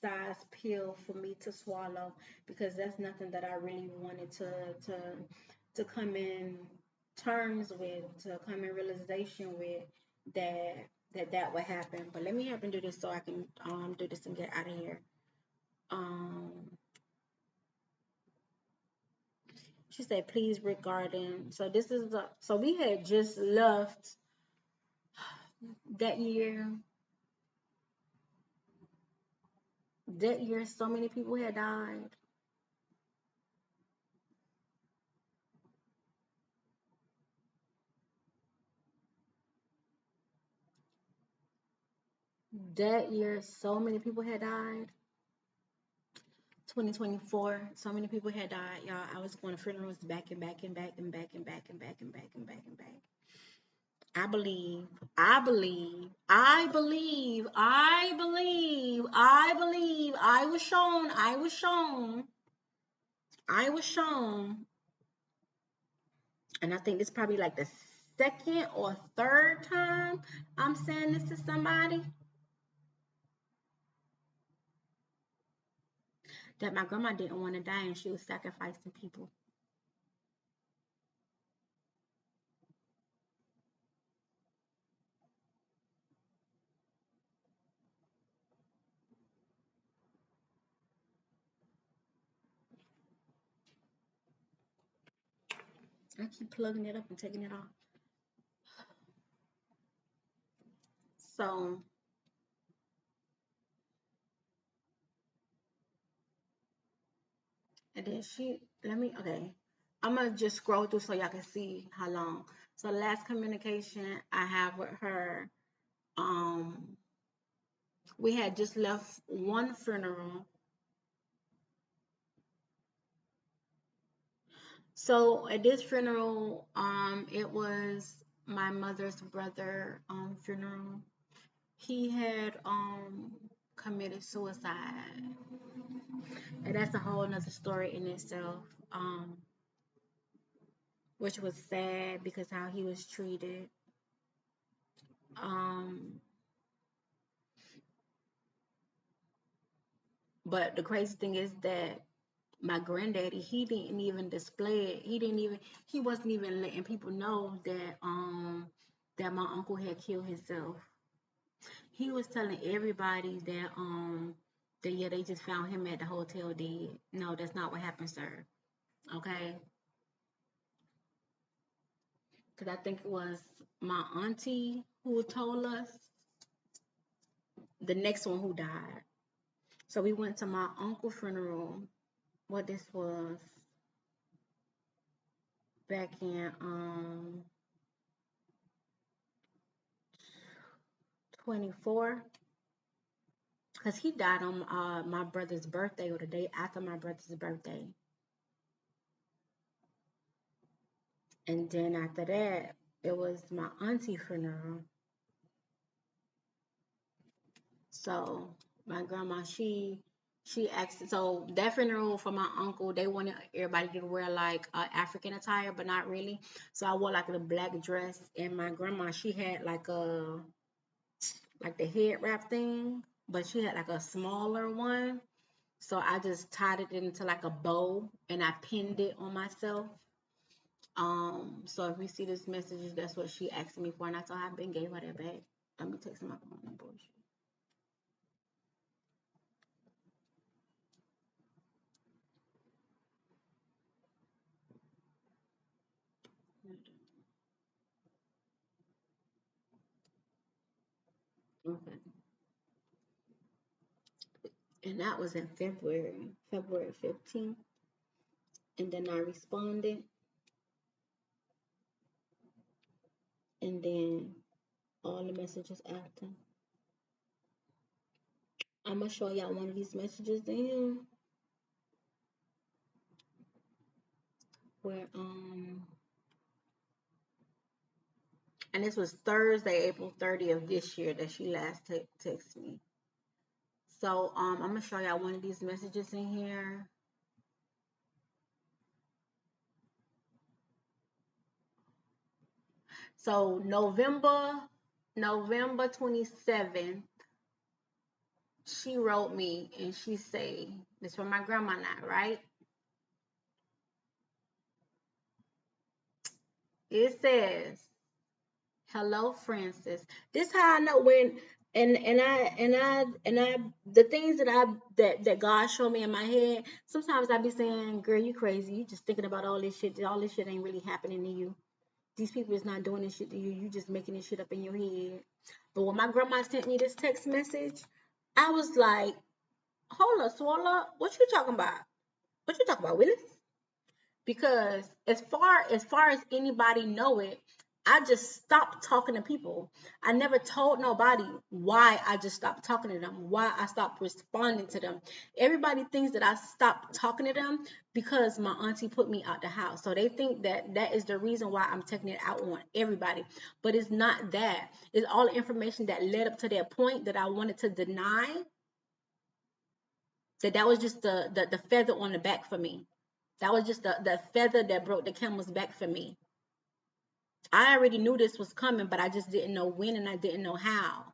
size pill for me to swallow because that's nothing that I really wanted to come in terms with, to come in realization with that would happen. But let me have to do this so I can do this and get out of here. She said, please regarding. So this is so we had just left that year. That year, so many people had died. That year, so many people had died. 2024, so many people had died, y'all. I was going to funerals back and back and back and back and back and back and back and back and back. I believe, I believe, I believe, I believe, I believe, I was shown, I was shown, I was shown. And I think it's probably like the second or third time I'm saying this to somebody. That my grandma didn't want to die and she was sacrificing people. I keep plugging it up and taking it off. So, and then okay. I'm gonna just scroll through so y'all can see how long. So, last communication I have with her, we had just left one funeral. So at this funeral, it was my mother's brother funeral. He had committed suicide, and that's a whole nother story in itself. Which was sad because how he was treated. Um, but the crazy thing is that my granddaddy, he didn't even display it. He wasn't even letting people know that my uncle had killed himself. He was telling everybody that yeah, they just found him at the hotel dead. No, that's not what happened, sir. Okay? Because I think it was my auntie who told us, the next one who died. So we went to my uncle's funeral. What this was back in 24, because he died on my brother's birthday or the day after my brother's birthday. And then after that, it was my auntie funeral. So my grandma, she asked. So that funeral for my uncle, they wanted everybody to wear like African attire, but not really. So I wore like a black dress, and my grandma, she had like the head wrap thing, but she had like a smaller one. So I just tied it into like a bow and I pinned it on myself. So if you see this message, that's what she asked me for, and I told her I've been gave her that back. Let me text my phone bullshit. Okay. And that was in February 15th. And then I responded, and then all the messages after. I'm gonna show y'all one of these messages in where and this was Thursday, April 30th of this year that she last texted me. So I'm gonna show y'all one of these messages in here. So November 27th, she wrote me and she say, this from my grandma now, right? It says, "Hello, Francis." This how I know when and I the things that God showed me in my head. Sometimes I be saying, "Girl, you crazy. You just thinking about all this shit. All this shit ain't really happening to you. These people is not doing this shit to you. You just making this shit up in your head." But when my grandma sent me this text message, I was like, "Hold up, Swallow. What you talking about? What you talking about, Willis?" Because as far as anybody know it, I just stopped talking to people. I never told nobody why I just stopped talking to them, why I stopped responding to them. Everybody thinks that I stopped talking to them because my auntie put me out the house. So they think that that is the reason why I'm taking it out on everybody. But it's not that. It's all the information that led up to that point that I wanted to deny. That was just the feather on the back for me. That was just the feather that broke the camel's back for me. I already knew this was coming, but I just didn't know when and I didn't know how.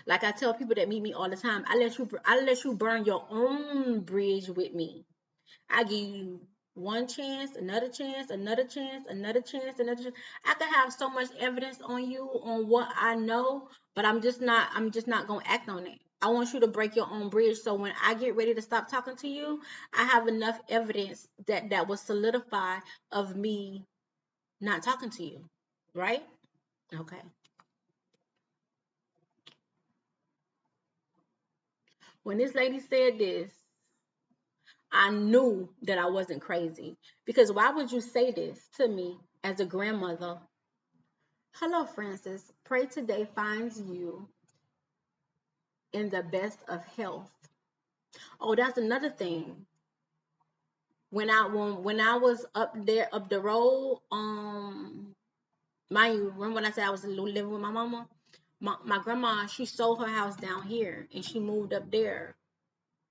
Like I tell people that meet me all the time, I let you burn your own bridge with me. I give you one chance, another chance, another chance, another chance, another chance. I could have so much evidence on you on what I know, but I'm just not gonna act on it. I want you to break your own bridge. So when I get ready to stop talking to you, I have enough evidence that will solidify of me not talking to you. Right? Okay. When this lady said this, I knew that I wasn't crazy. Because why would you say this to me as a grandmother? Hello, Francis. Pray today finds you in the best of health. Oh, that's another thing. When I was up there up the road, mind you, remember when I said I was living with my mama? My grandma, she sold her house down here and she moved up there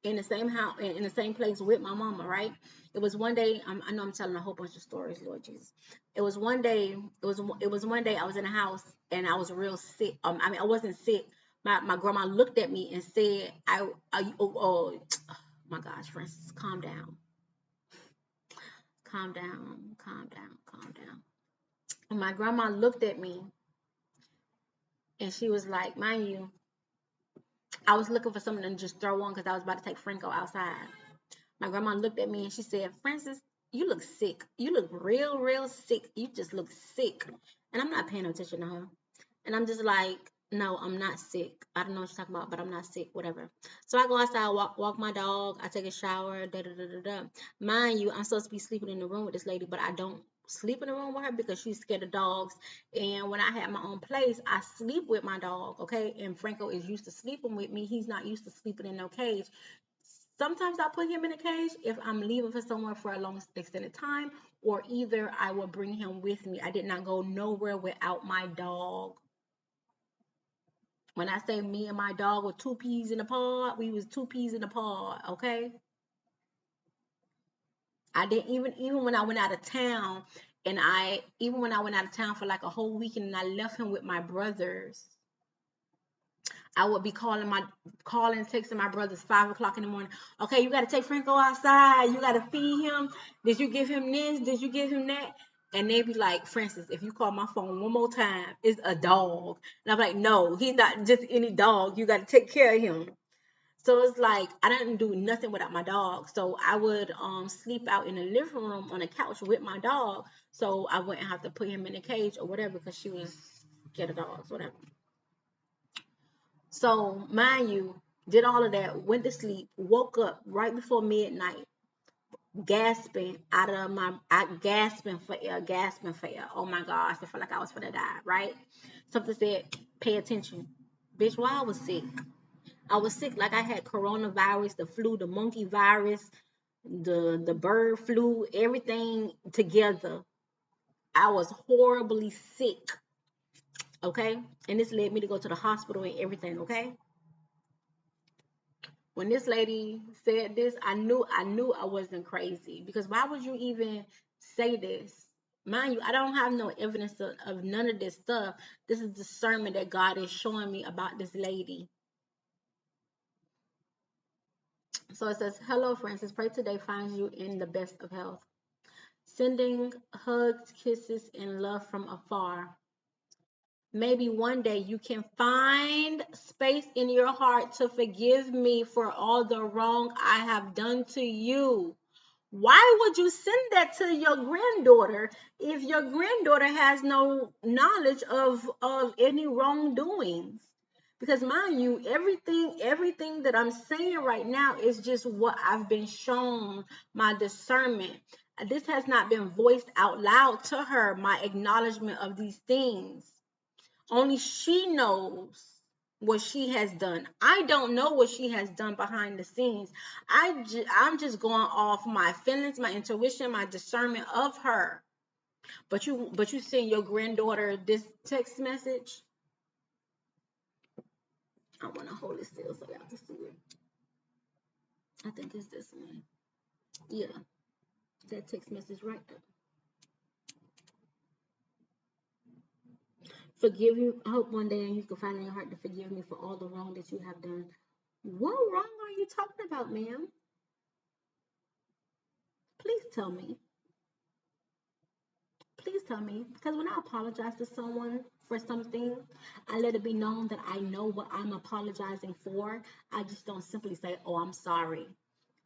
in the same house in the same place with my mama, right? It was one day. I know I'm telling a whole bunch of stories, Lord Jesus. It was one day. It was one day I was in a house and I was real sick. I mean, I wasn't sick. My grandma looked at me and said, oh my gosh, Francis, calm down, calm down, calm down, calm down." And my grandma looked at me and she was like, mind you, I was looking for something to just throw on because I was about to take Franco outside. My grandma looked at me and she said, Francis, you look sick. You look real, real sick. You just look sick. And I'm not paying attention to her. And I'm just like, no, I'm not sick. I don't know what you're talking about, but I'm not sick, whatever. So I go outside, walk my dog. I take a shower, da da da da da. Mind you, I'm supposed to be sleeping in the room with this lady, but I don't sleep in the room with her because she's scared of dogs. And when I had my own place, I sleep with my dog, okay? And Franco is used to sleeping with me. He's not used to sleeping in no cage. Sometimes I'll put him in a cage if I'm leaving for somewhere for a long extended time, or either I will bring him with me. I did not go nowhere without my dog. When I say me and my dog were two peas in a pod, we was two peas in a pod, okay? I didn't even when I went out of town, and even when I went out of town for like a whole weekend and I left him with my brothers, I would be calling, texting my brothers 5 o'clock in the morning. Okay, you got to take Franco outside. You got to feed him. Did you give him this? Did you give him that? And they'd be like, Francis, if you call my phone one more time, it's a dog. And I'm like, no, he's not just any dog. You got to take care of him. So it's like I didn't do nothing without my dog. So I would sleep out in the living room on the couch with my dog, so I wouldn't have to put him in a cage or whatever because she was scared of dogs, whatever. So, mind you, did all of that, went to sleep, woke up right before midnight, gasping gasping for air, gasping for air. Oh my gosh, I felt like I was gonna die, right? Something said, pay attention. Bitch, why I was sick? I was sick like I had coronavirus, the flu, the monkey virus, the bird flu, everything together. I was horribly sick, okay? And this led me to go to the hospital and everything, okay? When this lady said this, I knew I wasn't crazy, because why would you even say this? Mind you, I don't have no evidence of none of this stuff. This is discernment that God is showing me about this lady. So it says, hello, Francis. Pray today finds you in the best of health. Sending hugs, kisses, and love from afar. Maybe one day you can find space in your heart to forgive me for all the wrong I have done to you. Why would you send that to your granddaughter if your granddaughter has no knowledge of any wrongdoings? Because mind you, everything that I'm saying right now is just what I've been shown, my discernment. This has not been voiced out loud to her, my acknowledgement of these things. Only she knows what she has done. I don't know what she has done behind the scenes. I'm just going off my feelings, my intuition, my discernment of her. But you send your granddaughter this text message. I want to hold it still so y'all can see it. I think it's this one. Yeah, that text message right there. Forgive you. I hope one day you can find in your heart to forgive me for all the wrong that you have done. What wrong are you talking about, ma'am? Please tell me. Please tell me. Because when I apologize to someone for something, I let it be known that I know what I'm apologizing for. I just don't simply say, oh, I'm sorry.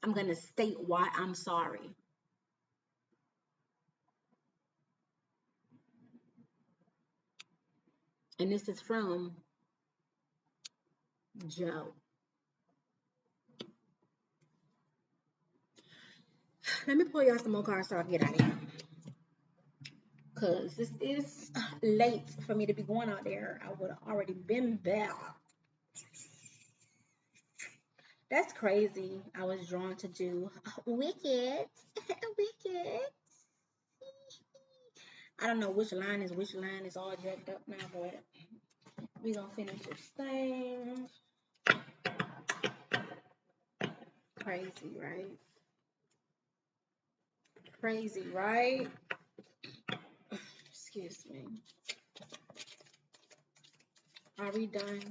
I'm going to state why I'm sorry. And this is from Joe. Let me pull y'all some more cards so I can get out of here. Because this is late for me to be going out there. I would have already been there. That's crazy. I was drawn to do Wicked. Wicked. I don't know which line is which line. It's all jacked up now, but we gonna finish this thing. Crazy, right? Crazy, right? Excuse me. Are we done?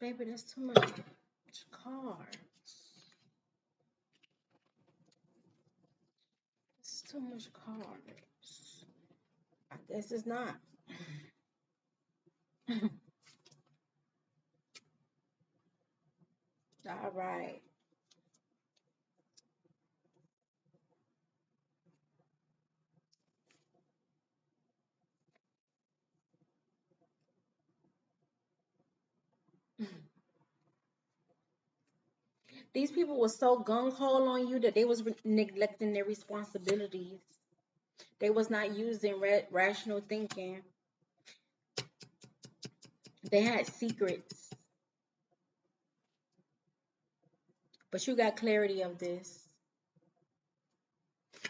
Baby, that's too much cards. It's too much cards. I guess it's not. All right. These people were so gung-ho on you that they was neglecting their responsibilities. They was not using rational thinking. They had secrets. But you got clarity of this.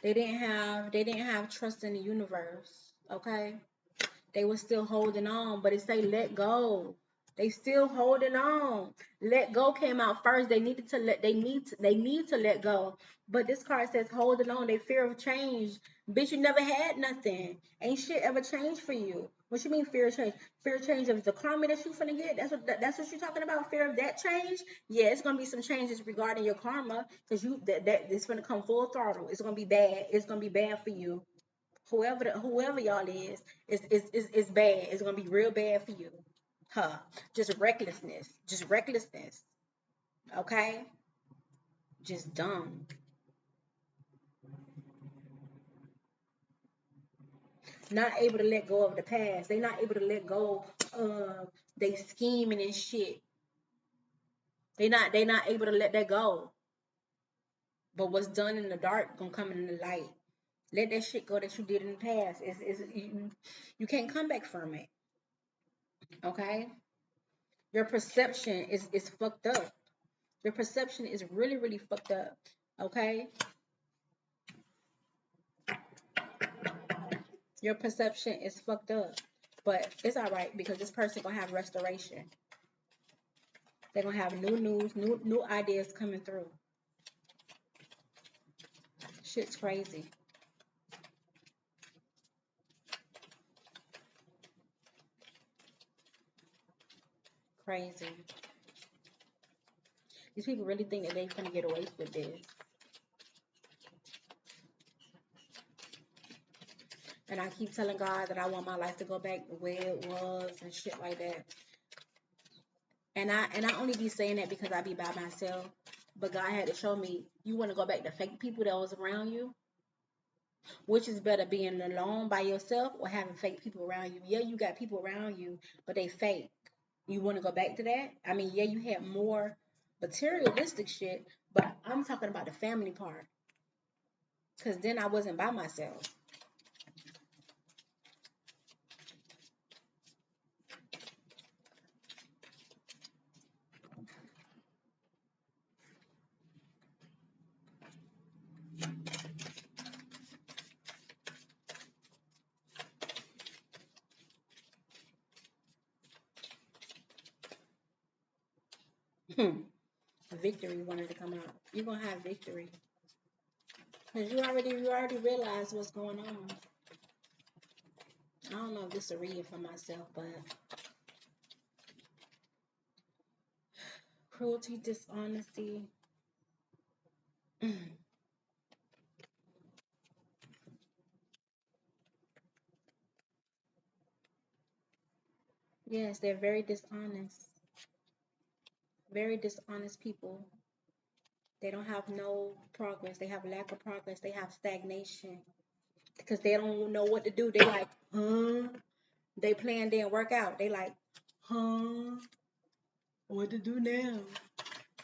They didn't have trust in the universe. Okay? They were still holding on, but it say let go. They still holding on. Let go came out first. They need to let go. But this card says holding on. They fear of change. Bitch, you never had nothing. Ain't shit ever changed for you. What you mean fear of change? Fear of change of the karma that you finna get. That's what you're talking about. Fear of that change. Yeah, it's gonna be some changes regarding your karma because that it's gonna come full throttle. It's gonna be bad. It's gonna be bad for you. Whoever y'all is bad. It's gonna be real bad for you. Huh. Just recklessness. Okay? Just dumb. Not able to let go of the past. They not able to let go of they scheming and shit. They not able to let that go. But what's done in the dark gonna come in the light. Let that shit go that you did in the past. You can't come back from it. Okay? Your perception is fucked up. Your perception is really, really fucked up. Okay? Your perception is fucked up. But it's alright because this person gonna have restoration. They're gonna have new news, new ideas coming through. Shit's crazy. Crazy. These people really think that they're gonna get away with this. And I keep telling God that I want my life to go back the way it was and shit like that. And I only be saying that because I be by myself. But God had to show me, you want to go back to fake people that was around you? Which is better, being alone by yourself or having fake people around you? Yeah, you got people around you, but they fake. You want to go back to that? I mean, yeah, you had more materialistic shit, but I'm talking about the family part. Because then I wasn't by myself. Victory wanted to come out. You're going to have victory. Because you already realized what's going on. don't know if this is a reading for myself, but cruelty, dishonesty. Yes, they're very dishonest. Very dishonest people. They don't have no progress. They have lack of progress. They have stagnation because they don't know what to do. They like, huh? They plan didn't work out. They like, huh? What to do now?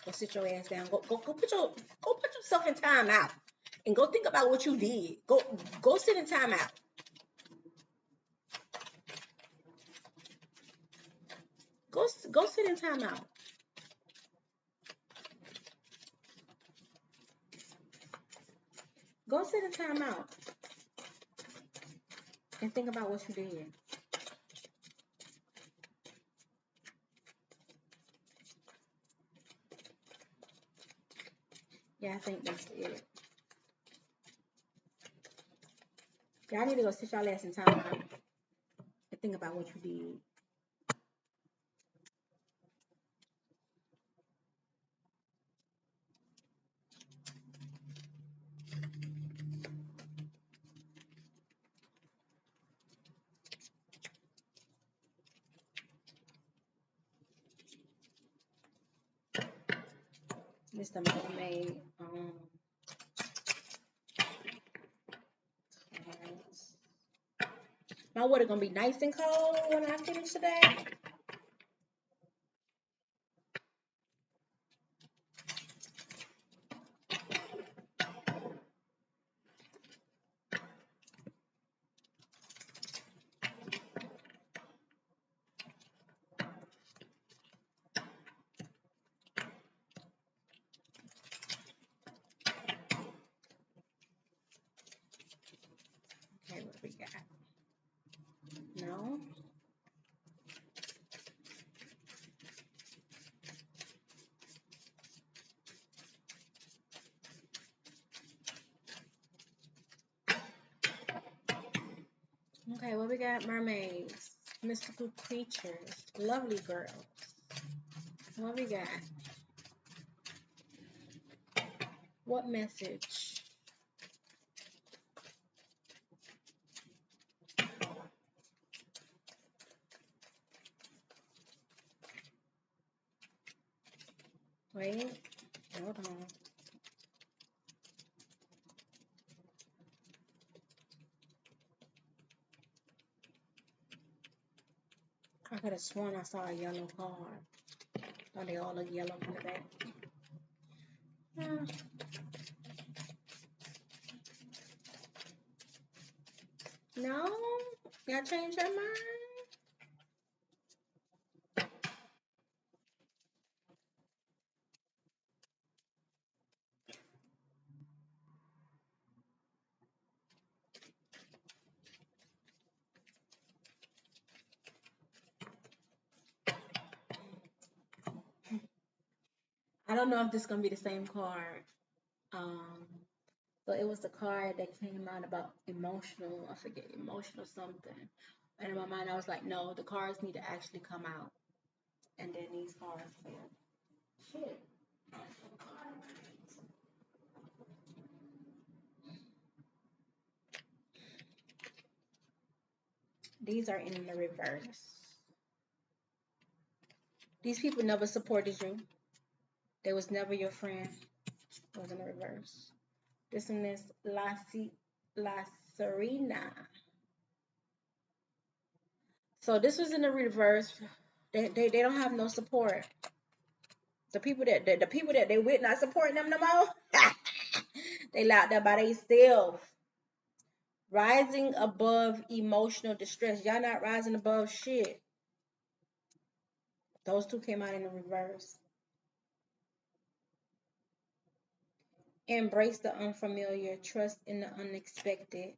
Go sit your ass down. Go put yourself in time out and go think about what you did. Go sit in time out. Go sit in time out. Go sit in time out and think about what you did. Yeah, I think that's it. Y'all need to go sit y'all ass in time out and think about what you did. Mr. Mermaid. Cards. My water gonna be nice and cold when I finish today. Okay, what we got? No. Okay, what we got? Mermaids, mystical creatures, lovely girls. What we got? What message? Wait, hold on. I could have sworn I saw a yellow card. Oh, they all look yellow from the back. No? Y'all changed your mind? I don't know if this is gonna be the same card. But it was the card that came out about emotional, I forget, emotional something. And in my mind, I was like, no, the cards need to actually come out. And then these cards failed. Shit. These are in the reverse. These people never supported you. They was never your friend. It was in the reverse. This one is La Serena. So this was in the reverse. They don't have no support. The people that they with not supporting them no more. They locked there by themselves. Rising above emotional distress. Y'all not rising above shit. Those two came out in the reverse. Embrace the unfamiliar. Trust in the unexpected.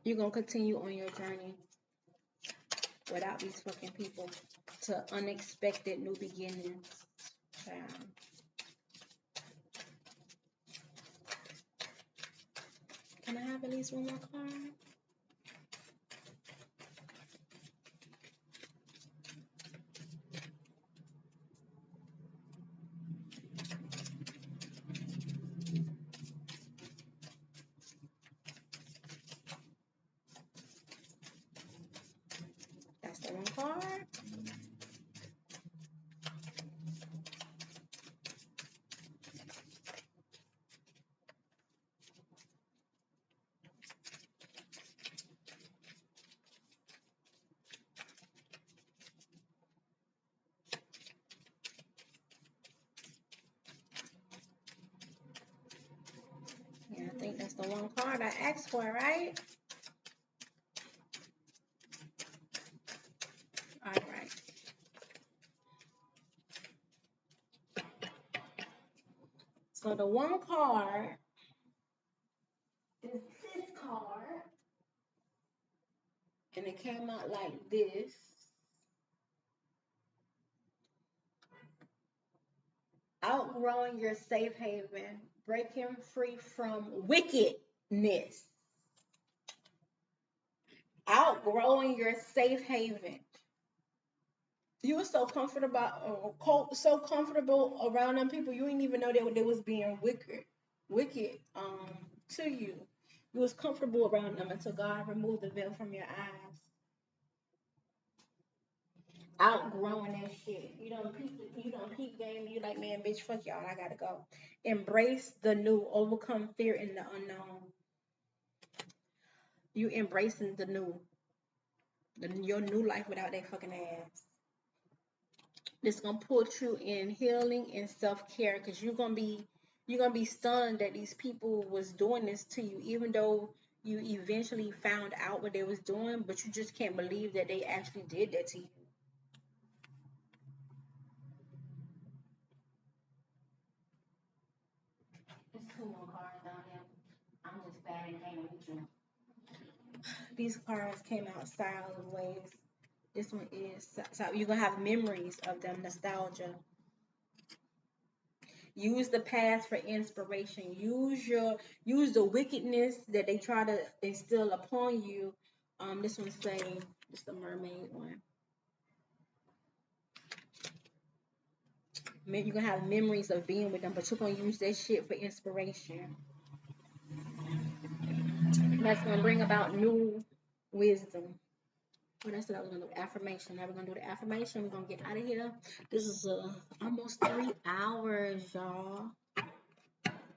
You're going to continue on your journey without these fucking people to unexpected new beginnings. Can I have at least one more card? card. Yeah, I think that's the one card I asked for, right? All right. So the one card is this card, and it came out like this. Outgrowing your safe haven, breaking free from wickedness. Outgrowing your safe haven. You were so comfortable around them people. You didn't even know they was being wicked to you. You was comfortable around them until God removed the veil from your eyes. Outgrowing that shit. You don't peep game. You like, man, bitch, fuck y'all. I gotta go. Embrace the new. Overcome fear in the unknown. You embracing the new. Your new life without that fucking ass. This gonna put you in healing and self-care, because you're gonna be stunned that these people was doing this to you, even though you eventually found out what they was doing, but you just can't believe that they actually did that to you. There's 2 more cards down here. I'm just bad and can't reach them. These cards came out sideways. This one is so you're gonna have memories of them, nostalgia. Use the past for inspiration. Use the wickedness that they try to instill upon you. This one's saying it's the mermaid one. You're gonna have memories of being with them, but you're gonna use that shit for inspiration. That's gonna bring about new wisdom. Well, that's what I was gonna do. Affirmation. Now we're gonna do the affirmation. We're gonna get out of here. This is almost 3 hours, y'all.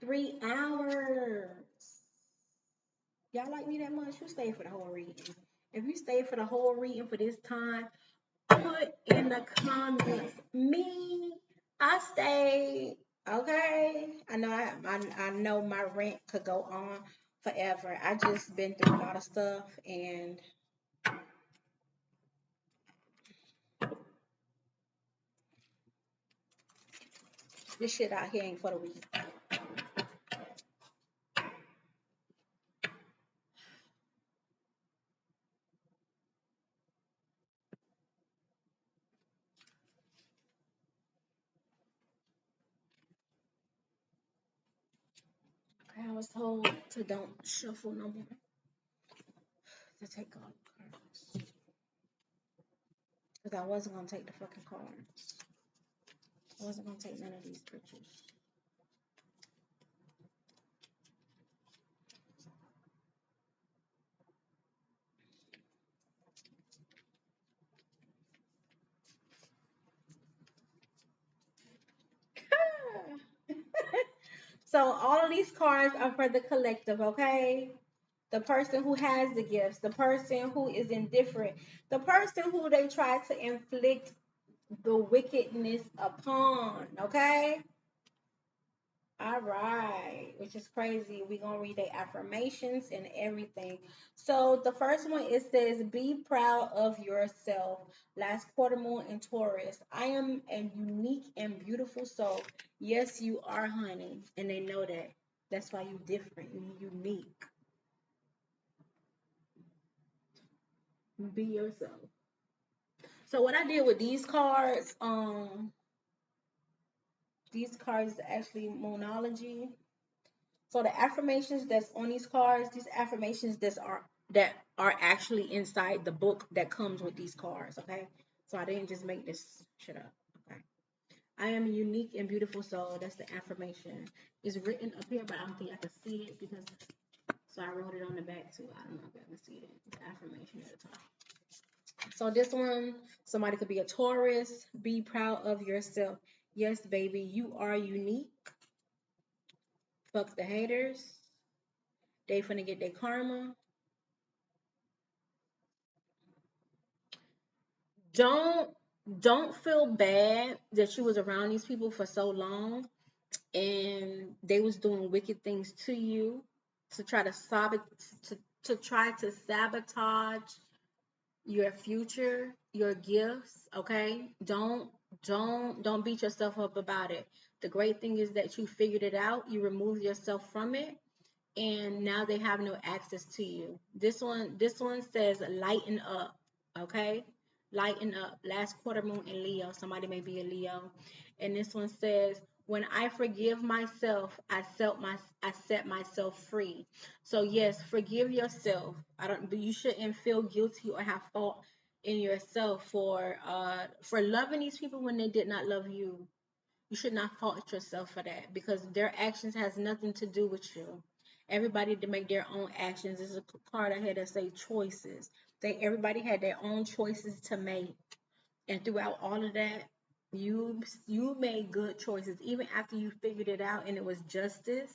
3 hours. Y'all like me that much? You stay for the whole reading. If you stay for the whole reading for this time, put in the comments, me, I stayed. Okay. I know my rant could go on forever. I just been through a lot of stuff, and this shit out here ain't for the weak. I was told to don't shuffle no more. To take all the cards. Because I wasn't going to take the fucking cards. I wasn't going to take none of these pictures. So all of these cards are for the collective, okay? The person who has the gifts, the person who is indifferent, the person who they try to inflict the wickedness upon, okay? All right, which is crazy. We're going to read the affirmations and everything. So the first one, it says, be proud of yourself. Last quarter moon in Taurus. I am a unique and beautiful soul. Yes, you are, honey. And they know that. That's why you're different. You're unique. Be yourself. So what I did with these cards actually Moonology. So the affirmations that's on these cards, these affirmations that are actually inside the book that comes with these cards, okay? So I didn't just make this shit up, okay? I am a unique and beautiful soul. That's the affirmation. It's written up here, but I don't think I can see it because, so I wrote it on the back too. I don't know if I can see it. The affirmation at the top. So this one, somebody could be a Taurus. Be proud of yourself. Yes, baby, you are unique. Fuck the haters. They finna get their karma. Don't don't feel bad that you was around these people for so long and they was doing wicked things to you to try to sabotage your future, your gifts, okay? Don't beat yourself up about it. The great thing is that you figured it out, you removed yourself from it, and now they have no access to you. This one says lighten up, okay? Lighten up. Last quarter moon in Leo. Somebody may be a Leo. And this one says, when I forgive myself, I set myself free. So yes, forgive yourself. I don't but you shouldn't feel guilty or have fault in yourself for loving these people when they did not love you. You should not fault yourself for that because their actions has nothing to do with you. Everybody to make their own actions. There's a card I had that say choices. Everybody had their own choices to make, and throughout all of that, you made good choices. Even after you figured it out and it was justice,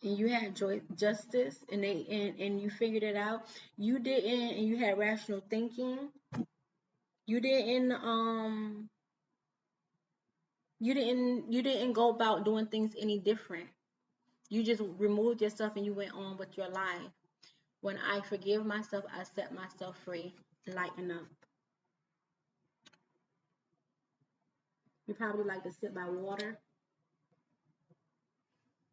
and you had justice, and you figured it out. You didn't, and you had rational thinking. You didn't you didn't go about doing things any different. You just removed yourself and you went on with your life. When I forgive myself, I set myself free. Lighten up. You probably like to sit by water.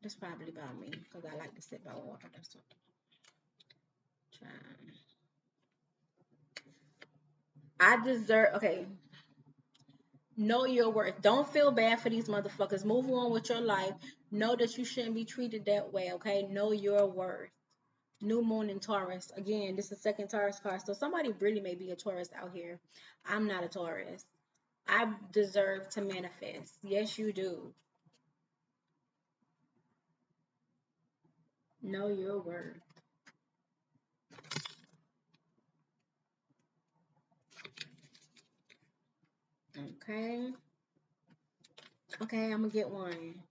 That's probably about me because I like to sit by water. That's what I deserve. Okay, know your worth. Don't feel bad for these motherfuckers. Move on with your life. Know that you shouldn't be treated that way. Okay, know your worth. New moon in Taurus. Again, this is the second Taurus card. So somebody really may be a Taurus out here. I'm not a Taurus. I deserve to manifest. Yes, you do. Know your worth. Okay. Okay, I'm gonna get one.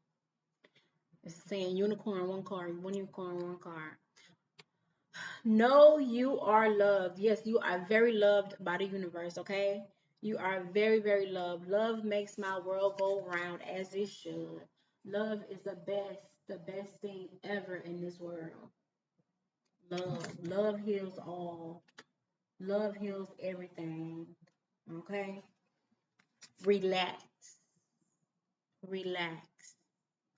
It's saying unicorn, one card, one unicorn, one card. Know you are loved. Yes, you are very loved by the universe, okay? You are very, very loved. Love makes my world go round as it should. Love is the best thing ever in this world. Love. Love heals all. Love heals everything. Okay? Relax. Relax.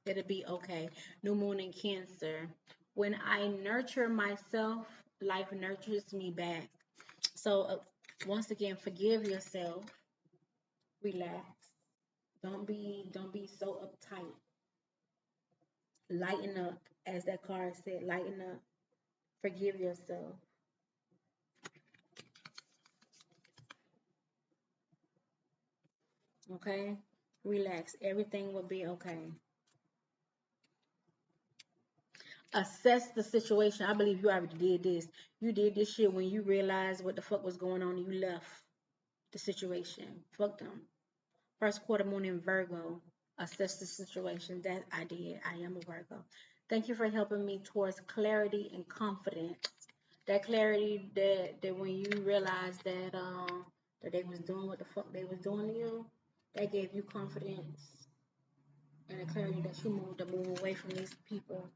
It'll be okay. New moon in Cancer. When I nurture myself, life nurtures me back. So once again, forgive yourself. Relax. Don't be so uptight. Lighten up, as that card said. Lighten up. Forgive yourself. Okay? Relax. Everything will be okay. Assess the situation. I believe you already did this. You did this shit when you realized what the fuck was going on and you left the situation. Fuck them. First quarter moon in Virgo. Assess the situation. That I did. I am a Virgo. Thank you for helping me towards clarity and confidence. That clarity that when you realize that they was doing what the fuck they was doing to you, that gave you confidence and the clarity that you moved to move away from these people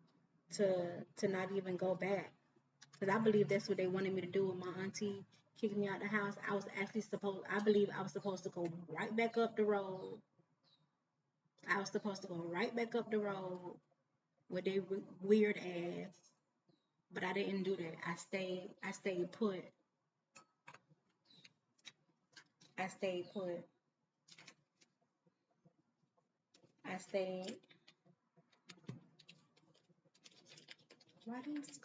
to not even go back. Because I believe that's what they wanted me to do with my auntie kicking me out the house. I believe I was supposed to go right back up the road. I was supposed to go right back up the road with their weird ass. But I didn't do that. I stayed put. I stayed put. I stayed. Why these?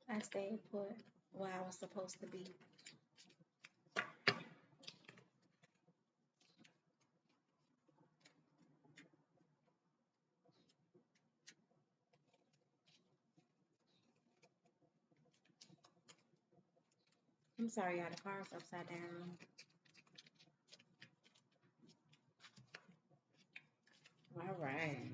I stayed put where I was supposed to be. I'm sorry, y'all. The car's upside down. All right.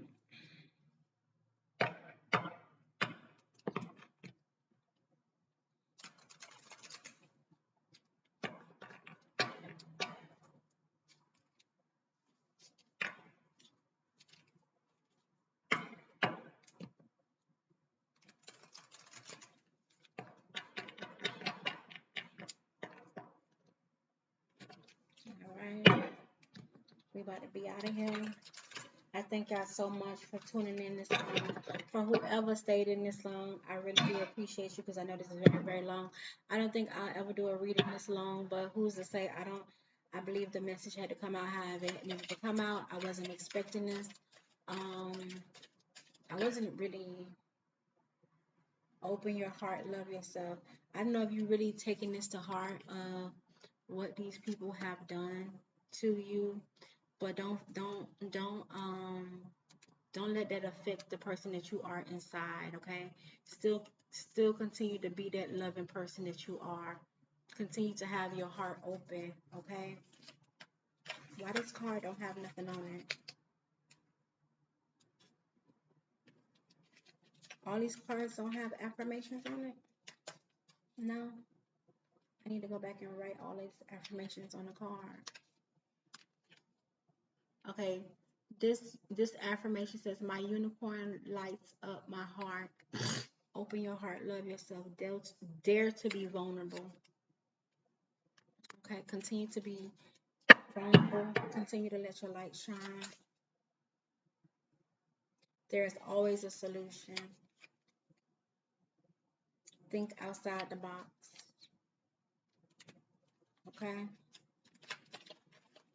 All right. We about to be out of here. I thank y'all so much for tuning in this long. For whoever stayed in this long, I really do appreciate you because I know this is very, very long. I don't think I'll ever do a reading this long, but who's to say I believe the message had to come out how it needed to come out. I wasn't expecting this. I wasn't really open your heart, love yourself. I don't know if you really taking this to heart, what these people have done to you, but don't let that affect the person that you are inside, okay? Still continue to be that loving person that you are. Continue to have your heart open, okay? Why this card don't have nothing on it? All these cards don't have affirmations on it? No. I need to go back and write all these affirmations on the card. Okay. This affirmation says, my unicorn lights up my heart. Open your heart, love yourself, dare to be vulnerable. Okay, continue to be vulnerable, continue to let your light shine. There's always a solution. Think outside the box. Okay?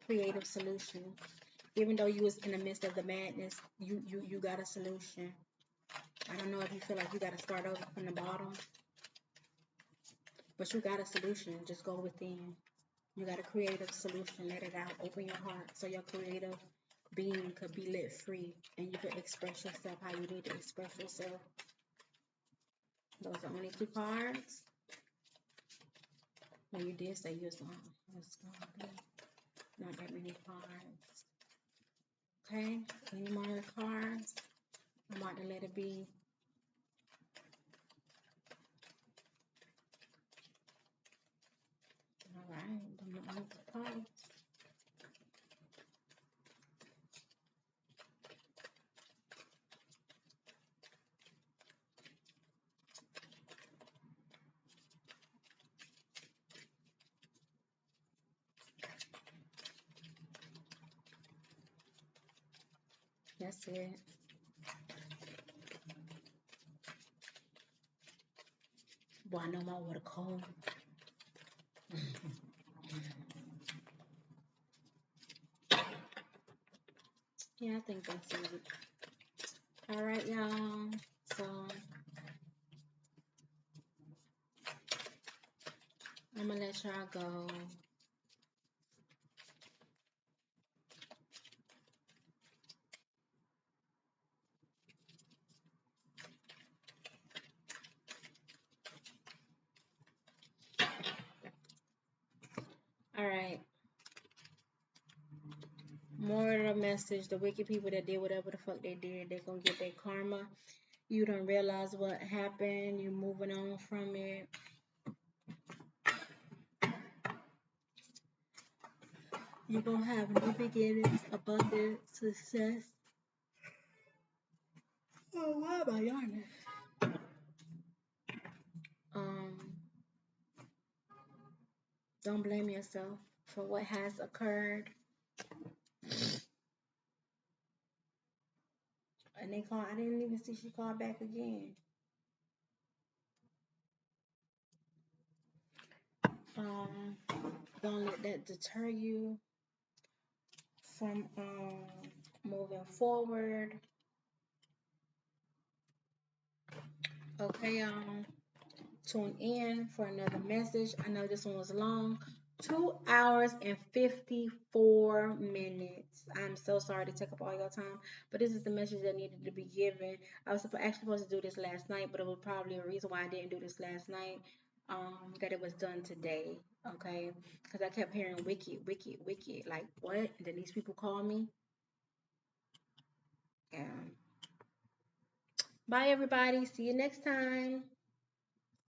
Creative solution. Even though you was in the midst of the madness, you got a solution. I don't know if you feel like you got to start over from the bottom, but you got a solution. Just go within. You got a creative solution. Let it out. Open your heart so your creative being could be lit free and you could express yourself how you need to express yourself. Those are only 2 cards. Well, you did say you was going to be not that many cards. Okay, any more cards? I'm about to let it be. All right, the only 2 cards. That's it. Boy, I know my water cold. Yeah, I think that's it. All right, y'all. So I'm gonna let y'all go. All right. More of the message: the wicked people that did whatever the fuck they did, they're gonna get their karma. You don't realize what happened. You moving on from it. You're gonna have new beginnings, abundance, success. Oh, why am I yawning? Don't blame yourself for what has occurred. And they called. I didn't even see she called back again. Don't let that deter you from moving forward. Okay, y'all. Tune in for another message. I know this one was long. 2 hours and 54 minutes. I'm so sorry to take up all your time, but this is the message that needed to be given. I was actually supposed to do this last night, but it was probably a reason why I didn't do this last night. that it was done today, okay? Because I kept hearing wicked, wicked, wicked. Like, what? And then these people call me. Yeah. Bye, everybody. See you next time.